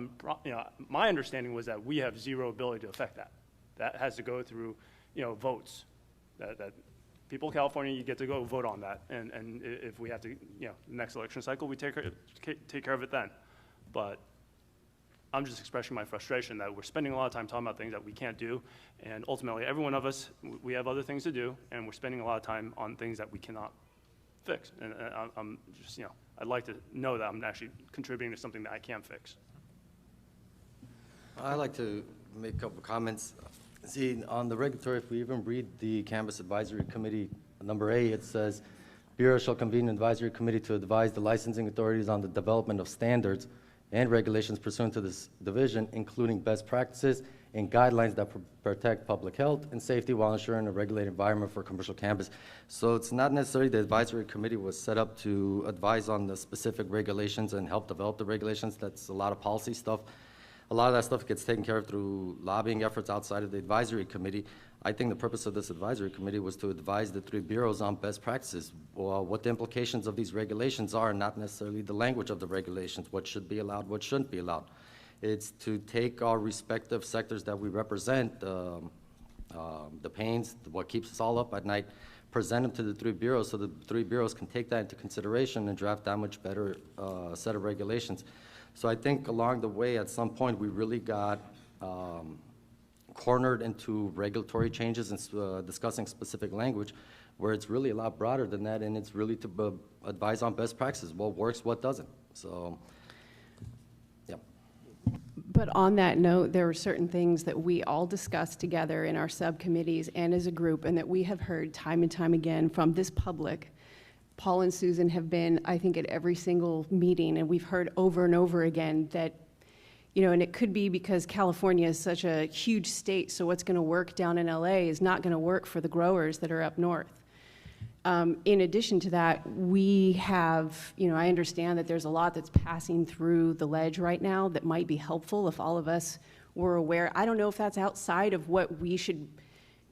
[SPEAKER 16] my understanding was that we have zero ability to affect that. That has to go through, votes. That people in California, you get to go vote on that, and if we have to, the next election cycle, we take care of it then. But I'm just expressing my frustration that we're spending a lot of time talking about things that we can't do, and ultimately, every one of us, we have other things to do, and we're spending a lot of time on things that we cannot fix. And I'm just, I'd like to know that I'm actually contributing to something that I can fix.
[SPEAKER 4] I'd like to make a couple comments. See, on the regulatory, if we even read the Cannabis Advisory Committee, number A, it says, Bureau shall convene an advisory committee to advise the licensing authorities on the development of standards and regulations pursuant to this division, including best practices and guidelines that protect public health and safety while ensuring a regulated environment for commercial cannabis. So it's not necessarily the advisory committee was set up to advise on the specific regulations and help develop the regulations. That's a lot of policy stuff. A lot of that stuff gets taken care of through lobbying efforts outside of the advisory committee. I think the purpose of this advisory committee was to advise the three bureaus on best practices, what the implications of these regulations are, not necessarily the language of the regulations, what should be allowed, what shouldn't be allowed. It's to take our respective sectors that we represent, the pains, what keeps us all up at night, present them to the three bureaus so the three bureaus can take that into consideration and draft that much better set of regulations. So I think along the way, at some point, we really got cornered into regulatory changes and discussing specific language, where it's really a lot broader than that, and it's really to advise on best practices, what works, what doesn't. So, yeah.
[SPEAKER 18] But on that note, there are certain things that we all discussed together in our subcommittees and as a group, and that we have heard time and time again from this public. Paul and Susan have been, I think, at every single meeting, and we've heard over and over again that, and it could be because California is such a huge state, so what's going to work down in LA is not going to work for the growers that are up north. In addition to that, we have, I understand that there's a lot that's passing through the ledge right now that might be helpful if all of us were aware. I don't know if that's outside of what we should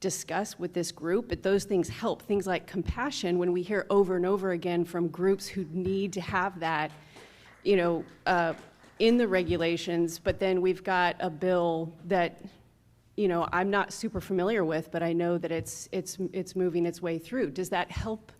[SPEAKER 18] discuss with this group, but those things help. Things like compassion, when we hear over and over again from groups who need to have that, in the regulations, but then we've got a bill that, I'm not super familiar with, but I know that it's moving its way through. Does that help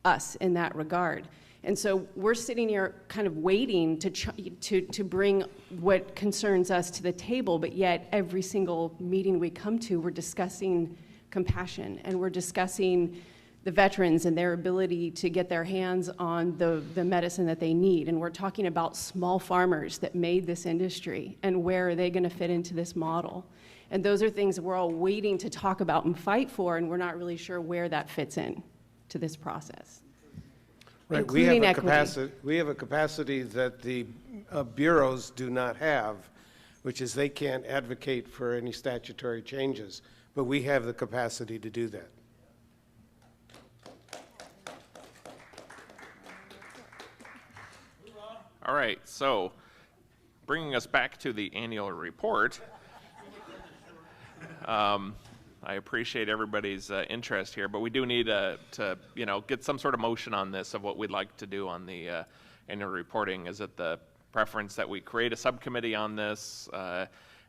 [SPEAKER 18] us in that regard? And so we're sitting here kind of waiting to bring what concerns us to the table, but yet every single meeting we come to, we're discussing compassion, and we're discussing the veterans and their ability to get their hands on the medicine that they need. And we're talking about small farmers that made this industry, and where are they going to fit into this model? And those are things that we're all waiting to talk about and fight for, and we're not really sure where that fits in to this process.
[SPEAKER 23] Right, we have a capacity that the bureaus do not have, which is they can't advocate for any statutory changes, but we have the capacity to do that.
[SPEAKER 2] All right, so bringing us back to the annual report, I appreciate everybody's interest here, but we do need to get some sort of motion on this of what we'd like to do on the annual reporting. Is it the preference that we create a subcommittee on this,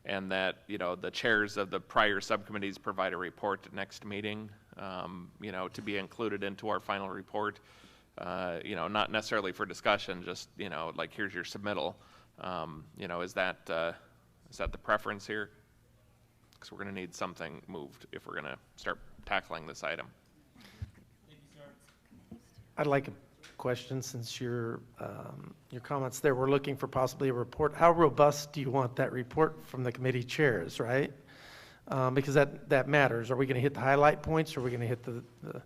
[SPEAKER 2] and that the chairs of the prior subcommittees provide a report at next meeting, to be included into our final report? Not necessarily for discussion, just like here's your submittal. Is that the preference here? Because we're going to need something moved if we're going to start tackling this item.
[SPEAKER 3] I'd like a question, since your comments there were looking for possibly a report. How robust do you want that report from the committee chairs, right? Because that matters. Are we going to hit the highlight points, or are we going to hit the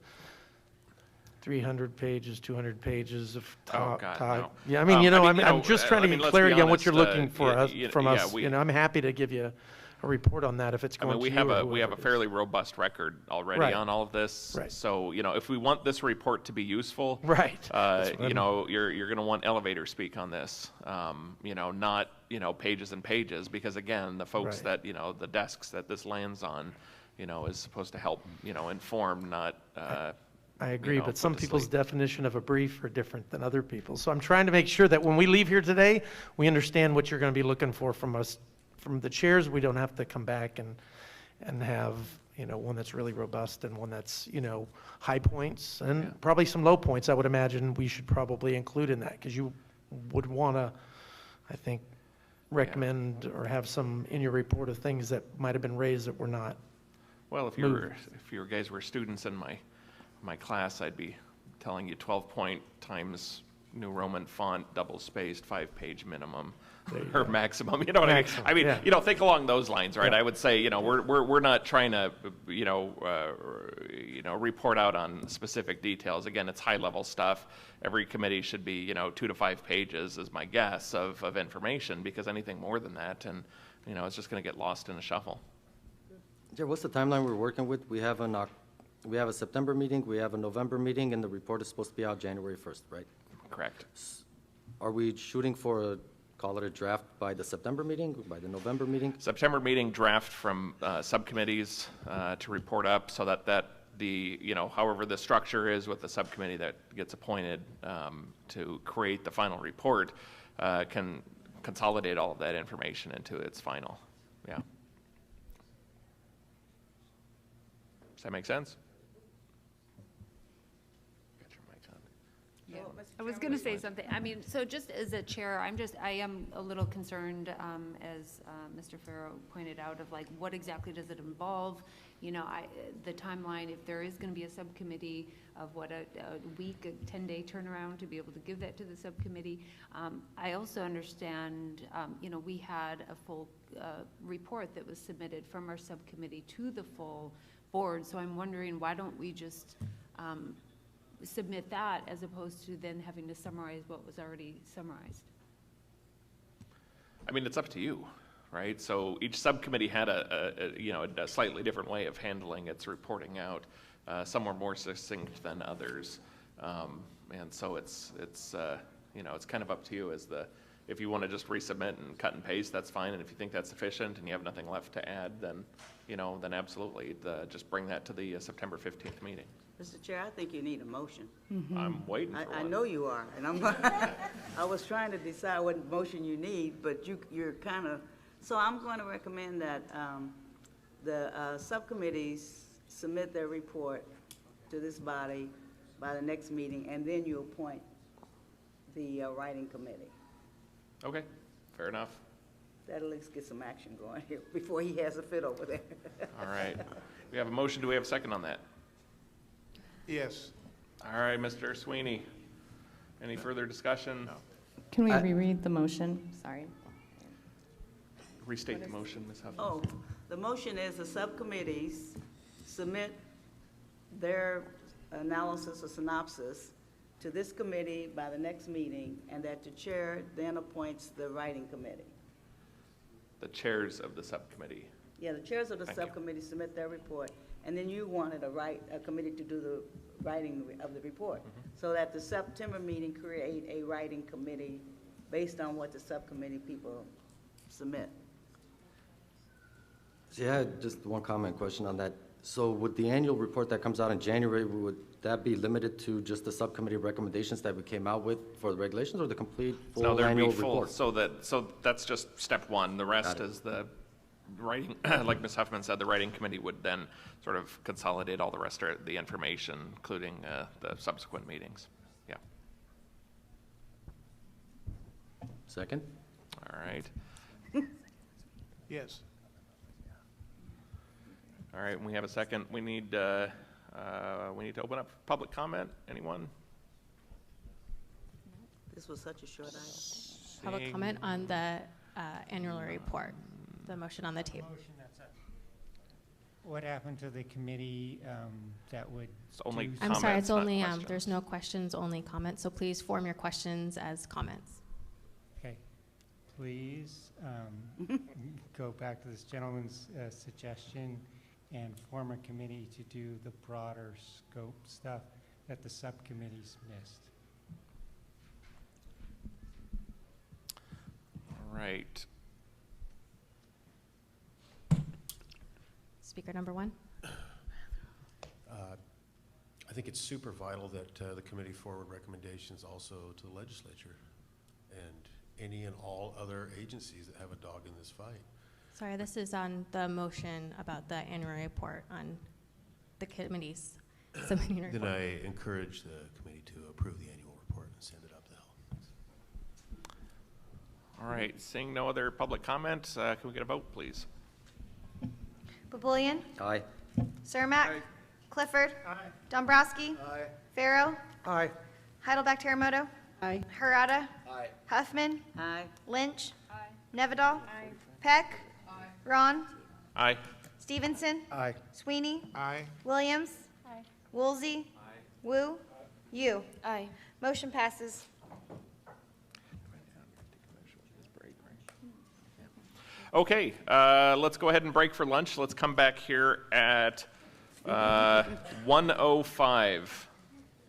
[SPEAKER 3] 300 pages, 200 pages of talk?
[SPEAKER 2] No.
[SPEAKER 3] Yeah, I'm just trying to get clarity on what you're looking for from us. I'm happy to give you a report on that if it's
[SPEAKER 2] I
[SPEAKER 3] going
[SPEAKER 2] mean,
[SPEAKER 3] to you or
[SPEAKER 2] we have
[SPEAKER 3] whoever
[SPEAKER 2] a
[SPEAKER 3] it is.
[SPEAKER 2] fairly robust record already
[SPEAKER 3] Right.
[SPEAKER 2] on all of this.
[SPEAKER 3] Right.
[SPEAKER 2] So, you know, if we want this report to be useful,
[SPEAKER 3] Right. That's what
[SPEAKER 2] you
[SPEAKER 3] I'm-
[SPEAKER 2] know, you're going to want elevator speak on this. You know, not, you know, pages and pages, because again, the folks
[SPEAKER 3] Right.
[SPEAKER 2] that, you know, the desks that this lands on, you know, is supposed to help, you know, inform, not,
[SPEAKER 3] I agree,
[SPEAKER 2] you know,
[SPEAKER 3] but some
[SPEAKER 2] put to
[SPEAKER 3] people's
[SPEAKER 2] sleep.
[SPEAKER 3] definition of a brief are different than other people's. So I'm trying to make sure that when we leave here today, we understand what you're going to be looking for from us, from the chairs. We don't have to come back and have, you know, one that's really robust and one that's, you know, high points and probably some low points. I would imagine we should probably include in that, because you would want to, I think, recommend or have some in your report of things that might have been raised that were not.
[SPEAKER 2] Well, if you guys were students in my class, I'd be telling you 12-point times New Roman font, double-spaced, 5-page minimum or maximum. You know what
[SPEAKER 3] Maximum,
[SPEAKER 2] I mean?
[SPEAKER 3] yeah.
[SPEAKER 2] You know, think along those lines, right?
[SPEAKER 3] Yeah.
[SPEAKER 2] I would say, you know, we're not trying to, you know, report out on specific details. Again, it's high-level stuff. Every committee should be, you know, 2 to 5 pages, is my guess, of information, because anything more than that, and you know, it's just going to get lost in the shuffle.
[SPEAKER 4] Yeah, what's the timeline we're working with? We have a September meeting, we have a November meeting, and the report is supposed to be out January 1st, right?
[SPEAKER 2] Correct.
[SPEAKER 4] Are we shooting for call it a draft by the September meeting, by the November meeting?
[SPEAKER 2] September meeting, draft from subcommittees to report up, so that the, you know, however the structure is with the subcommittee that gets appointed to create the final report, can consolidate all of that information into its final. Yeah. Does that make sense?
[SPEAKER 22] Yeah. I was going to say something. I mean, so just as a chair, I am a little concerned, as Mr. Farrow pointed out, of like, what exactly does it involve? You know, the timeline, if there is going to be a subcommittee of what, a week, a 10-day turnaround to be able to give that to the subcommittee. I also understand, you know, we had a full report that was submitted from our subcommittee to the full board. So I'm wondering, why don't we just submit that as opposed to then having to summarize what was already summarized?
[SPEAKER 2] I mean, it's up to you, right? So each subcommittee had you know, a slightly different way of handling its reporting out. Some were more succinct than others, and so it's you know, it's kind of up to you as if you want to just resubmit and cut and paste, that's fine. And if you think that's sufficient and you have nothing left to add, then, you know, then absolutely, just bring that to the September 15th meeting.
[SPEAKER 21] Mr. Chair, I think you need a motion.
[SPEAKER 2] I'm waiting for
[SPEAKER 21] I
[SPEAKER 2] one.
[SPEAKER 21] know you are, and I was trying to decide what motion you need, but you're kind of, so I'm going to recommend that the subcommittees submit their report to this body by the next meeting, and then you appoint the writing committee.
[SPEAKER 2] Okay, fair enough.
[SPEAKER 21] That'll at least get some action going here before he has a fit over there.
[SPEAKER 2] All right. We have a motion. Do we have a second on that?
[SPEAKER 7] Yes.
[SPEAKER 2] All right, Mr. Sweeney. Any further discussion?
[SPEAKER 9] Can we reread the motion? Sorry.
[SPEAKER 2] Restate the motion, Ms. Huffman.
[SPEAKER 21] Oh, the motion is the subcommittees submit their analysis or synopsis to this committee by the next meeting, and that the chair then appoints the writing committee.
[SPEAKER 2] The chairs of the subcommittee.
[SPEAKER 21] Yeah, the chairs of the
[SPEAKER 2] Thank you.
[SPEAKER 21] subcommittee submit their report, and then you wanted a committee to do the writing of the report. So that the September meeting create a writing committee based on what the subcommittee people submit.
[SPEAKER 4] So yeah, just one comment question on that. So would the annual report that comes out in January, would that be limited to just the subcommittee recommendations that we came out with for the regulations, or the complete
[SPEAKER 2] No,
[SPEAKER 4] full
[SPEAKER 2] there'd be
[SPEAKER 4] annual
[SPEAKER 2] full,
[SPEAKER 4] report?
[SPEAKER 2] so that's just step one. The rest is the writing, like Ms. Huffman said, the writing committee would then sort of consolidate all the rest of the information, including the subsequent meetings. Yeah.
[SPEAKER 4] Second?
[SPEAKER 2] All right.
[SPEAKER 7] Yes.
[SPEAKER 2] All right, we have a second. We need to open up public comment. Anyone?
[SPEAKER 21] This was such a short item.
[SPEAKER 8] Public comment on the annual report, the motion on the table.
[SPEAKER 5] What happened to the committee that would?
[SPEAKER 2] It's only
[SPEAKER 5] do-
[SPEAKER 8] I'm sorry, it's
[SPEAKER 2] Comments, not
[SPEAKER 8] only,
[SPEAKER 2] questions.
[SPEAKER 8] there's no questions, only comments, so please form your questions as comments.
[SPEAKER 5] Okay. please go back to this gentleman's suggestion and form a committee to do the broader scope stuff that the subcommittees missed.
[SPEAKER 2] All right.
[SPEAKER 8] Speaker number one.
[SPEAKER 6] I think it's super vital that the committee forward recommendations also to the legislature and any and all other agencies that have a dog in this fight.
[SPEAKER 8] Sorry, this is on the motion about the annual report on the committees.
[SPEAKER 6] Then I encourage the committee to approve the annual report and send it up the hill.
[SPEAKER 2] All right, seeing no other public comment, can we get a vote, please?
[SPEAKER 12] Babulian?
[SPEAKER 4] Aye.
[SPEAKER 12] Cermak?
[SPEAKER 7] Aye.
[SPEAKER 12] Clifford? Dombrowski?
[SPEAKER 7] Aye.
[SPEAKER 12] Farrow?
[SPEAKER 3] Aye.
[SPEAKER 12] Heidelback Terremoto?
[SPEAKER 18] Aye.
[SPEAKER 12] Harada?
[SPEAKER 14] Aye.
[SPEAKER 12] Huffman?
[SPEAKER 21] Aye.
[SPEAKER 12] Lynch? Nevedal? Peck? Ron?
[SPEAKER 2] Aye.
[SPEAKER 12] Stevenson?
[SPEAKER 3] Aye.
[SPEAKER 12] Sweeney?
[SPEAKER 7] Aye.
[SPEAKER 12] Williams? Woolsey? Wu? You? Aye. Motion passes.
[SPEAKER 2] Okay, let's go ahead and break for lunch. Let's come back here at 1:05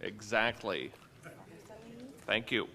[SPEAKER 2] exactly. Thank you.